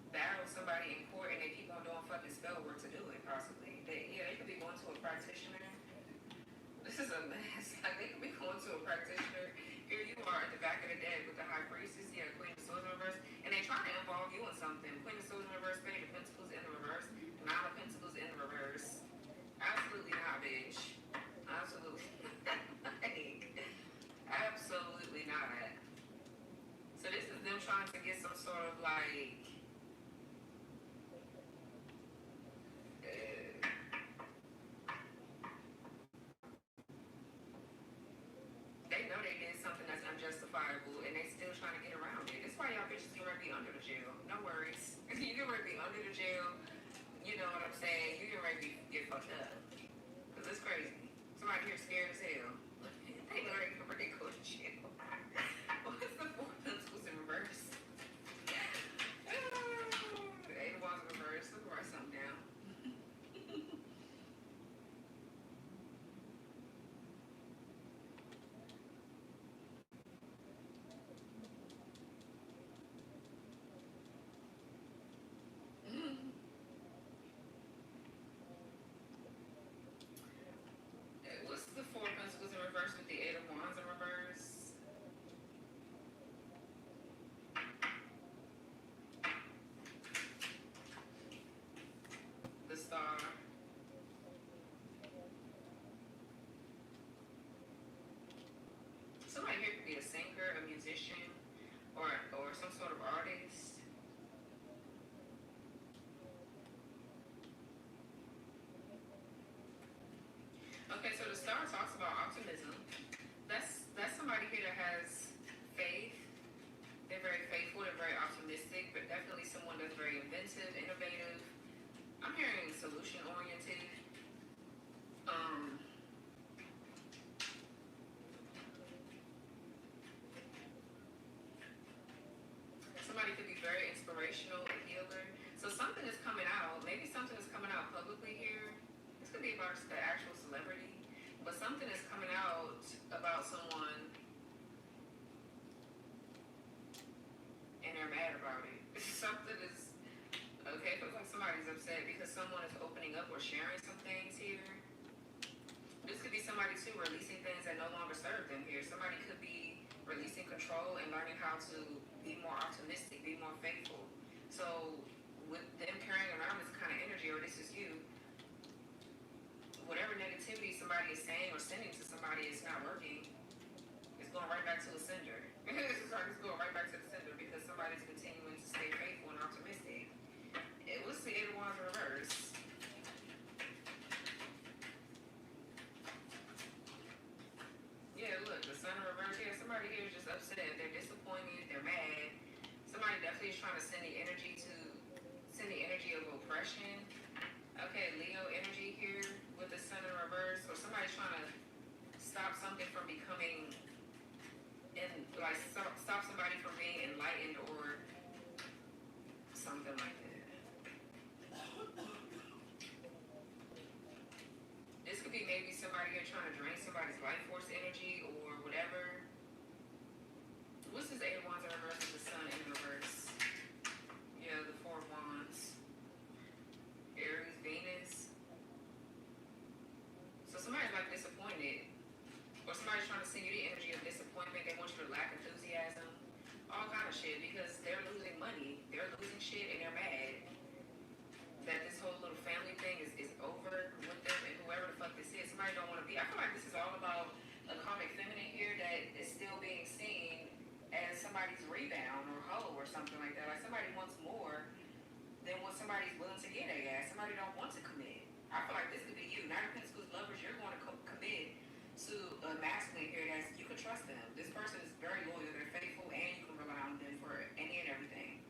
battle somebody in court and they keep on doing fucking spell work to do it, possibly. They could be going to a practitioner. This is a mess. Like they could be going to a practitioner. Here you are at the back of the deck with the high priestess, Queen of Swords in reverse, and they trying to involve you in something. Queen of Swords in reverse, Page of Pentacles in the reverse, Nine of Pentacles in the reverse. Absolutely not, bitch. Absolutely. Like, absolutely not. So this is them trying to get some sort of like they know they did something that's unjustifiable and they still trying to get around it. That's why y'all bitches gonna be under the jail. No worries. You gonna be under the jail. You know what I'm saying? You gonna get fucked up. Cause it's crazy. Somebody here scared as hell. They know they can really go to jail. What's the Four of Pentacles in reverse? The Eight of Wands in reverse. Let me write something down. What's the Four of Pentacles in reverse with the Eight of Wands in reverse? The Star. Somebody here could be a singer, a musician, or some sort of artist. Okay, so the Star talks about optimism. That's somebody here that has faith. They're very faithful, they're very optimistic, but definitely someone that's very inventive, innovative. I'm hearing solution oriented. Somebody could be very inspirational, a healer. So something is coming out. Maybe something is coming out publicly here. This could be about the actual celebrity, but something is coming out about someone and they're mad about it. Something is okay. It feels like somebody's upset because someone is opening up or sharing some things here. This could be somebody too releasing things that no longer serve them here. Somebody could be releasing control and learning how to be more optimistic, be more faithful. So with them carrying around this kind of energy, or this is you, whatever negativity somebody is saying or sending to somebody is not working. It's going right back to the sender. It's going right back to the sender because somebody's continuing to stay faithful and optimistic. It was the Eight of Wands in reverse. Yeah, look, the Sun in reverse here. Somebody here is just upset. They're disappointed. They're mad. Somebody definitely is trying to send the energy of oppression. Okay, Leo energy here with the Sun in reverse. Or somebody's trying to stop something from becoming stop somebody from being enlightened or something like that. This could be maybe somebody here trying to drain somebody's life force energy or whatever. What's this Eight of Wands in reverse with the Sun in reverse? Yeah, the Four of Wands. Aries, Venus. So somebody's like disappointed. Or somebody's trying to send you the energy of disappointment. They want you to lack enthusiasm. All kind of shit because they're losing money. They're losing shit and they're mad that this whole little family thing is over with them and whoever the fuck this is. Somebody don't want to be. I feel like this is all about a karmic feminine here that is still being seen as somebody's rebound or hoe or something like that. Like somebody wants more than what somebody's willing to get at. Somebody don't want to commit. I feel like this could be you. Nine of Pentacles lovers, you're going to commit to a masculine here that's you can trust them. This person is very loyal, they're faithful, and you can rely on them for any and everything.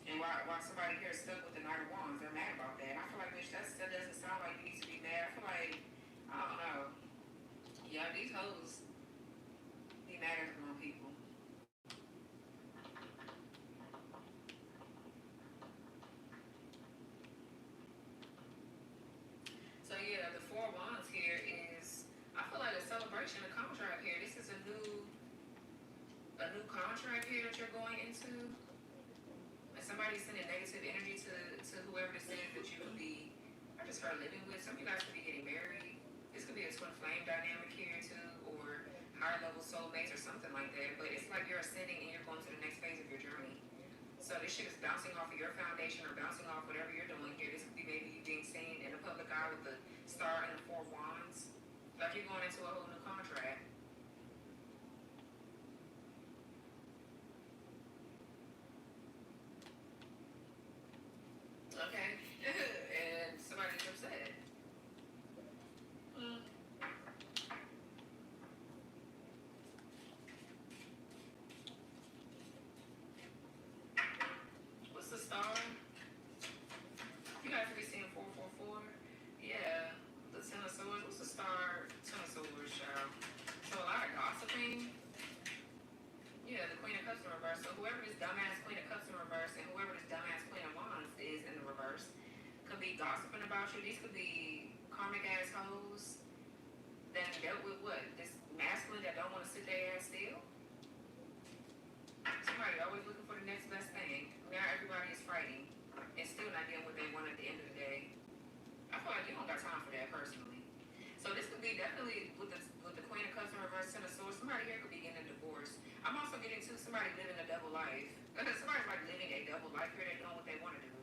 And while somebody here is stuck with the Knight of Wands, they're mad about that. I feel like, bitch, that doesn't sound like you need to be mad. I feel like, I don't know. Yeah, these hoes be mad at the wrong people. into, and somebody's sending negative energy to whoever this is that you could be, I just heard living with. Some of you guys could be getting married. This could be a twin flame dynamic here too, or higher level soulmates or something like that. But it's like you're ascending and you're going to the next phase of your journey. So this shit is bouncing off of your foundation or bouncing off whatever you're doing here. This could be maybe you being seen in the public eye with the star and the 4 wands. Like you're going into a whole new contract. Okay. And somebody's upset. Mm. What's the star? You guys be seeing 444? Yeah. The Ten of Swords. What's the star? Ten of Swords, child. So a lot of gossiping. Yeah, the Queen of Cups in reverse. So whoever this dumbass Queen of Cups in reverse and whoever this dumbass Queen of Wands is in the reverse could be gossiping about you. These could be karmic ass hoes that dealt with what? This masculine that don't want to sit their ass still. Somebody always looking for the next best thing. Now everybody is fighting and still not getting what they want at the end of the day. I feel like you don't got time for that personally. So this could be definitely with the Queen of Cups in reverse, Ten of Swords. Somebody here could be getting a divorce. I'm also getting to somebody living a double life. Somebody's like living a double life here. They're doing what they want to do.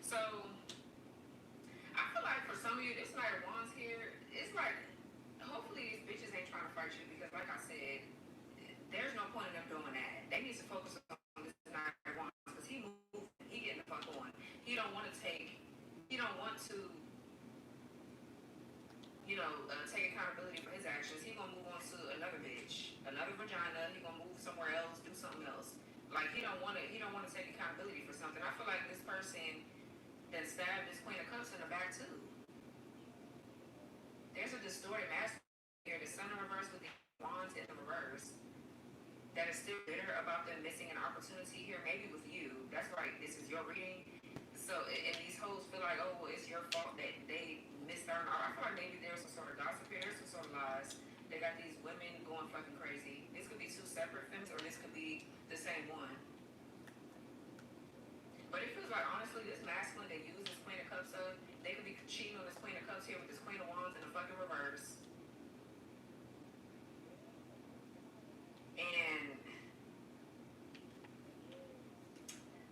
So I feel like for some of you, this Knight of Wands here, it's like hopefully these bitches ain't trying to fight you because, like I said, there's no point in them doing that. They need to focus on this Knight of Wands because he moving, he getting the fuck on. He don't want to, take accountability for his actions. He gonna move on to another bitch, another vagina. He gonna move somewhere else, do something else. Like he don't wanna take accountability for something. I feel like this person that stabbed this Queen of Cups in the back too. There's a distorted master here, the Sun in reverse with the Wands in the reverse, that is still bitter about them missing an opportunity here, maybe with you. That's right, this is your reading. So, and these hoes feel like, oh, well, it's your fault that they missed out. I feel like maybe there's some sort of gossip here, there's some sort of lies. They got these women going fucking crazy. This could be 2 separate films, or this could be the same one. But it feels like, honestly, this masculine that uses this Queen of Cups up, they could be cheating on this Queen of Cups here with this Queen of Wands in the fucking reverse. And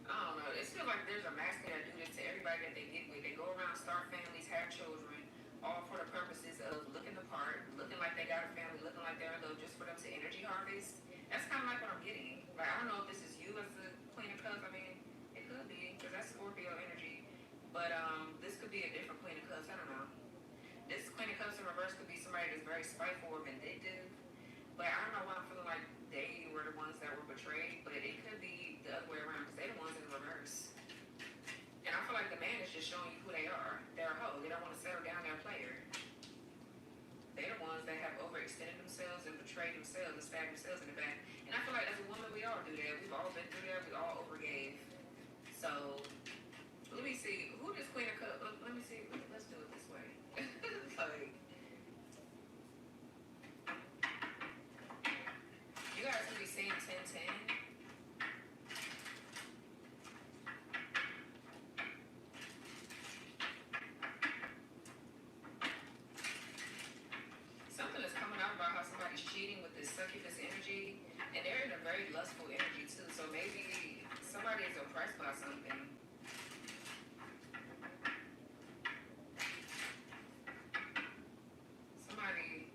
I don't know. It feels like there's a masculine that do this to everybody that they get with. They go around, start families, have children, all for the purposes of looking the part, looking like they got a family, looking like they're in love, just for them to energy harvest. That's kind of like what I'm getting. Like, I don't know if this is you as the Queen of Cups. I mean, it could be, because that's Scorpio energy. But this could be a different Queen of Cups. I don't know. This Queen of Cups in reverse could be somebody that's very spiteful or vindictive. But I don't know why I'm feeling like they were the ones that were betrayed. But it could be the other way around because they're the ones in the reverse. And I feel like the man is just showing you who they are. They're a hoe. They don't want to settle down. They're a player. They're the ones that have overextended themselves and betrayed themselves and stabbed themselves in the back. And I feel like as a woman, we all do that. We've all been through that. We all overgave. So let me see. Who does Queen of Cups? Let me see. Let's do it this way. Like, you guys could be seeing 1010. Something is coming out about how somebody's cheating with this succubus energy, and they're in a very lustful energy too. So maybe somebody is oppressed by something. Somebody,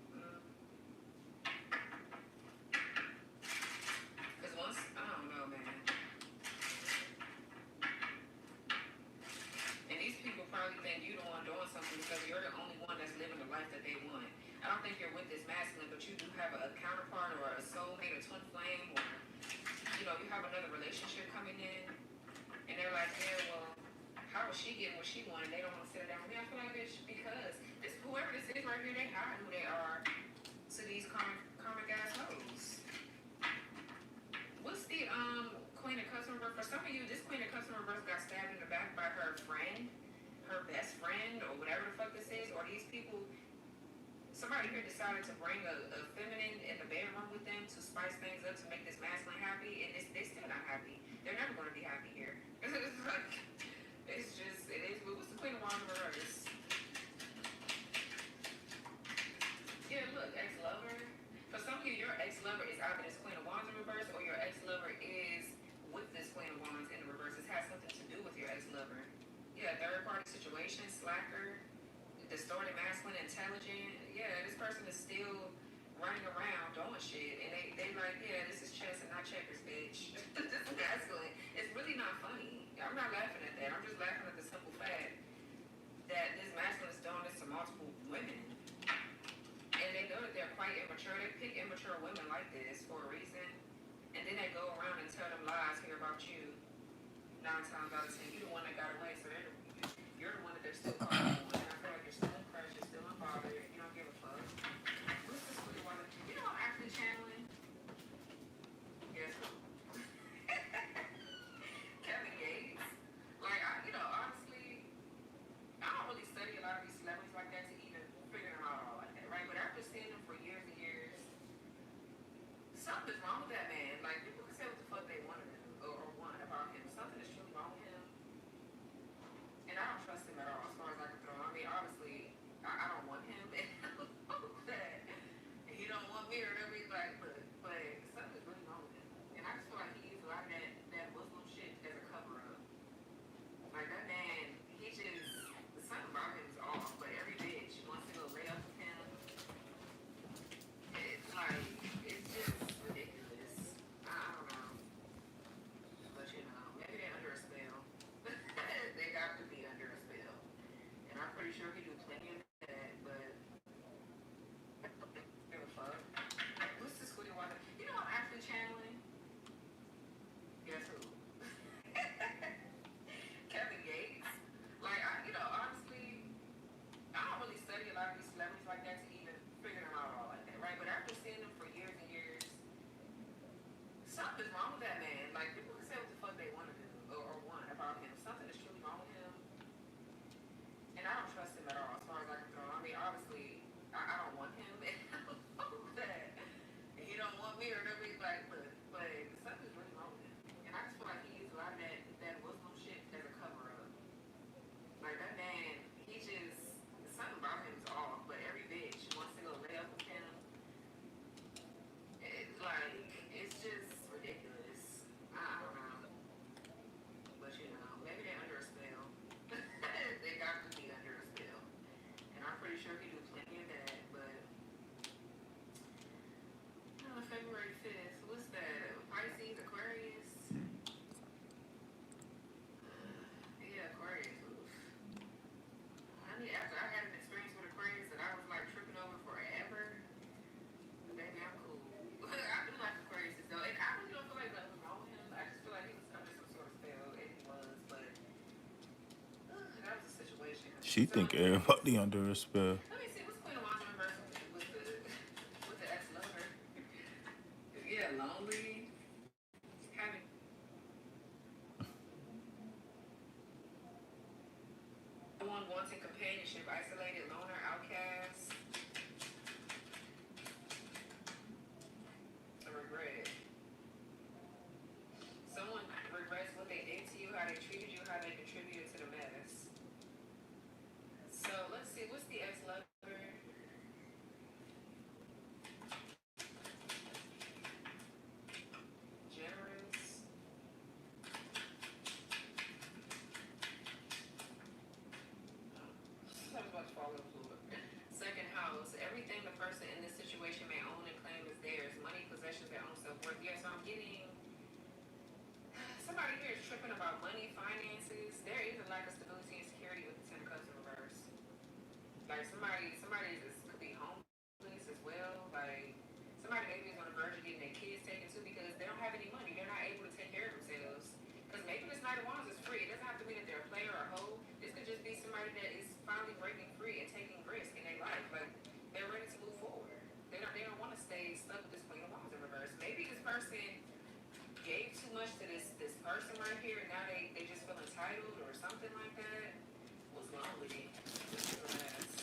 because once, I don't know, man. And these people probably think you're the one doing something because you're the only one that's living the life that they want. I don't think you're with this masculine, but you do have a counterpart or a soulmate, a twin flame, or, you have another relationship coming in, and they're like, yeah, well, how is she getting what she wanted? They don't want to sit down with me. I feel like it's because this, whoever this is right here, they hide who they are to these karmic ass hoes. What's the Queen of Cups in reverse? For some of you, this Queen of Cups in reverse got stabbed in the back by her friend, her best friend, or whatever the fuck this is, or these people. Somebody here decided to bring a feminine in the bedroom with them to spice things up to make this masculine happy, and they still happy here. It's like, it's just, it is. But what's the Queen of Wands in reverse? Yeah, look, ex-lover. For some of you, your ex-lover is either this Queen of Wands in reverse, or your ex-lover is with this Queen of Wands in the reverse. It has something to do with your ex-lover. Yeah, third-party situation, slacker, distorted masculine, intelligent. Yeah, this person is still running around doing shit, and they like, yeah, this is chess and not checkers, bitch. This is masculine. It's really not funny. I'm not laughing at that. I'm just laughing at the simple fact that this masculine is doing this to multiple women. And they know that they're quite immature. They pick immature women like this for a reason. And then they go around and tell them lies here about you. 9 times out of 10, you're the one that got away. So you're the one that they're still calling on. And I feel like you're still impressed, you're still unbothered. You don't give a fuck. What's this really one? You know, I'm actually channeling. Guess who? Kevin Gates. Like, honestly, I don't really study a lot of these celebrities like that to even figure them out all like that, right? But after seeing them for years and years, something's wrong with that man. Like, people can say what the fuck they want to do or want about him. Something is truly wrong with him. And I don't trust him at all as far as I can throw. I mean, obviously, I don't want him. And he don't want me or whatever. Like, but something's really wrong with him. And I just feel like he used a lot of that Muslim shit as a cover-up. Like, that man, he just, something about him is off. But every bitch wants to go lay up with him. It's like, it's just ridiculous. I don't know. But maybe they're under a spell. They got to be under a spell. And I'm pretty sure he do plenty of that, but give a fuck. What's this Queen of Wands? You know I'm actually channeling? Guess who? Kevin Gates. Like, honestly, I don't really study a lot of these celebrities like that to even figure them out all like that, right? But after seeing them for years and years, something's wrong with that man. Like, people can say what the fuck they want to do or want about him. Something is truly wrong with him. And I don't trust him at all as far as I can throw. I mean, obviously, I don't want him. And he don't want me or whatever. Like, but something's really wrong with him. And I just feel like he used a lot of that Muslim shit as a cover-up. Like, that man, he just, something about him is off. But every bitch wants to go lay up with him. It's like, it's just ridiculous. I don't know. But maybe they're under a spell. They got to be under a spell. And I'm pretty sure he do plenty of that, but February 5th, what's that? Pisces, Aquarius? Yeah, Aquarius. Oof. I mean, after I had an experience with Aquarius that I was like tripping over forever, maybe I'm cool. I do like Aquarius though, and I really don't feel like nothing was wrong with him. I just feel like he was under some sort of spell, and he was, but that was a situation. She think everybody under a spell. Let me see, what's Queen of Wands in reverse with the ex-lover? Yeah, lonely, having no one wanting companionship, isolated, loner, outcast, a regret. Someone regrets what they did to you, how they treated you, how they contributed to the mess. So let's see, what's the ex-lover? Generous. I was about to fall on the floor. Second house, everything the person in this situation may own and claim is theirs. Money, possessions, their own self-worth. Yeah, so I'm getting somebody here is tripping about money, finances. There is a lack of stability and security with the Ten of Cups in reverse. Like somebody could be homeless as well. Like somebody maybe is on the verge of getting their kids taken too because they don't have any money. They're not able to take care of themselves. Because maybe this Knight of Wands is free. It doesn't have to mean that they're a player or a hoe. This could just be somebody that is finally breaking free and taking risk in their life. Like they're ready to move forward. They don't want to stay stuck with this Queen of Wands in reverse. Maybe this person gave too much to this person right here, and now they just feel entitled or something like that. What's wrong with it? This is the last.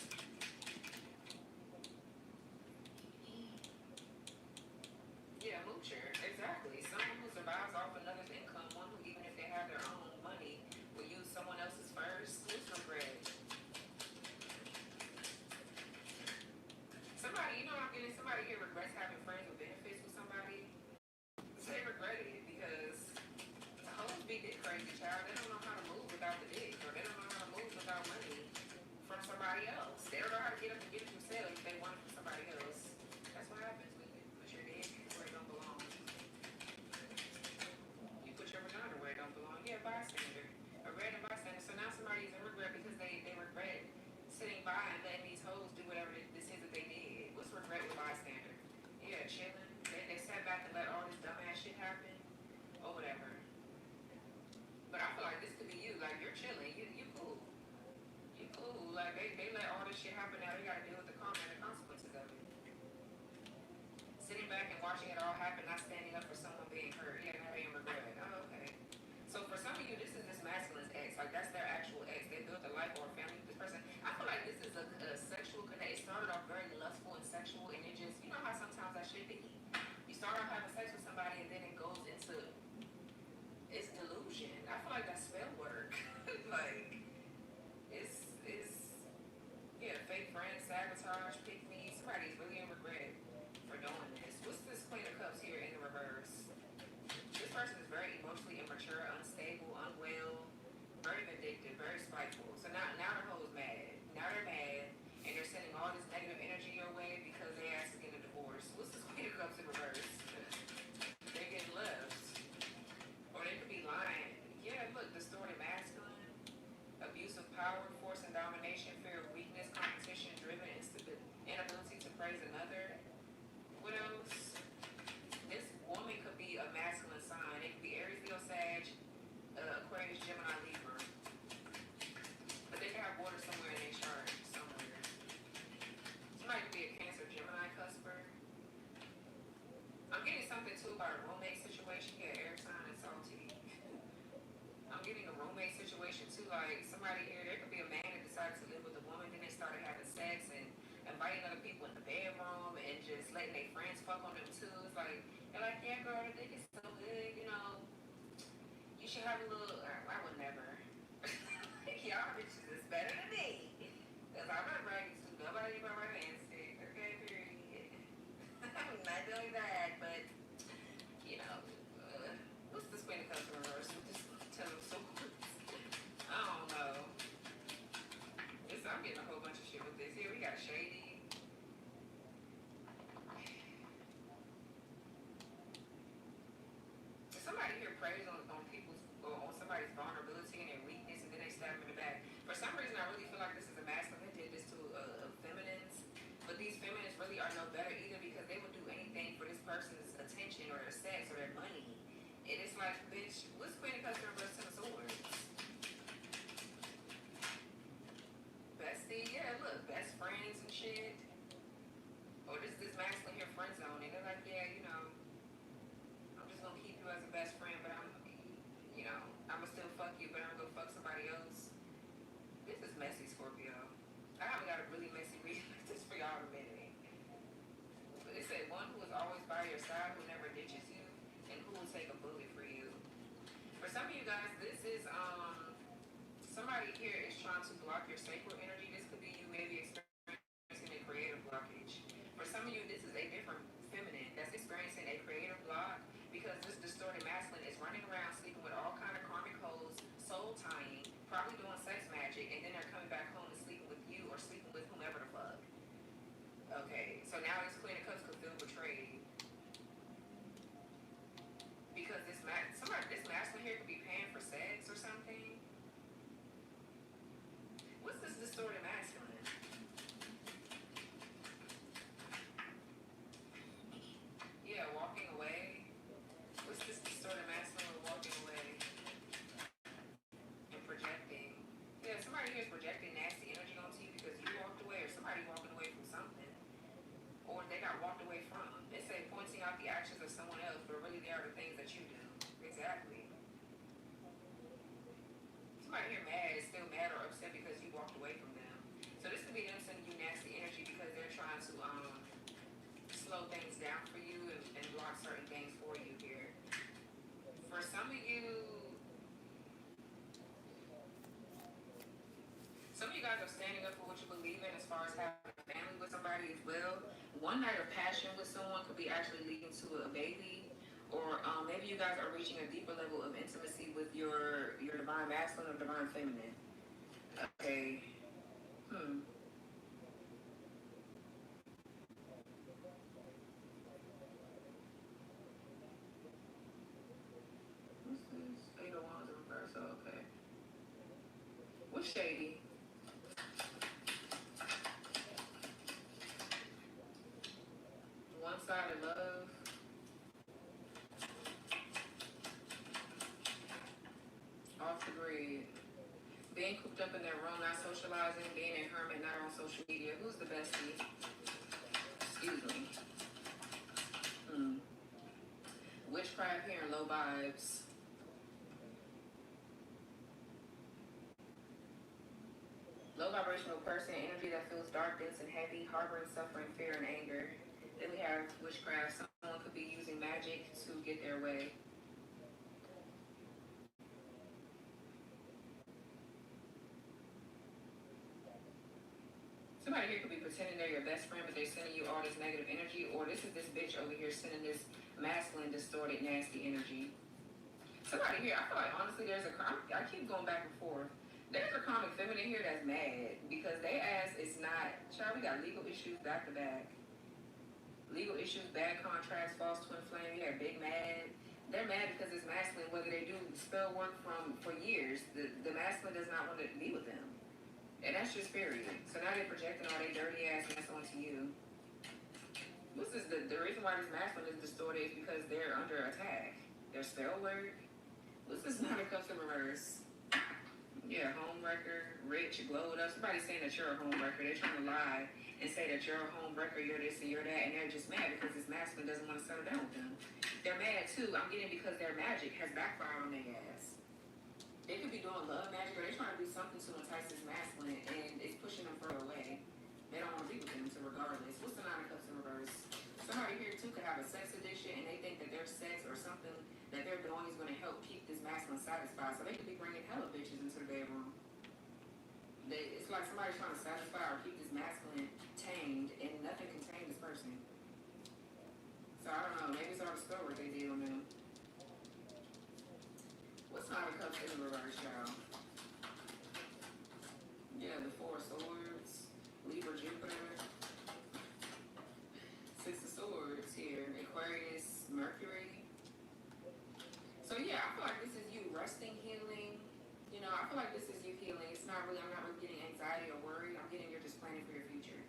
somebody here regrets having friends with benefits with somebody, they regret it because hoes be dick crazy, child. They don't know how to move without the dick, or they don't know how to move without money from somebody else. They don't know how to get up and get it themselves if they want it from somebody else. That's what happens when you put your dick where it don't belong. You put your vagina where it don't belong. Yeah, bystander. A random bystander. So now somebody's in regret because they regret sitting by and letting these hoes do whatever this is that they did. What's regret with bystander? Yeah, chilling. They sat back and let all this dumbass shit happen or whatever. But I feel like this could be you. Like, you're chilling. You cool. You cool. Like, they let all this shit happen. Now they gotta deal with the karma and the consequences of it. Sitting back and watching it all happen, not standing up for someone being hurt. Yeah, now they in regret. Oh, okay. So for some of you, this is this masculine's ex. Like, that's their actual ex. They built a life or a family with this person. I feel like this is a sexual connection. It started off very lustful and sexual, and it just, you know how sometimes that shit be. You start off having sex with somebody, and then it goes into it's delusion. I feel like that's spell work. Like, it's yeah, fake friends, sabotage, pick me. Somebody's really in regret for doing this. What's this Queen of Cups here in the reverse? This person is very emotionally immature, unstable, unwell, very vindictive, very spiteful. So now the hoe's mad. Now they're mad, and they're sending all this negative energy your way because they asked to get a divorce. What's this Queen of Cups in reverse? They're getting left. Or they could be lying. Yeah, look, distorted masculine, abuse of power, force and domination, fear of weakness, competition, driven, inability to praise another. What else? This woman could be a masculine sign. It could be Aries, Leo, Sag, Aquarius, Gemini, Libra. But they can have water somewhere in their chart, somewhere. Somebody could be a Cancer, Gemini, cusper. I'm getting something too about a roommate situation. Yeah, air sign and salty. I'm getting a roommate situation too. Like, somebody here, there could be a man that decided to live with a woman, then they started having sex and inviting other people in the bedroom and just letting their friends fuck on them too. It's like, they're like, yeah, girl, I think it's so good, you know. You should have a little. I would never. Y'all bitches is better than me. Because I'm not bragging to nobody but my handstick. Okay, period. I'm not doing that, but, you know, what's this Queen of Cups in reverse? Just tell them so. I don't know. I'm getting a whole bunch of shit with this. Here we got shady. Somebody here preys on people's or on somebody's vulnerability and their weakness, and then they stab them in the back. For some reason, I really feel like this is a masculine that did this to feminines, but these feminines really are no better either because they would do anything for this person's attention or their sex or their money. And it's like, bitch, what's Queen of Cups reverse to the swords? Bestie, yeah, look, best friends and shit. Or this masculine here friend zone, and they're like, yeah, you know, I'm just gonna keep you as a best friend, but I'ma still fuck you, but I'm gonna fuck somebody else. This is messy, Scorpio. I haven't got a really messy read like this for y'all in a minute. It said one who is always by your side, who never ditches you, and who will take a bullet for you. For some of you guys, this is somebody here is trying to block your sacral energy. This could be you maybe experiencing a creative blockage. For some of you, this is a different feminine that's experiencing a creative block because this distorted masculine is running around sleeping with all kind of karmic hoes, soul tying, probably doing sex magic, and then they're coming back home and sleeping with you or sleeping with whomever the fuck. Okay, so now this Queen of Cups could feel betrayed because this masculine here could be paying for sex or something. What's this distorted masculine? Yeah, walking away. What's this distorted masculine with walking away? And projecting. Yeah, somebody here is projecting nasty energy onto you because you walked away or somebody walking away from something. Or they got walked away from. They say pointing out the actions of someone else, but really they are the things that you do. Exactly. Somebody here mad is still mad or upset because you walked away from them. So this could be them sending you nasty energy because they're trying to slow things down for you and block certain things for you here. For some of you guys are standing up for what you believe in as far as having a family with somebody as well. One night of passion with someone could be actually leading to a baby, or maybe you guys are reaching a deeper level of intimacy with your divine masculine or divine feminine. Okay. What's this? Eight of Wands in reverse. Oh, okay. What's shady? One-sided love. Off the grid. Being cooped up in their room, not socializing, being a hermit, not on social media. Who's the bestie? Excuse me. Witchcraft here and low vibes. Low vibrational person, energy that feels dark, dense, and heavy, harboring, suffering, fear, and anger. Then we have witchcraft. Someone could be using magic to get their way. Somebody here could be pretending they're your best friend, but they're sending you all this negative energy, or this is this bitch over here sending this masculine, distorted, nasty energy. Somebody here, I feel like honestly, I keep going back and forth. There's a common feminine here that's mad because they ass is not, child, we got legal issues back to back. Legal issues, bad contracts, false twin flame, you have big mad. They're mad because it's masculine, whether they do spell work for years. The masculine does not want to be with them. And that's just period. So now they're projecting all their dirty ass mess onto you. This is the reason why this masculine is distorted is because they're under attack. Their spell work. This is not a cups in reverse. Yeah, homewrecker, rich, glowed up. Somebody's saying that you're a homewrecker. They're trying to lie and say that you're a homewrecker, you're this and you're that, and they're just mad because this masculine doesn't want to settle down with them. They're mad too. I'm getting because their magic has backfired on their ass. They could be doing love magic, or they're trying to do something to entice this masculine, and it's pushing them further away. They don't want to be with them, so regardless. What's the Nine of Cups in reverse? Somebody here too could have a sex addiction, and they think that their sex or something that they're doing is going to help keep this masculine satisfied. So they could be bringing hella bitches into the bedroom. It's like somebody's trying to satisfy or keep this masculine tamed, and nothing can tame this person. So I don't know. Maybe it's all the spell work they did on them. What's Nine of Cups in reverse, y'all? Yeah, the Four of Swords, Libra, Jupiter, Six of Swords here, Aquarius, Mercury. So yeah, I feel like this is you resting, healing. You know, I feel like this is you healing. I'm not really getting anxiety or worry. I'm getting you're just planning for your future.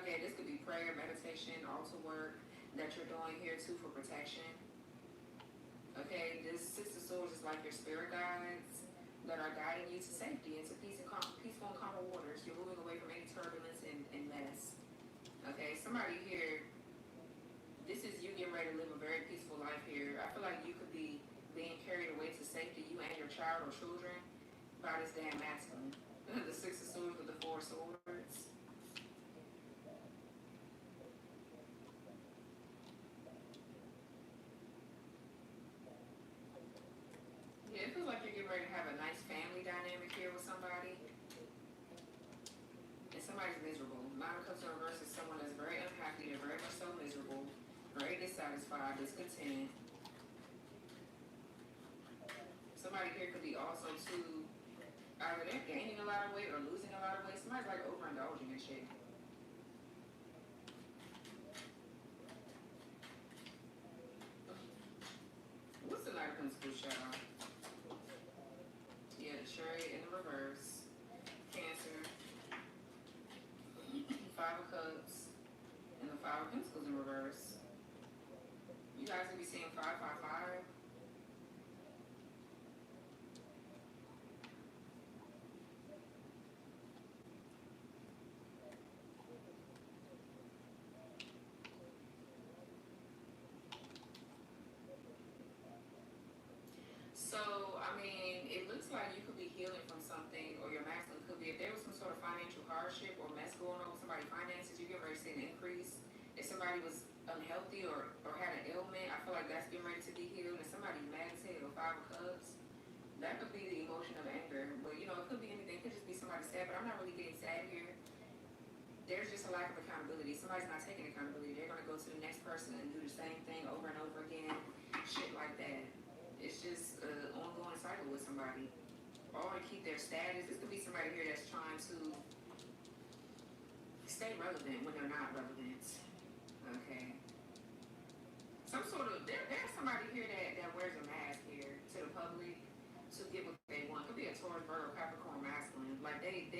Okay, this could be prayer, meditation, altar work that you're doing here too for protection. Okay, this Six of Swords is like your spirit guides that are guiding you to safety and to peaceful and calm waters. You're moving away from any turbulence and mess. Okay, somebody here, this is you getting ready to live a very peaceful life here. I feel like you could be being carried away to safety, you and your child or children, by this damn masculine. The Six of Swords with the Four of Swords. Yeah, it feels like you're getting ready to have a nice family dynamic here with somebody. And somebody's miserable. Nine of Cups in reverse is someone that's very unhappy, they're very much so miserable, very dissatisfied, discontent. Somebody here could be also too, either they're gaining a lot of weight or losing a lot of weight. Somebody's like overindulging in shit. What's the Knight of Pentacles, y'all? Yeah, the Chariot in the reverse. Cancer. Five of Cups. And the Five of Pentacles in reverse. You guys will be seeing 555. So, I mean, it looks like you could be healing from something, or your masculine could be, if there was some sort of financial hardship or mess going on with somebody's finances, you get ready to see an increase. If somebody was unhealthy or had an ailment, I feel like that's getting ready to be healed. If somebody's mad as hell, Five of Cups, that could be the emotion of anger. But, you know, it could be anything. It could just be somebody sad, but I'm not really getting sad here. there's just a lack of accountability. Somebody's not taking accountability. They're gonna go to the next person and do the same thing over and over again. Shit like that. It's just an ongoing cycle with somebody. Or to keep their status. This could be somebody here that's trying to stay relevant when they're not relevant. Okay. Some sort of there's somebody here that wears a mask here to the public to get what they want. Could be a Taurus, Virgo, Capricorn, masculine. Like they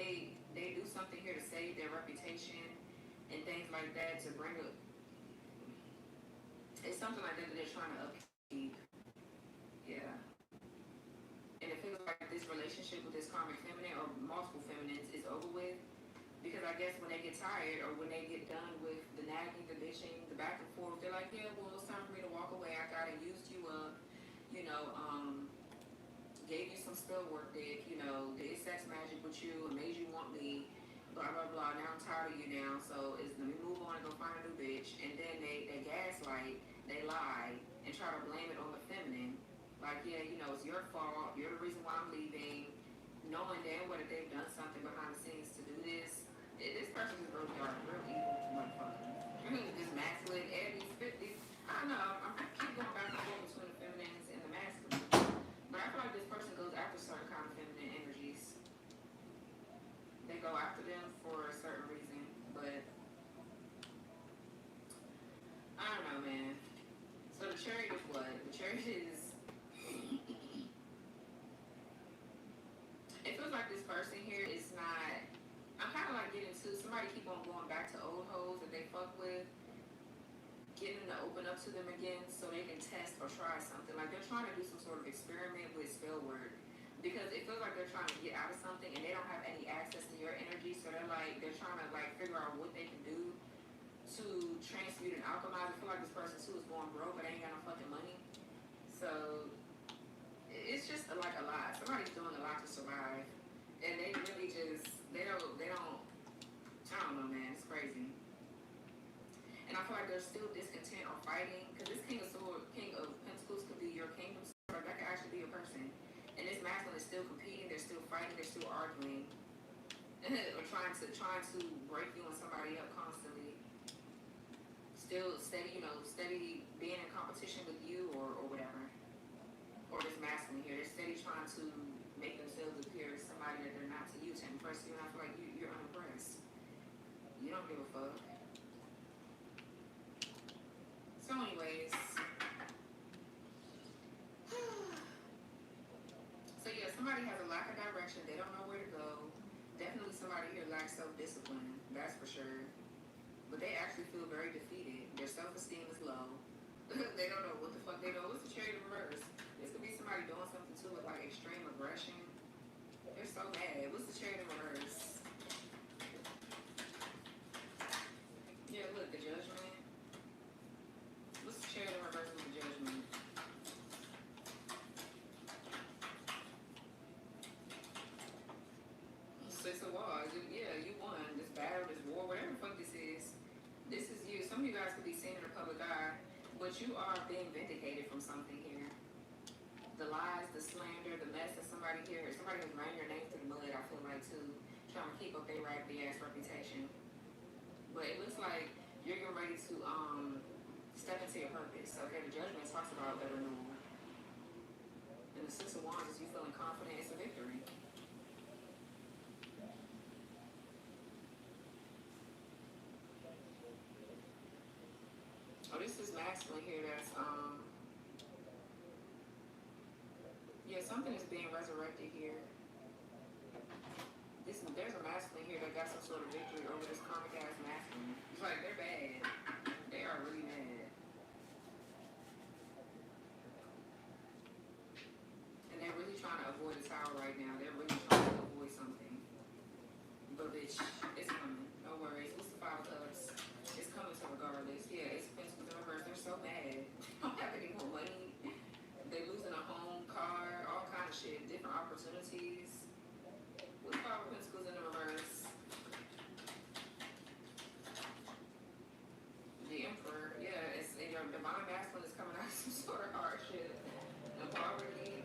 do something here to save their reputation and things like that to bring up. It's something like that they're trying to upkeep. Yeah. And it feels like this relationship with this karmic feminine or multiple feminines is over with. Because I guess when they get tired or when they get done with the nagging, the bitching, the back and forth, they're like, yeah, well, it's time for me to walk away. I got it, used you up, gave you some spell work, did, did sex magic with you and made you want me, blah, blah, blah. Now I'm tired of you now, so let me move on and go find a new bitch. And then they gaslight, they lie, and try to blame it on the feminine. Like, yeah, it's your fault. You're the reason why I'm leaving. Knowing damn well that they've done something behind the scenes to do this. This person is real dark, real evil motherfucker. This masculine, and these 50s. I don't know, I keep going back and forth between the feminines and the masculine. But I feel like this person goes after certain kind of feminine energies. They go after them for a certain reason, but I don't know, man. So the chariot is what? The chariot is. It feels like this person here is not. I'm kind of like getting to somebody keep on going back to old hoes that they fuck with, getting them to open up to them again so they can test or try something. Like they're trying to do some sort of experiment with spell work because it feels like they're trying to get out of something and they don't have any access to your energy. So they're trying to like figure out what they can do to transmute and alchemize. I feel like this person too is going broke but they ain't got no fucking money. So it's just like a lot. Somebody's doing a lot to survive. And they really just, they don't, I don't know, man, it's crazy. And I feel like they're still discontent or fighting, because this King of Pentacles could be your kingdom, or that could actually be a person. And this masculine is still competing, they're still fighting, they're still arguing, or trying to break you and somebody up constantly. Still steady, steady being in competition with you or whatever. Or this masculine here, they're steady trying to make themselves appear as somebody that they're not to you, to impress you, and I feel like you're unimpressed. You don't give a fuck. So anyways, so yeah, somebody has a lack of direction, they don't know where to go. Definitely somebody here lacks self-discipline, that's for sure. But they actually feel very defeated. Their self-esteem is low. They don't know what the fuck they know. What's the chariot in reverse? This could be somebody doing something to it, like extreme aggression. They're so mad. What's the chariot in reverse? Yeah, look, the judgment. What's the chariot in reverse with the judgment? Six of Wands. Yeah, you won. This battle, this war, whatever the fuck this is. This is you. Some of you guys could be seen in the public eye, but you are being vindicated from something here. The lies, the slander, the mess that somebody here, somebody has ran your name through the mud, I feel like, too, trying to keep up their raggedy ass reputation. But it looks like you're getting ready to step into your purpose. Okay, the judgment talks about better renewal. And the Six of Wands is you feeling confident, it's a victory. Oh, this is masculine here that's, yeah, something is being resurrected here. There's a masculine here that got some sort of victory over this karmic ass masculine. It's like, they're bad. They are really mad. And they're really trying to avoid the tower right now. They're really trying to avoid something. But bitch, it's coming. No worries. What's the Five of Cups? It's coming to regardless. Yeah, it's Pentacles in reverse. They're so bad. They don't have any more money. They're losing a home, car, all kind of shit. Different opportunities. What's Five of Pentacles in the reverse? The Emperor. Yeah, it's your divine masculine is coming out of some sort of hardship and poverty.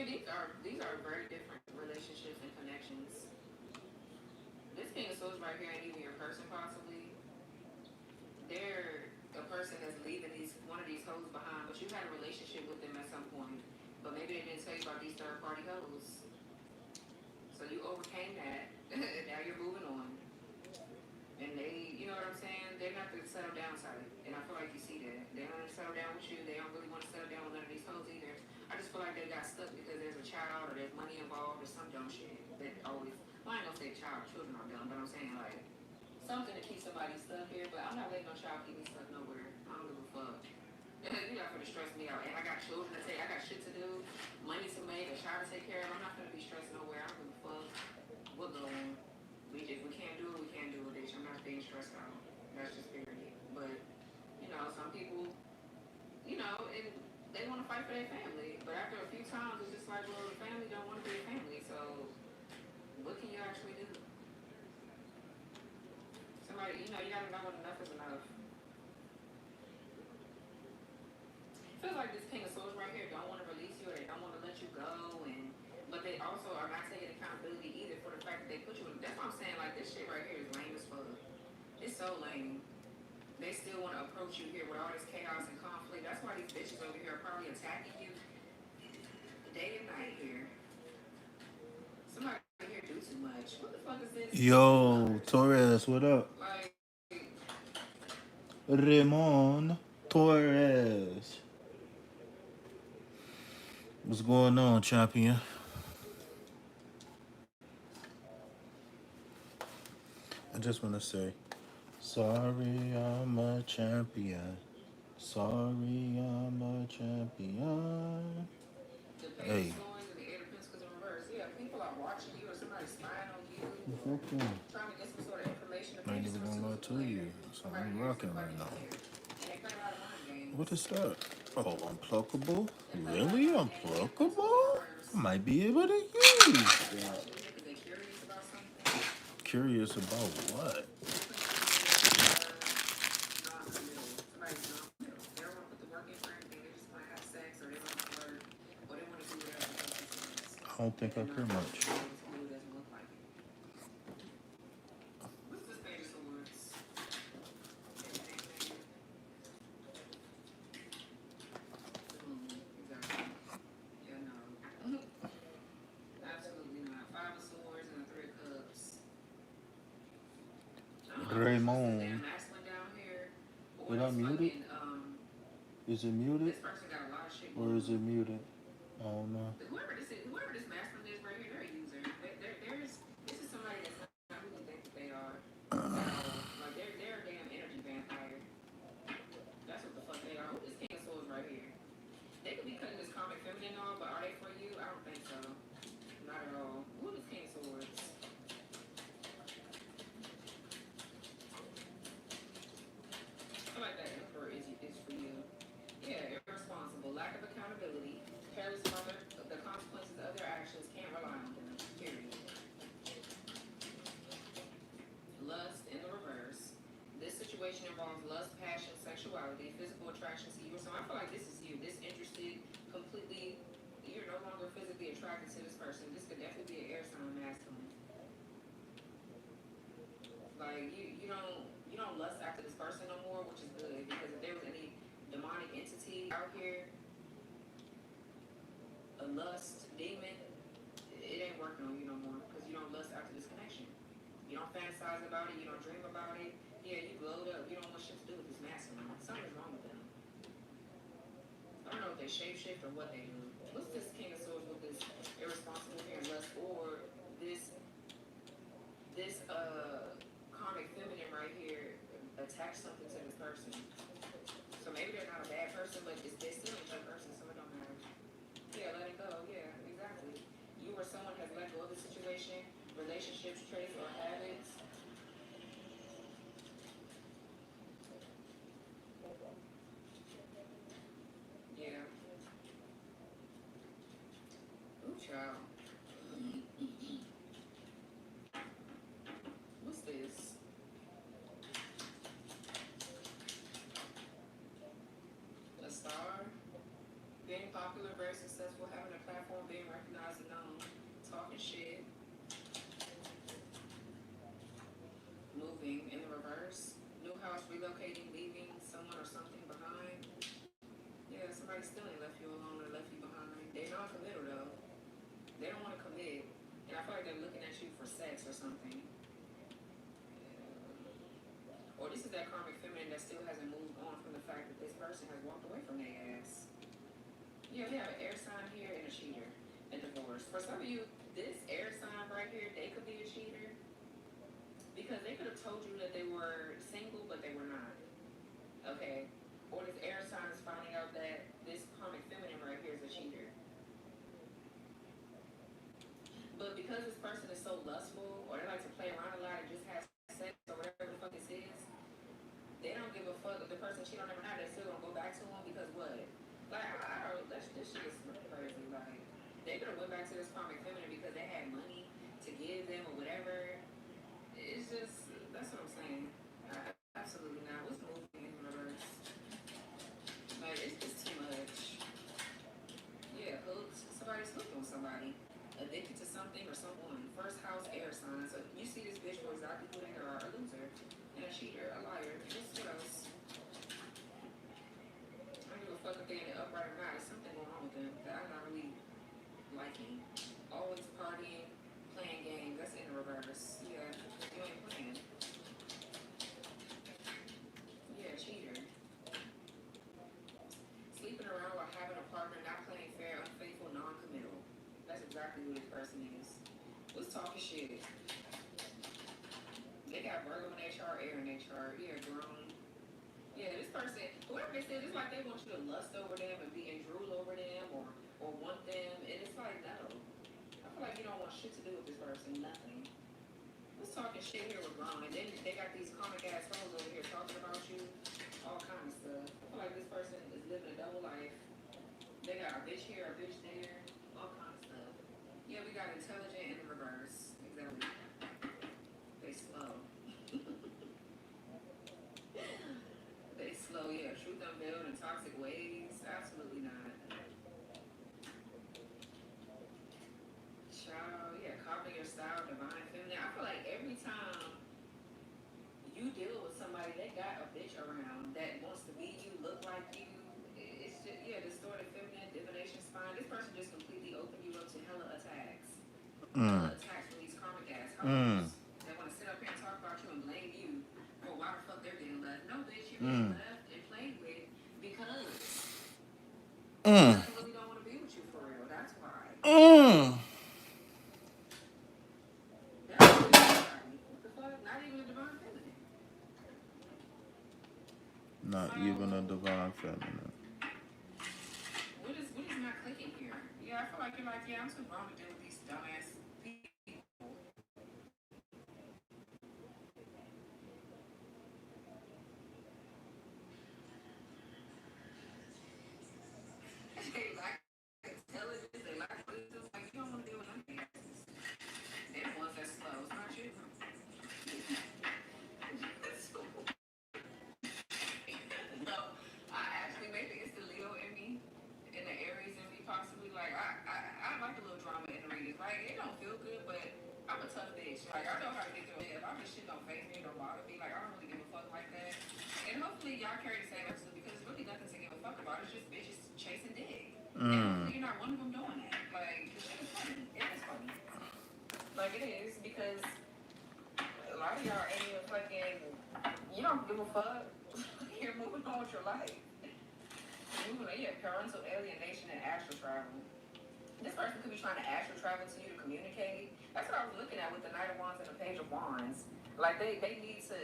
you, these are very different relationships and connections. This King of Swords right here ain't even your person, possibly. They're a person that's leaving one of these hoes behind, but you had a relationship with them at some point. But maybe they didn't tell you about these third party hoes. So you overcame that. Now you're moving on. And they, you know what I'm saying? They're not the settle down side. And I feel like you see that. They don't want to settle down with you. They don't really want to settle down with none of these hoes either. I just feel like they got stuck because there's a child or there's money involved or some dumb shit that always, well, I ain't gonna say children are dumb, but I'm saying like something to keep somebody stuck here. But I'm not letting no child keep me stuck nowhere. I don't give a fuck. You not gonna stress me out. And I got children to take, I got shit to do, money to make, a child to take care of. I'm not gonna be stressed nowhere. I don't give a fuck. We'll go on. We can't do it, we can't do it, bitch. I'm not being stressed out. That's just period. But, you know, some people, you know, and they want to fight for their family. But after a few times, it's just like, well, the family don't want to be a family. So, what can you actually do? Somebody, you know, you gotta know when enough is enough. Feels like this King of Swords right here don't want to release you or they don't want to let you go. But they also are not taking accountability either for the fact that they put you in. That's what I'm saying. Like, this shit right here is lame as fuck. It's so lame. They still want to approach you here with all this chaos and conflict. That's why these bitches over here are probably attacking you day and night here. Somebody here do too much. What the fuck is this? Yo, Torres, what up? Like, Ramon Torres. What's going on, champion? I just want to say, sorry, I'm a champion. Sorry, I'm a champion. the page Hey. swords and the air pentacles in reverse. Yeah, people are watching you or somebody's spying on you. Okay. Trying to get some sort of information. I ain't even gonna lie to you. So I'm rocking right now. What is that? Oh, unpluckable? Really? Unpluckable? I might be able to use that. Curious about what? I don't think I care much. Raymond. Did I mute it? Is it muted? Or is it muted? I don't know. Whoever this masculine is right here, they're a user. This is somebody that's not who they think that they are. Like they're a damn energy vampire. That's what the fuck they are. Who is King of Swords right here? They could be cutting this comic feminine on, but are they for you? I don't think so. Not at all. Who is King of Swords? I feel like that Emperor is for you. Yeah, irresponsible, lack of accountability, careless mother, the consequences of their actions, can't rely on them, period. Lust in the reverse. This situation involves lust, passion, sexuality, physical attraction to you. So I feel like this is you, this interested, completely, you're no longer physically attracted to this person. This could definitely be an air sign masculine. Like you don't lust after this person no more, which is good because if there was any demonic entity out here, a lust demon, it ain't working on you no more because you don't lust after this connection. You don't fantasize about it. You don't dream about it. Yeah, you glowed up. You don't want shit to do with this masculine. Something's wrong with them. I don't know if they shapeshift or what they do. What's this King of Swords with this irresponsible here and lust or this comic feminine right here attach something to this person? So maybe they're not a bad person, but they're still a good person, so it don't matter. Yeah, let it go. Yeah, exactly. You or someone has let go of the situation, relationships, traits, or habits. Yeah. Ooh, child. What's this? A star? Being popular, very successful, having a platform, being somebody still ain't left you alone or left you behind. They're non-committal though. They don't want to commit, and I feel like they're looking at you for sex or something. Or this is that karmic feminine that still hasn't moved on from the fact that this person has walked away from their ass. Yeah, we have an air sign here and a cheater and divorce. For some of you, this air sign right here, they could be a cheater because they could have told you that they were single, but they were not. Okay? Or this air sign is finding out that this karmic feminine right here is a cheater. But because this person is so lustful, or they like to play around a lot and just have sex or whatever the fuck this is, they don't give a fuck if the person cheat on them or not. They're still gonna go back to them because what? Like I don't. This shit is crazy. Like they could have went back to this karmic feminine because they had money to give them or whatever. It's just that's what I'm saying. Absolutely not. What's moving in reverse? Like it's just too much. Yeah, hooked. Somebody's hooked on somebody. Addicted to something or someone. First house air sign. So you see this bitch for exactly who they are, a loser, and a cheater, a liar. Just what else? I don't give a fuck if they're in the upright or not. There's something going on with them that I'm not really liking. Always partying, playing games. That's in the reverse. Yeah, you ain't playing. Yeah, cheater. Sleeping around while having a partner, not playing fair, unfaithful, non-committal. That's exactly who this person is. What's talking shit? They got Virgo in their chart, air in their chart. Yeah, grown. Yeah, this person, whoever they said, it's like they want you to lust over them and be and drool over them or want them. And it's like, no. I feel like you don't want shit to do with this person. Nothing. What's talking shit here with grown? And then they got these comic ass hoes over here talking about you. All kinds of stuff. I feel like this person is living a double life. They got a bitch here, a bitch there. All kinds of stuff. Yeah, we got intelligent in the reverse. Exactly. They slow. They slow, yeah. Truth unveiled in toxic ways. Absolutely not. Child, yeah. Copy your style, divine feminine. I feel like every time you deal with somebody that got a bitch around that wants to be you, look like you, it's just, yeah, distorted feminine, divination spine. This person just completely opened you up to hella attacks. Hella attacks from these karmic ass hoes. They want to sit up here and talk about you and blame you for why the fuck they're getting left. No, bitch, you're getting left and played with because they really don't want to be with you for real. That's why. That's really nobody. What the fuck? Not even a divine feminine. Not even a divine feminine. What is not clicking here? Yeah, I feel like you're like, yeah, I'm too grown to deal with these dumbass people. They lack intelligence, they lack wisdom. Like you don't want to deal with none of these asses. They're the ones that slow. It's not you. No, I actually maybe it's the Leo in me, and the Aries in me possibly. Like I like a little drama in the readings. Like it don't feel good, but I'm a tough bitch. Like I know how to get through it. If I'm just shit don't faze me, don't bother me. Like I don't really give a fuck like that. And hopefully y'all carry the same attitude because it's really nothing to give a fuck about. It's just bitches chasing dick. And hopefully you're not one of them doing that. Like the shit is funny. It is funny. Like it is because a lot of y'all ain't even fucking. You don't give a fuck. You're moving on with your life. Moving on, yeah, parental alienation and astral travel. This person could be trying to astral travel to you to communicate. That's what I was looking at with the Knight of Wands and the Page of Wands. Like they need to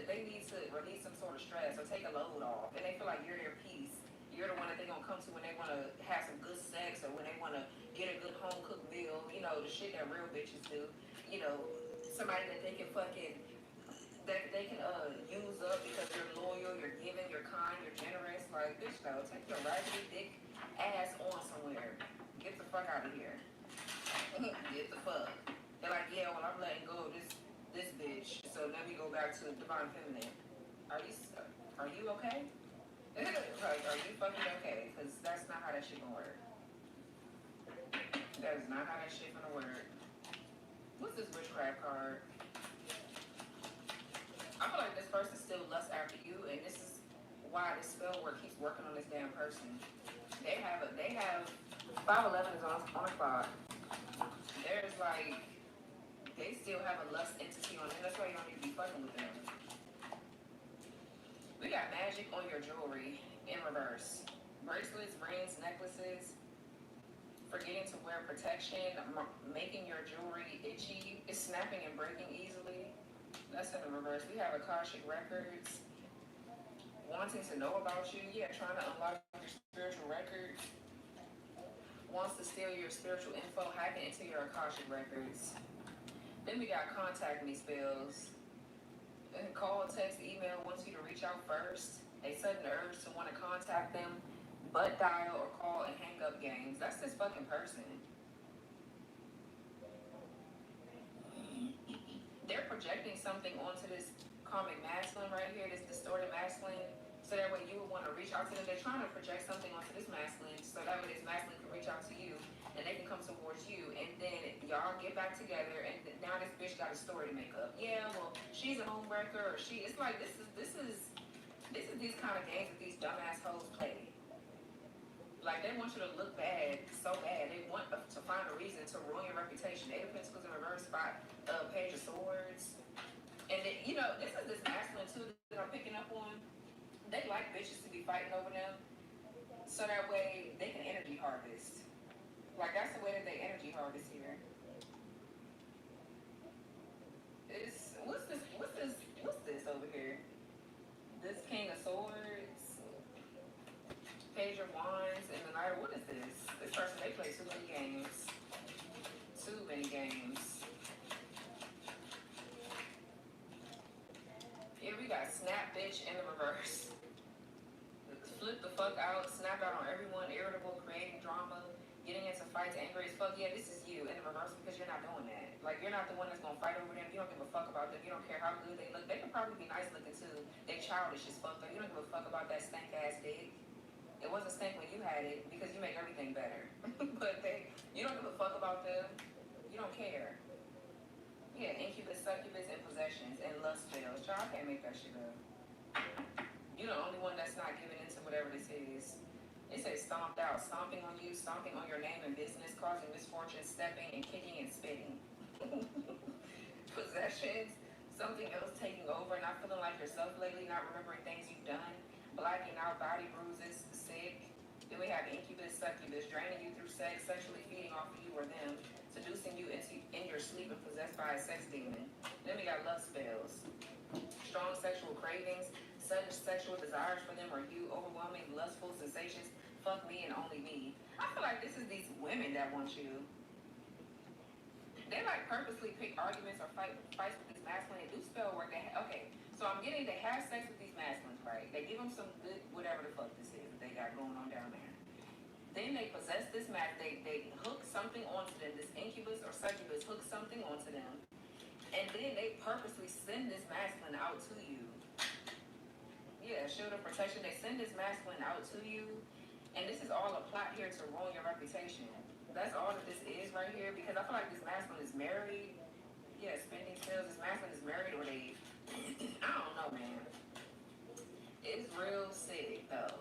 release some sort of stress or take a load off, and they feel like you're their peace. You're the one that they're gonna come to when they want to have some good sex or when they want to get a good home cooked meal. You know, the shit that real bitches do. You know, somebody that they can fucking that they can use up because you're loyal, you're giving, you're kind, you're generous. Like bitch, though, take your raggedy dick ass on somewhere. Get the fuck out of here. Get the fuck. They're like, yeah, well, I'm letting go of this bitch. So let me go back to divine feminine. Are you okay? Like, are you fucking okay? Because that's not how that shit gonna work. That is not how that shit gonna work. What's this witchcraft card? I feel like this person still lusts after you, and this is why this spell work keeps working on this damn person. They have 511 is on the clock. There's like they still have a lust entity on it. That's why you don't need to be fucking with them. We got magic on your jewelry in reverse. Bracelets, rings, necklaces. Forgetting to wear protection, making your jewelry itchy, it's snapping and breaking easily. That's in the reverse. We have Akashic records. Wanting to know about you, yeah, trying to unlock your spiritual records. Wants to steal your spiritual info, hacking into your Akashic records. Then we got contact me spells. And call, text, email wants you to reach out first. A sudden urge to want to contact them, but dial or call and hang up games. That's this fucking person. They're projecting something onto this karmic masculine right here, this distorted masculine, so that way you would want to reach out to them. They're trying to project something onto this masculine, so that way this masculine can reach out to you, and they can come towards you, and then y'all get back together, and now this bitch got a story to make up. Yeah, well, she's a homewrecker, or it's like this is these kind of games that these dumbass hoes play. Like, they want you to look bad, so bad. They want to find a reason to ruin your reputation. Eight of Pentacles in reverse spot, Page of Swords. And, they, this is this masculine, too, that I'm picking up on. They like bitches to be fighting over them, so that way they can energy harvest. Like, that's the way that they energy harvest here. What's this over here? This King of Swords. Page of Wands and the Knight. What is this? This person, they play too many games. Too many games. Yeah, we got snap bitch in the reverse. Flip the fuck out, snap out on everyone, irritable, creating drama, getting into fights, angry as fuck. Yeah, this is you in the reverse because you're not doing that. Like, you're not the one that's gonna fight over them. You don't give a fuck about them. You don't care how good they look. They can probably be nice looking too. They childish as fuck though. You don't give a fuck about that stank ass dick. It wasn't stink when you had it because you make everything better. But you don't give a fuck about them. You don't care. Yeah, incubus, succubus, and possessions, and lust spells. Y'all can't make that shit up. You're the only one that's not giving into whatever this is. It says stomped out, stomping on you, stomping on your name and business, causing misfortune, stepping and kicking and spitting. Possessions, something else taking over, not feeling like yourself lately, not remembering things you've done. Blacking out, body bruises, sick. Then we have incubus, succubus, draining you through sex, sexually feeding off of you or them, seducing you in your sleep and possessed by a sex demon. Then we got lust spells, strong sexual cravings, sudden sexual desires for them or you, overwhelming lustful sensations, fuck me and only me. I feel like this is these women that want you. They like purposely pick arguments or fights with these masculine and do spell work. Okay, so I'm getting they have sex with these masculines, right? They give them some good whatever the fuck this is that they got going on down there. Then they possess this they hook something onto them. This incubus or succubus hooks something onto them, and then they purposely send this masculine out to you. Yeah, shield of protection. They send this masculine out to you, and this is all a plot here to ruin your reputation. That's all that this is right here, because I feel like this masculine is married. Yeah, spending spells. This masculine is married, or they, I don't know, man. It's real sick, though.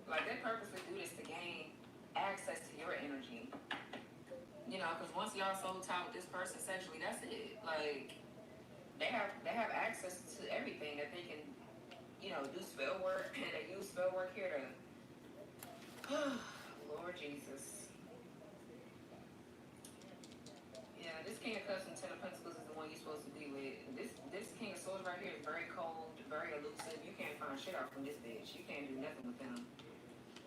Like, they purposely do this to gain access to your energy. Because once y'all soul tie with this person sexually, that's it. Like, they have access to everything that they can, do spell work, and they use spell work here to, Lord Jesus. Yeah, this King of Cups and Ten of Pentacles is the one you're supposed to be with. This King of Swords right here is very cold, very elusive. You can't find shit out from this bitch. You can't do nothing with them.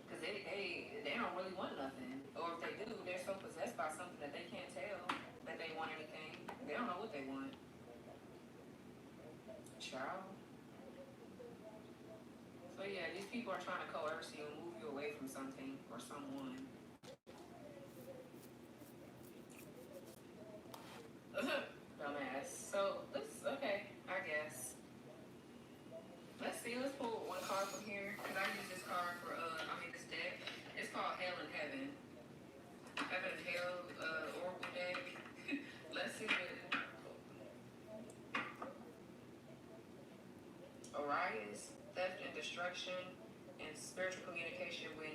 Because they don't really want nothing. Or if they do, they're so possessed by something that they can't tell that they want anything. They don't know what they want. Child. So yeah, these people are trying to coerce you and move you away from something or someone. Dumbass. So okay, I guess. Let's see, let's pull one card from here. Because I use this card for, this deck. It's called Hell and Heaven. Heaven and Hell, Oracle deck. Let's see what Arias, theft and destruction, and spiritual communication when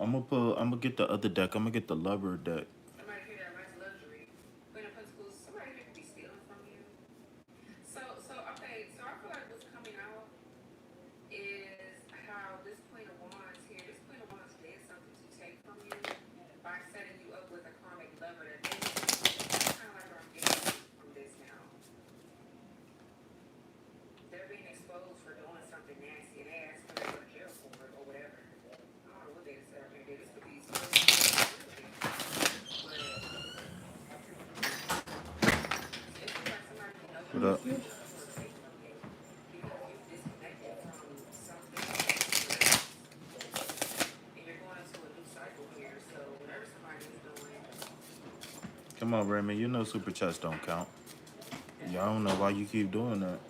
I'm gonna get the other deck. I'm gonna get the lover deck. Somebody here that likes luxury. Queen of Pentacles, somebody here could be stealing from you. Okay, so I feel like what's coming out is how this Queen of Wands here, this Queen of Wands did something to take from you by setting you up with a karmic lover that they kind of like are getting from this now. They're being exposed for doing something nasty and they ask for to go to jail for it or whatever. I don't know what they said. Maybe this could be something. What up? Come on, Raymond. You know super chats don't count. Y'all don't know why you keep doing that.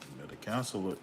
You better cancel it.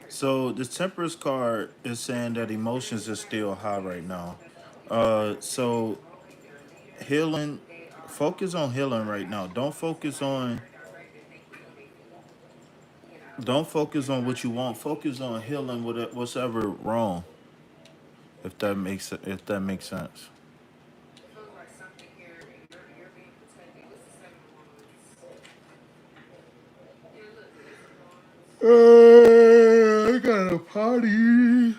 So the Temperance card is saying that emotions are still high right now. So healing, focus on healing right now. Don't focus on what you want. Focus on healing what's ever wrong. If that makes sense. I got a party.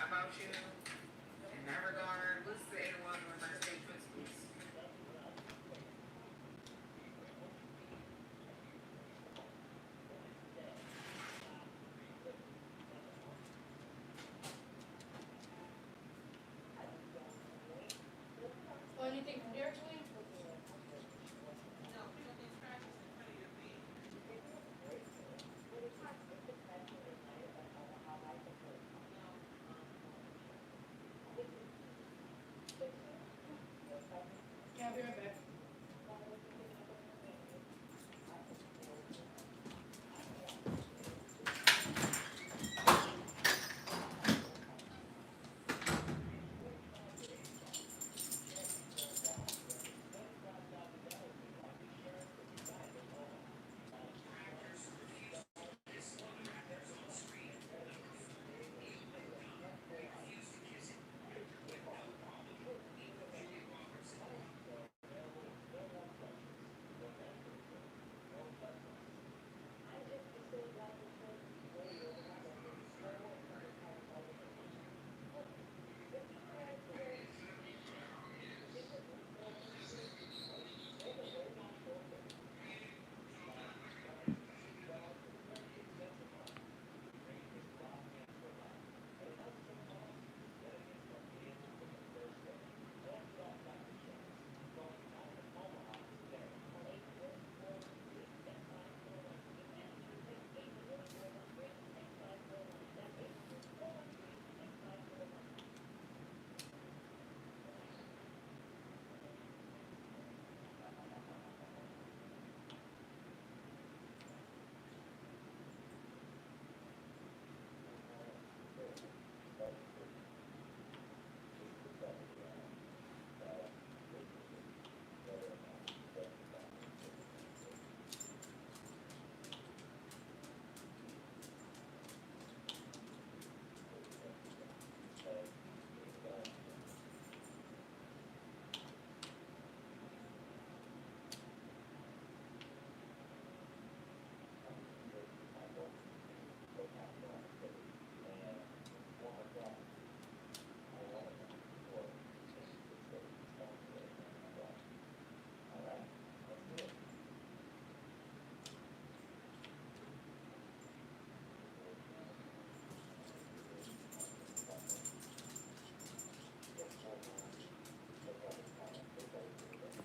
about you in that regard. What's the 81 reverse state principles?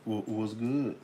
What was good?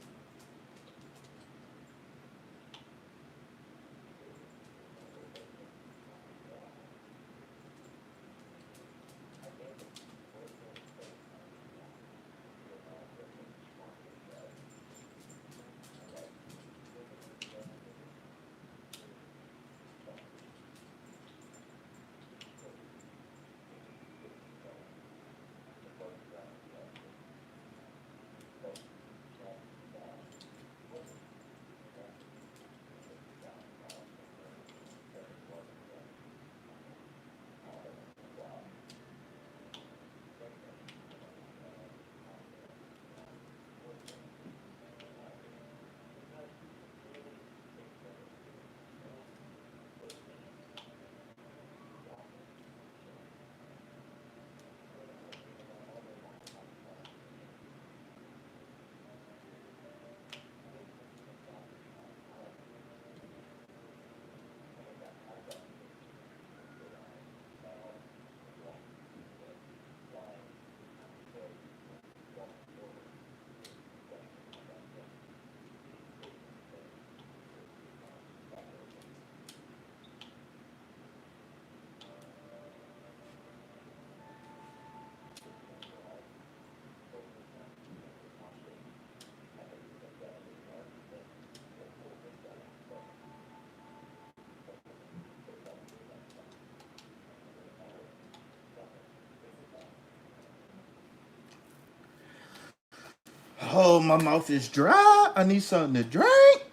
Oh, my mouth is dry. I need something to drink.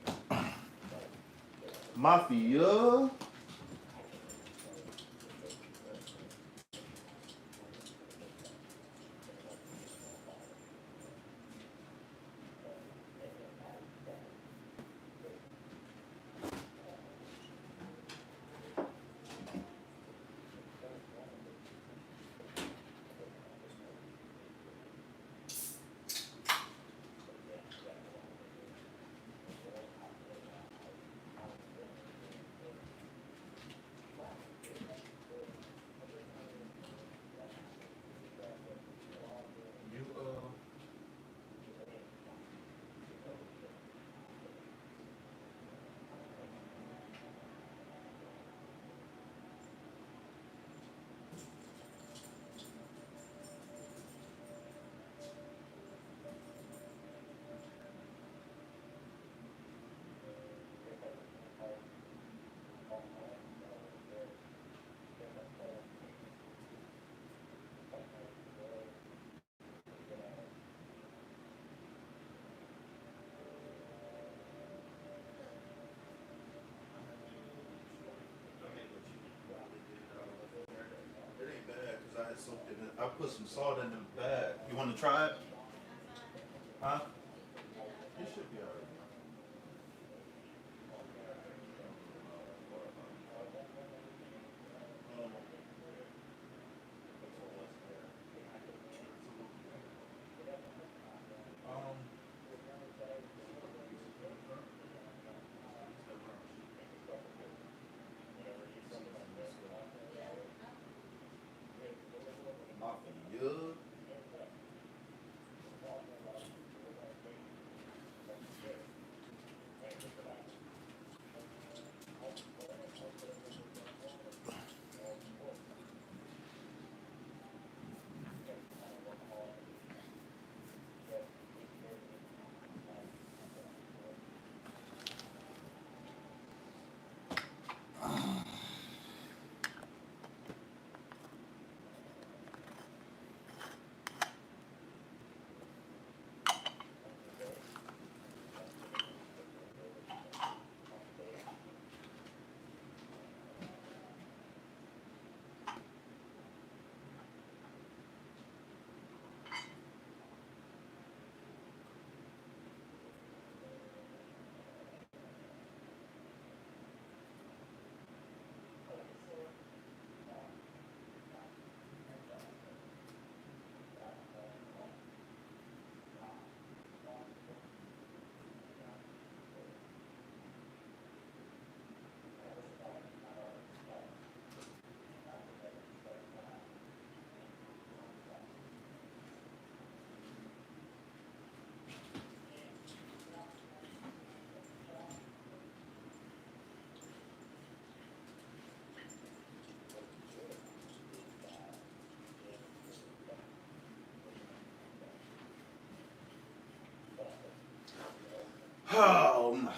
Mafia. soaked it in. I put some salt in the bag. You want to try it? Huh? It should be alright. Um, not for you. Oh my.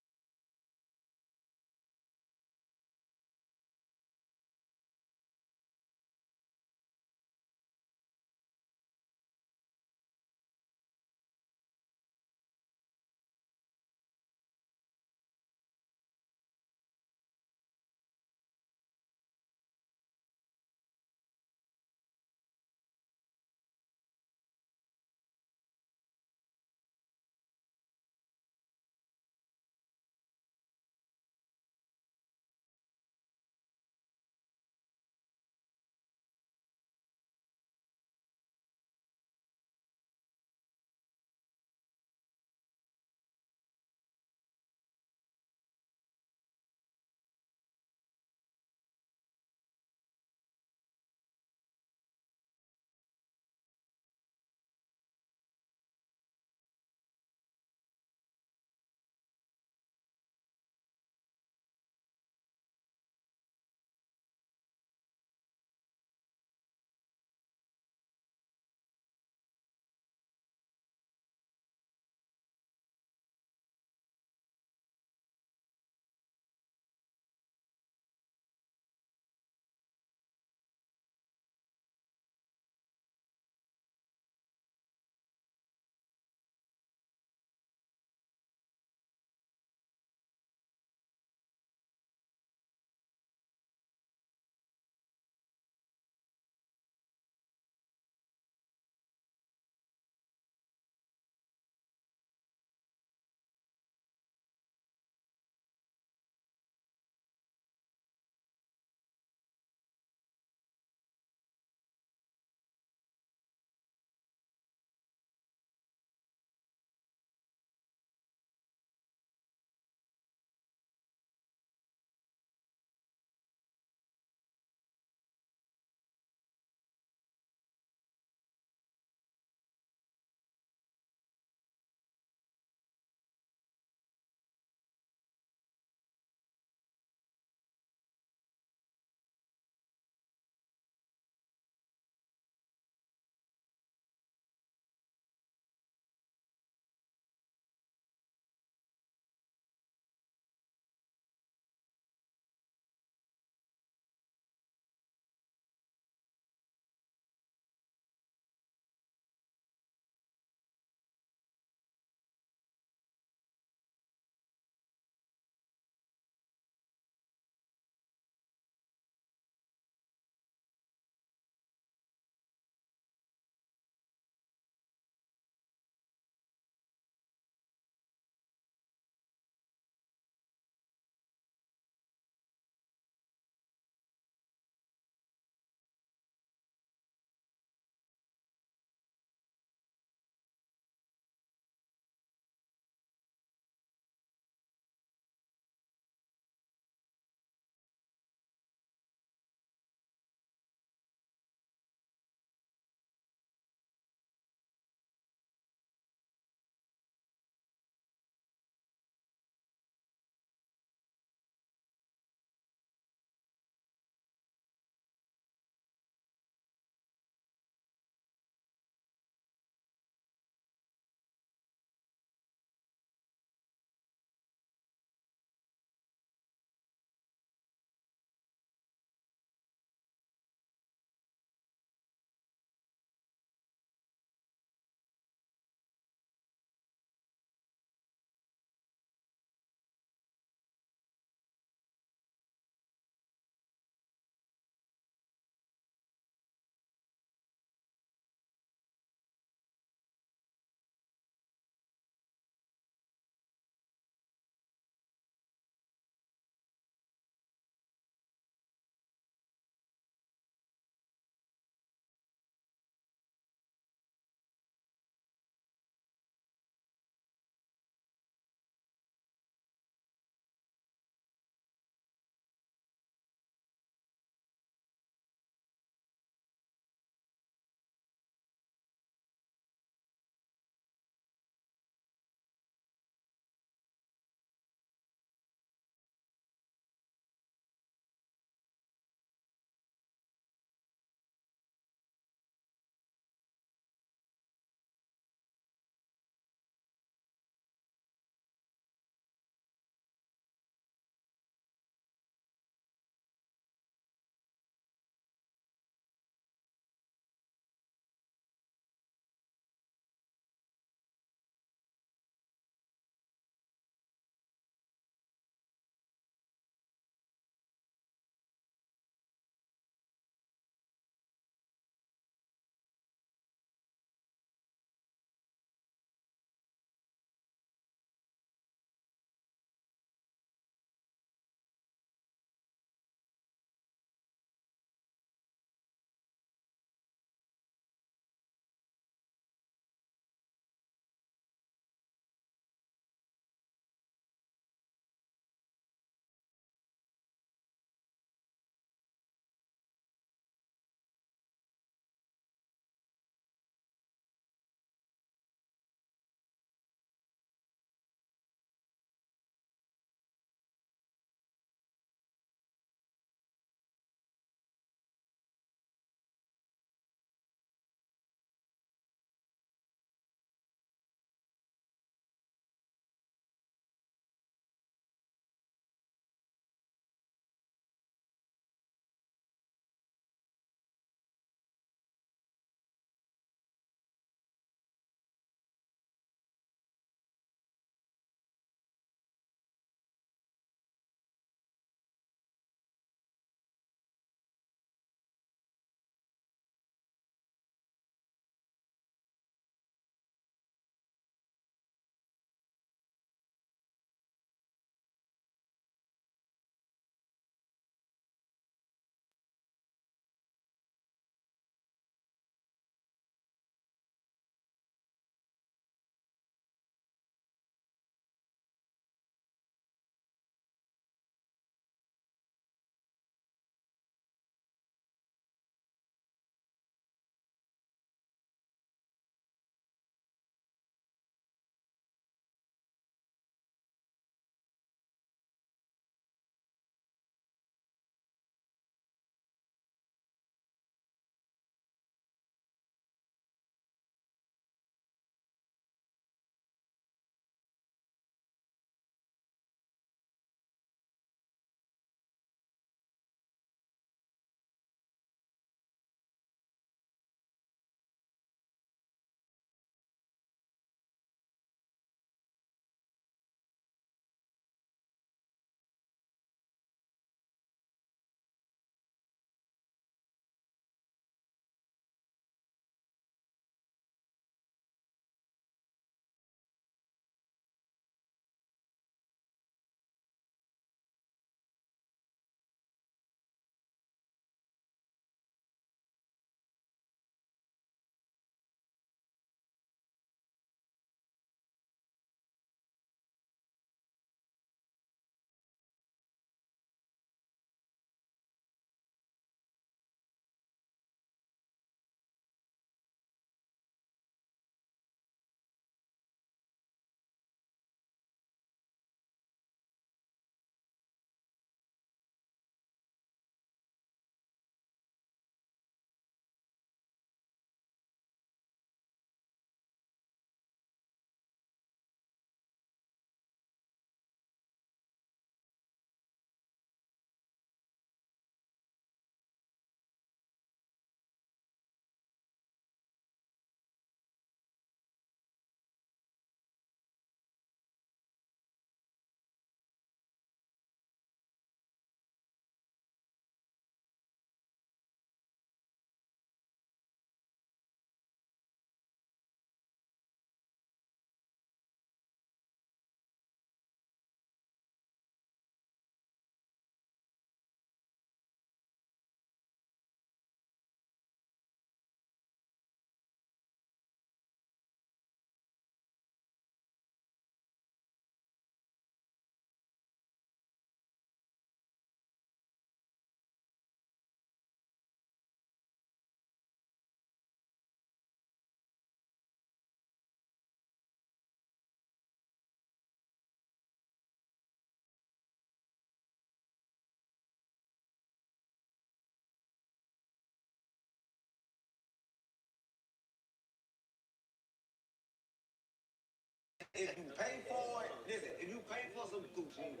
If you pay for it, listen, if you pay for some coochie,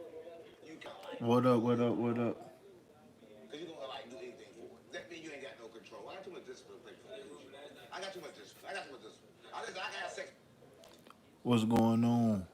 you can like, What up? What up? What up? because you're gonna like do anything for it. That means you ain't got no control. I got too much discipline to pay for coochie. I got too much discipline. I got too much discipline. I can have sex. What's going on?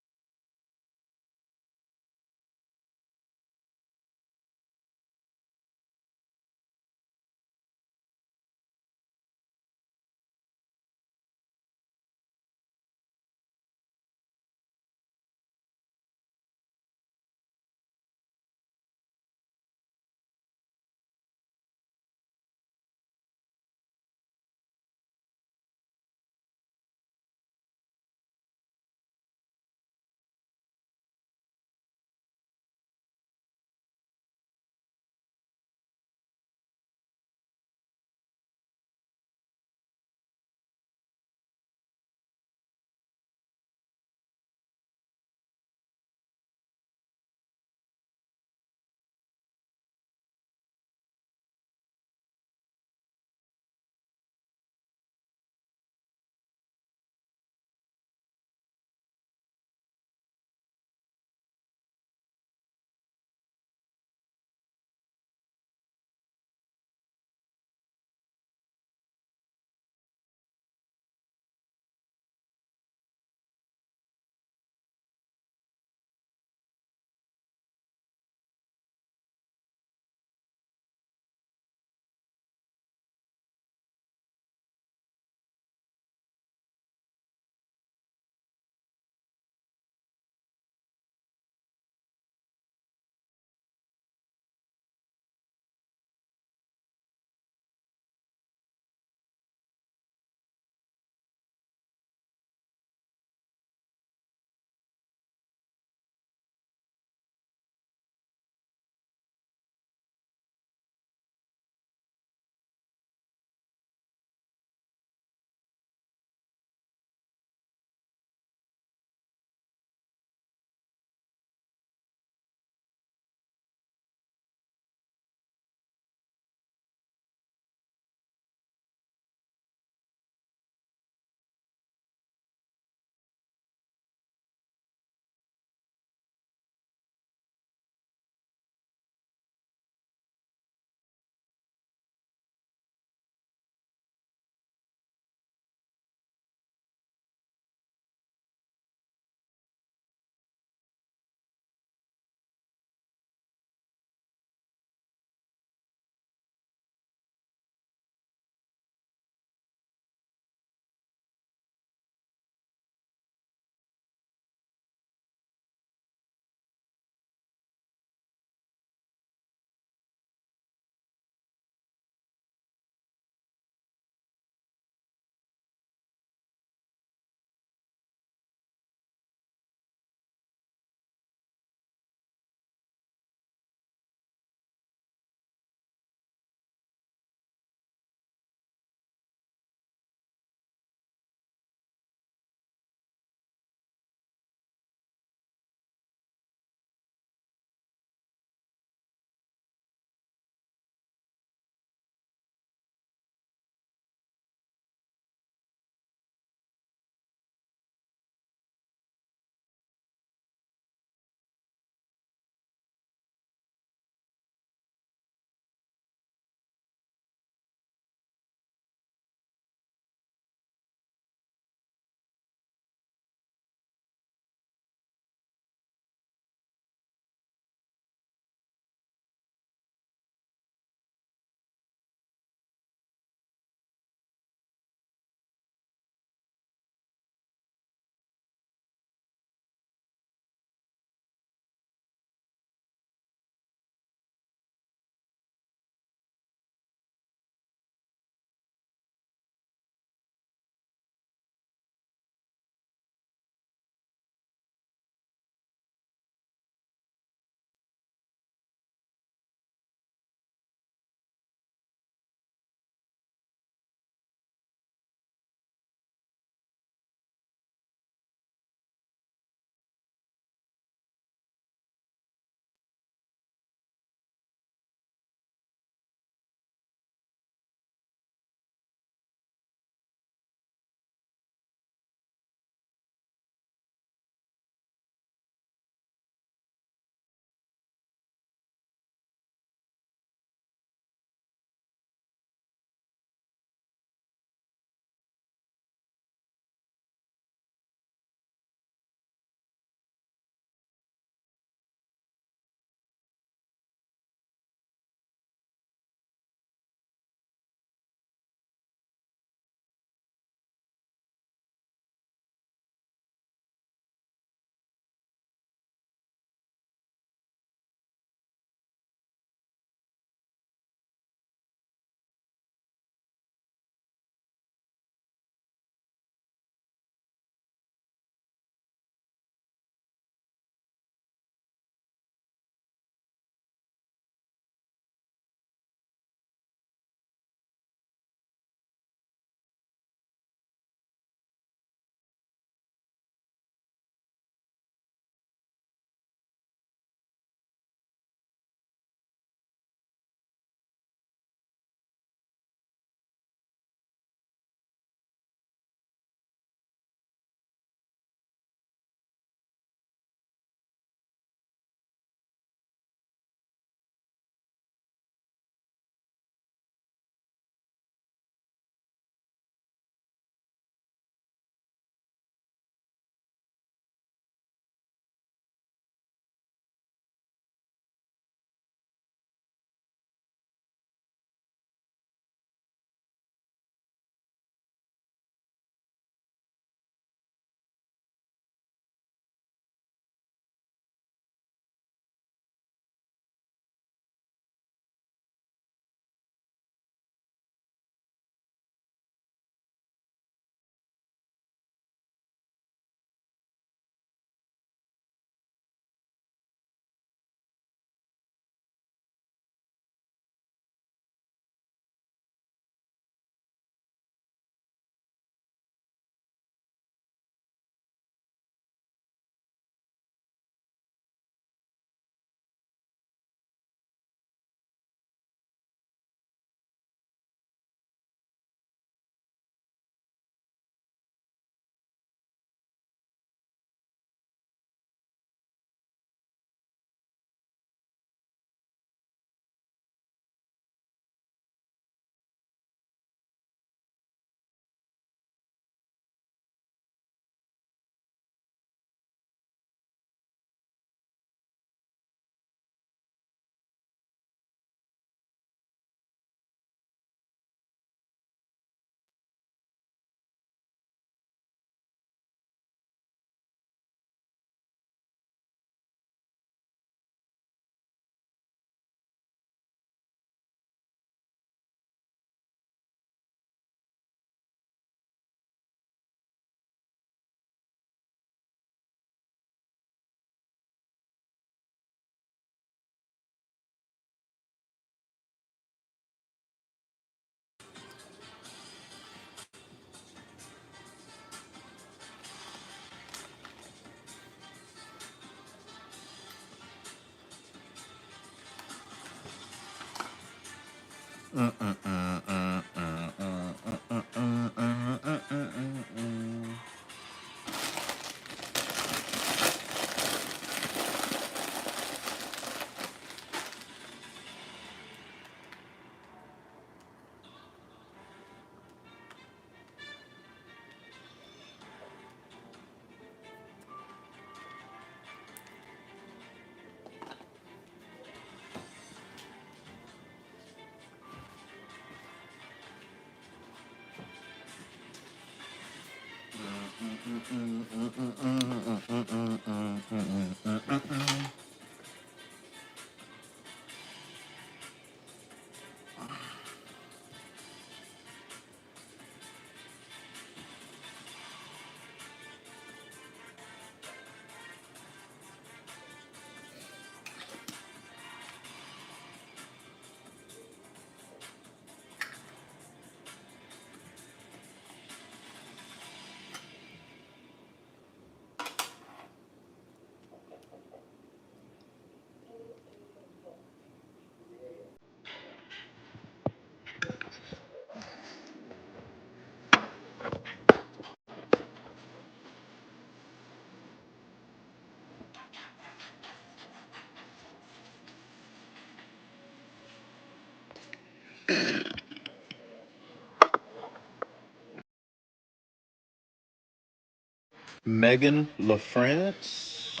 Megan LaFrance?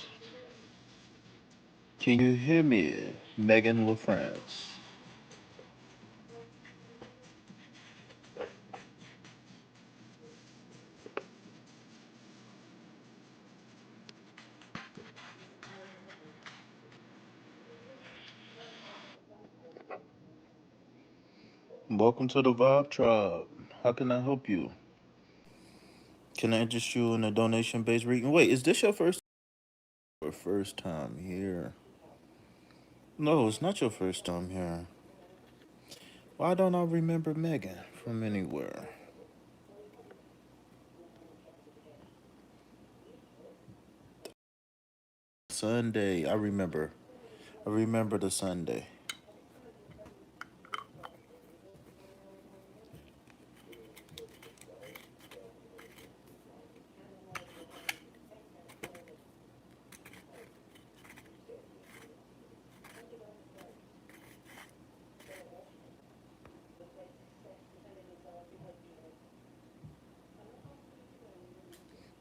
Can you hear me? Megan LaFrance. Welcome to the Vibe Tribe. How can I help you? Can I interest you in a donation based reading? Wait, is this your first time here? No, it's not your first time here. Why don't I remember Megan from anywhere? Sunday, I remember. I remember the Sunday.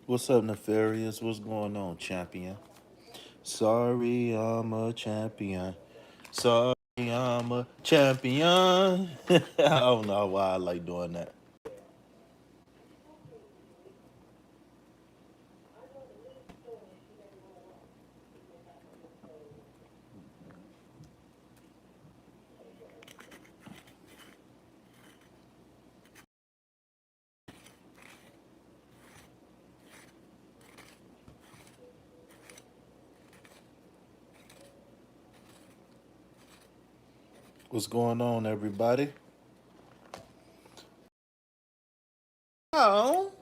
What's up, Nefarious? What's going on, champion? Sorry, I'm a champion. Sorry, I'm a champion. I don't know why I like doing that. What's going on, everybody? Oh.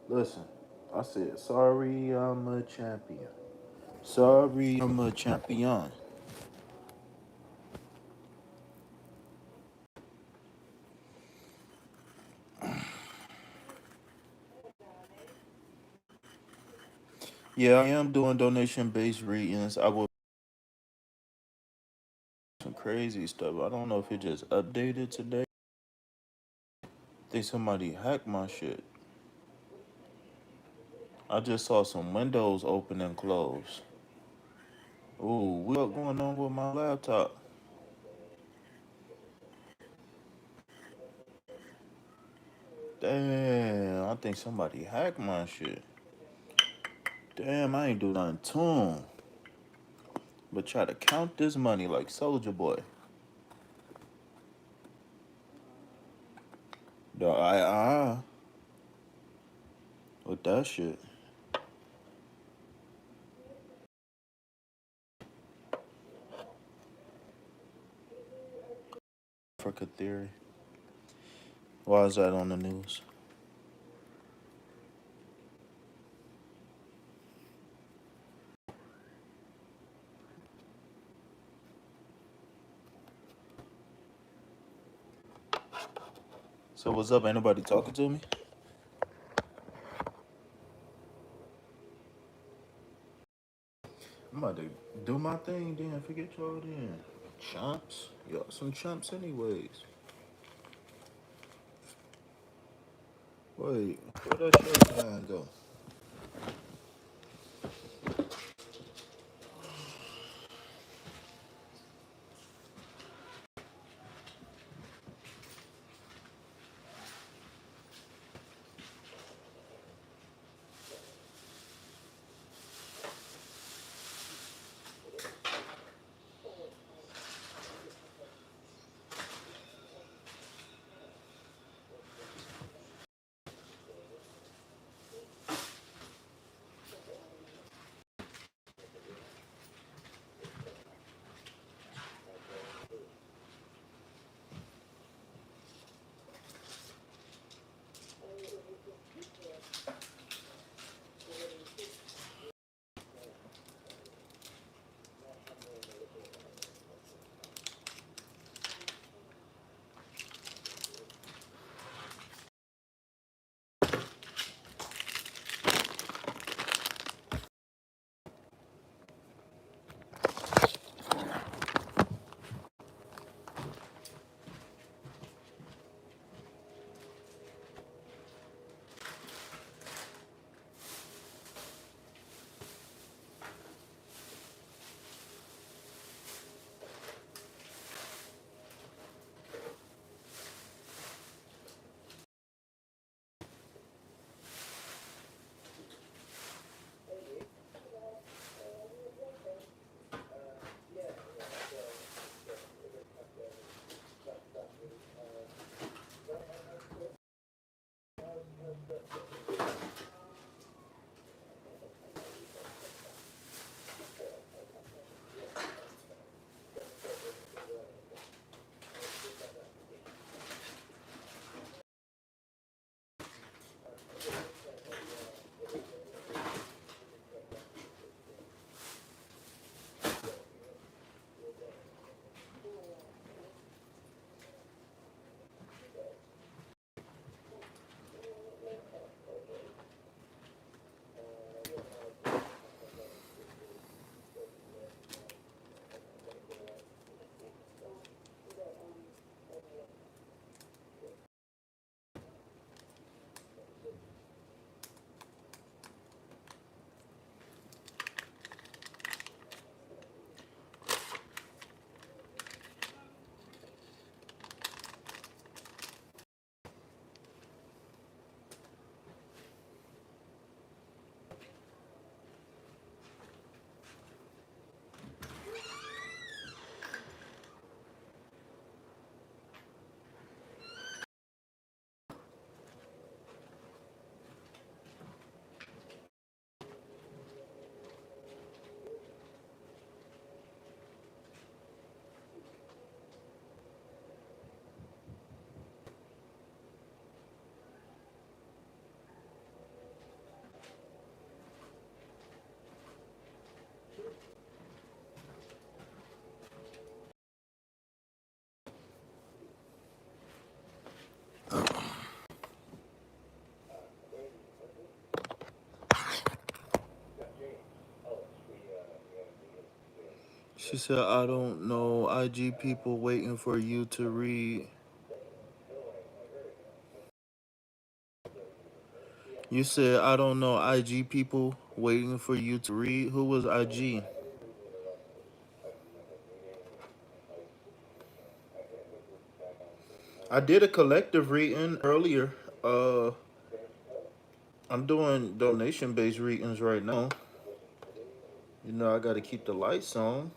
Listen, I said, sorry, I'm a champion. Sorry, I'm a champion. Yeah, I am doing donation based readings. I will some crazy stuff. I don't know if it just updated today. I think somebody hacked my shit. I just saw some windows open and close. Ooh, what going on with my laptop? Damn, I think somebody hacked my shit. Damn, I ain't do nothing to 'em. But try to count this money like Soldier Boy. The with that shit. Africa Theory. Why is that on the news? So what's up? Ain't nobody talking to me? I'm about to do my thing then. Forget y'all then. Chumps. Y'all some chumps anyways. Wait, where that shirt behind go? She said, I don't know. IG people waiting for you to read. You said, I don't know. IG people waiting for you to read. Who was IG? I did a collective reading earlier. Uh, I'm doing donation based readings right now. You know, I got to keep the lights on.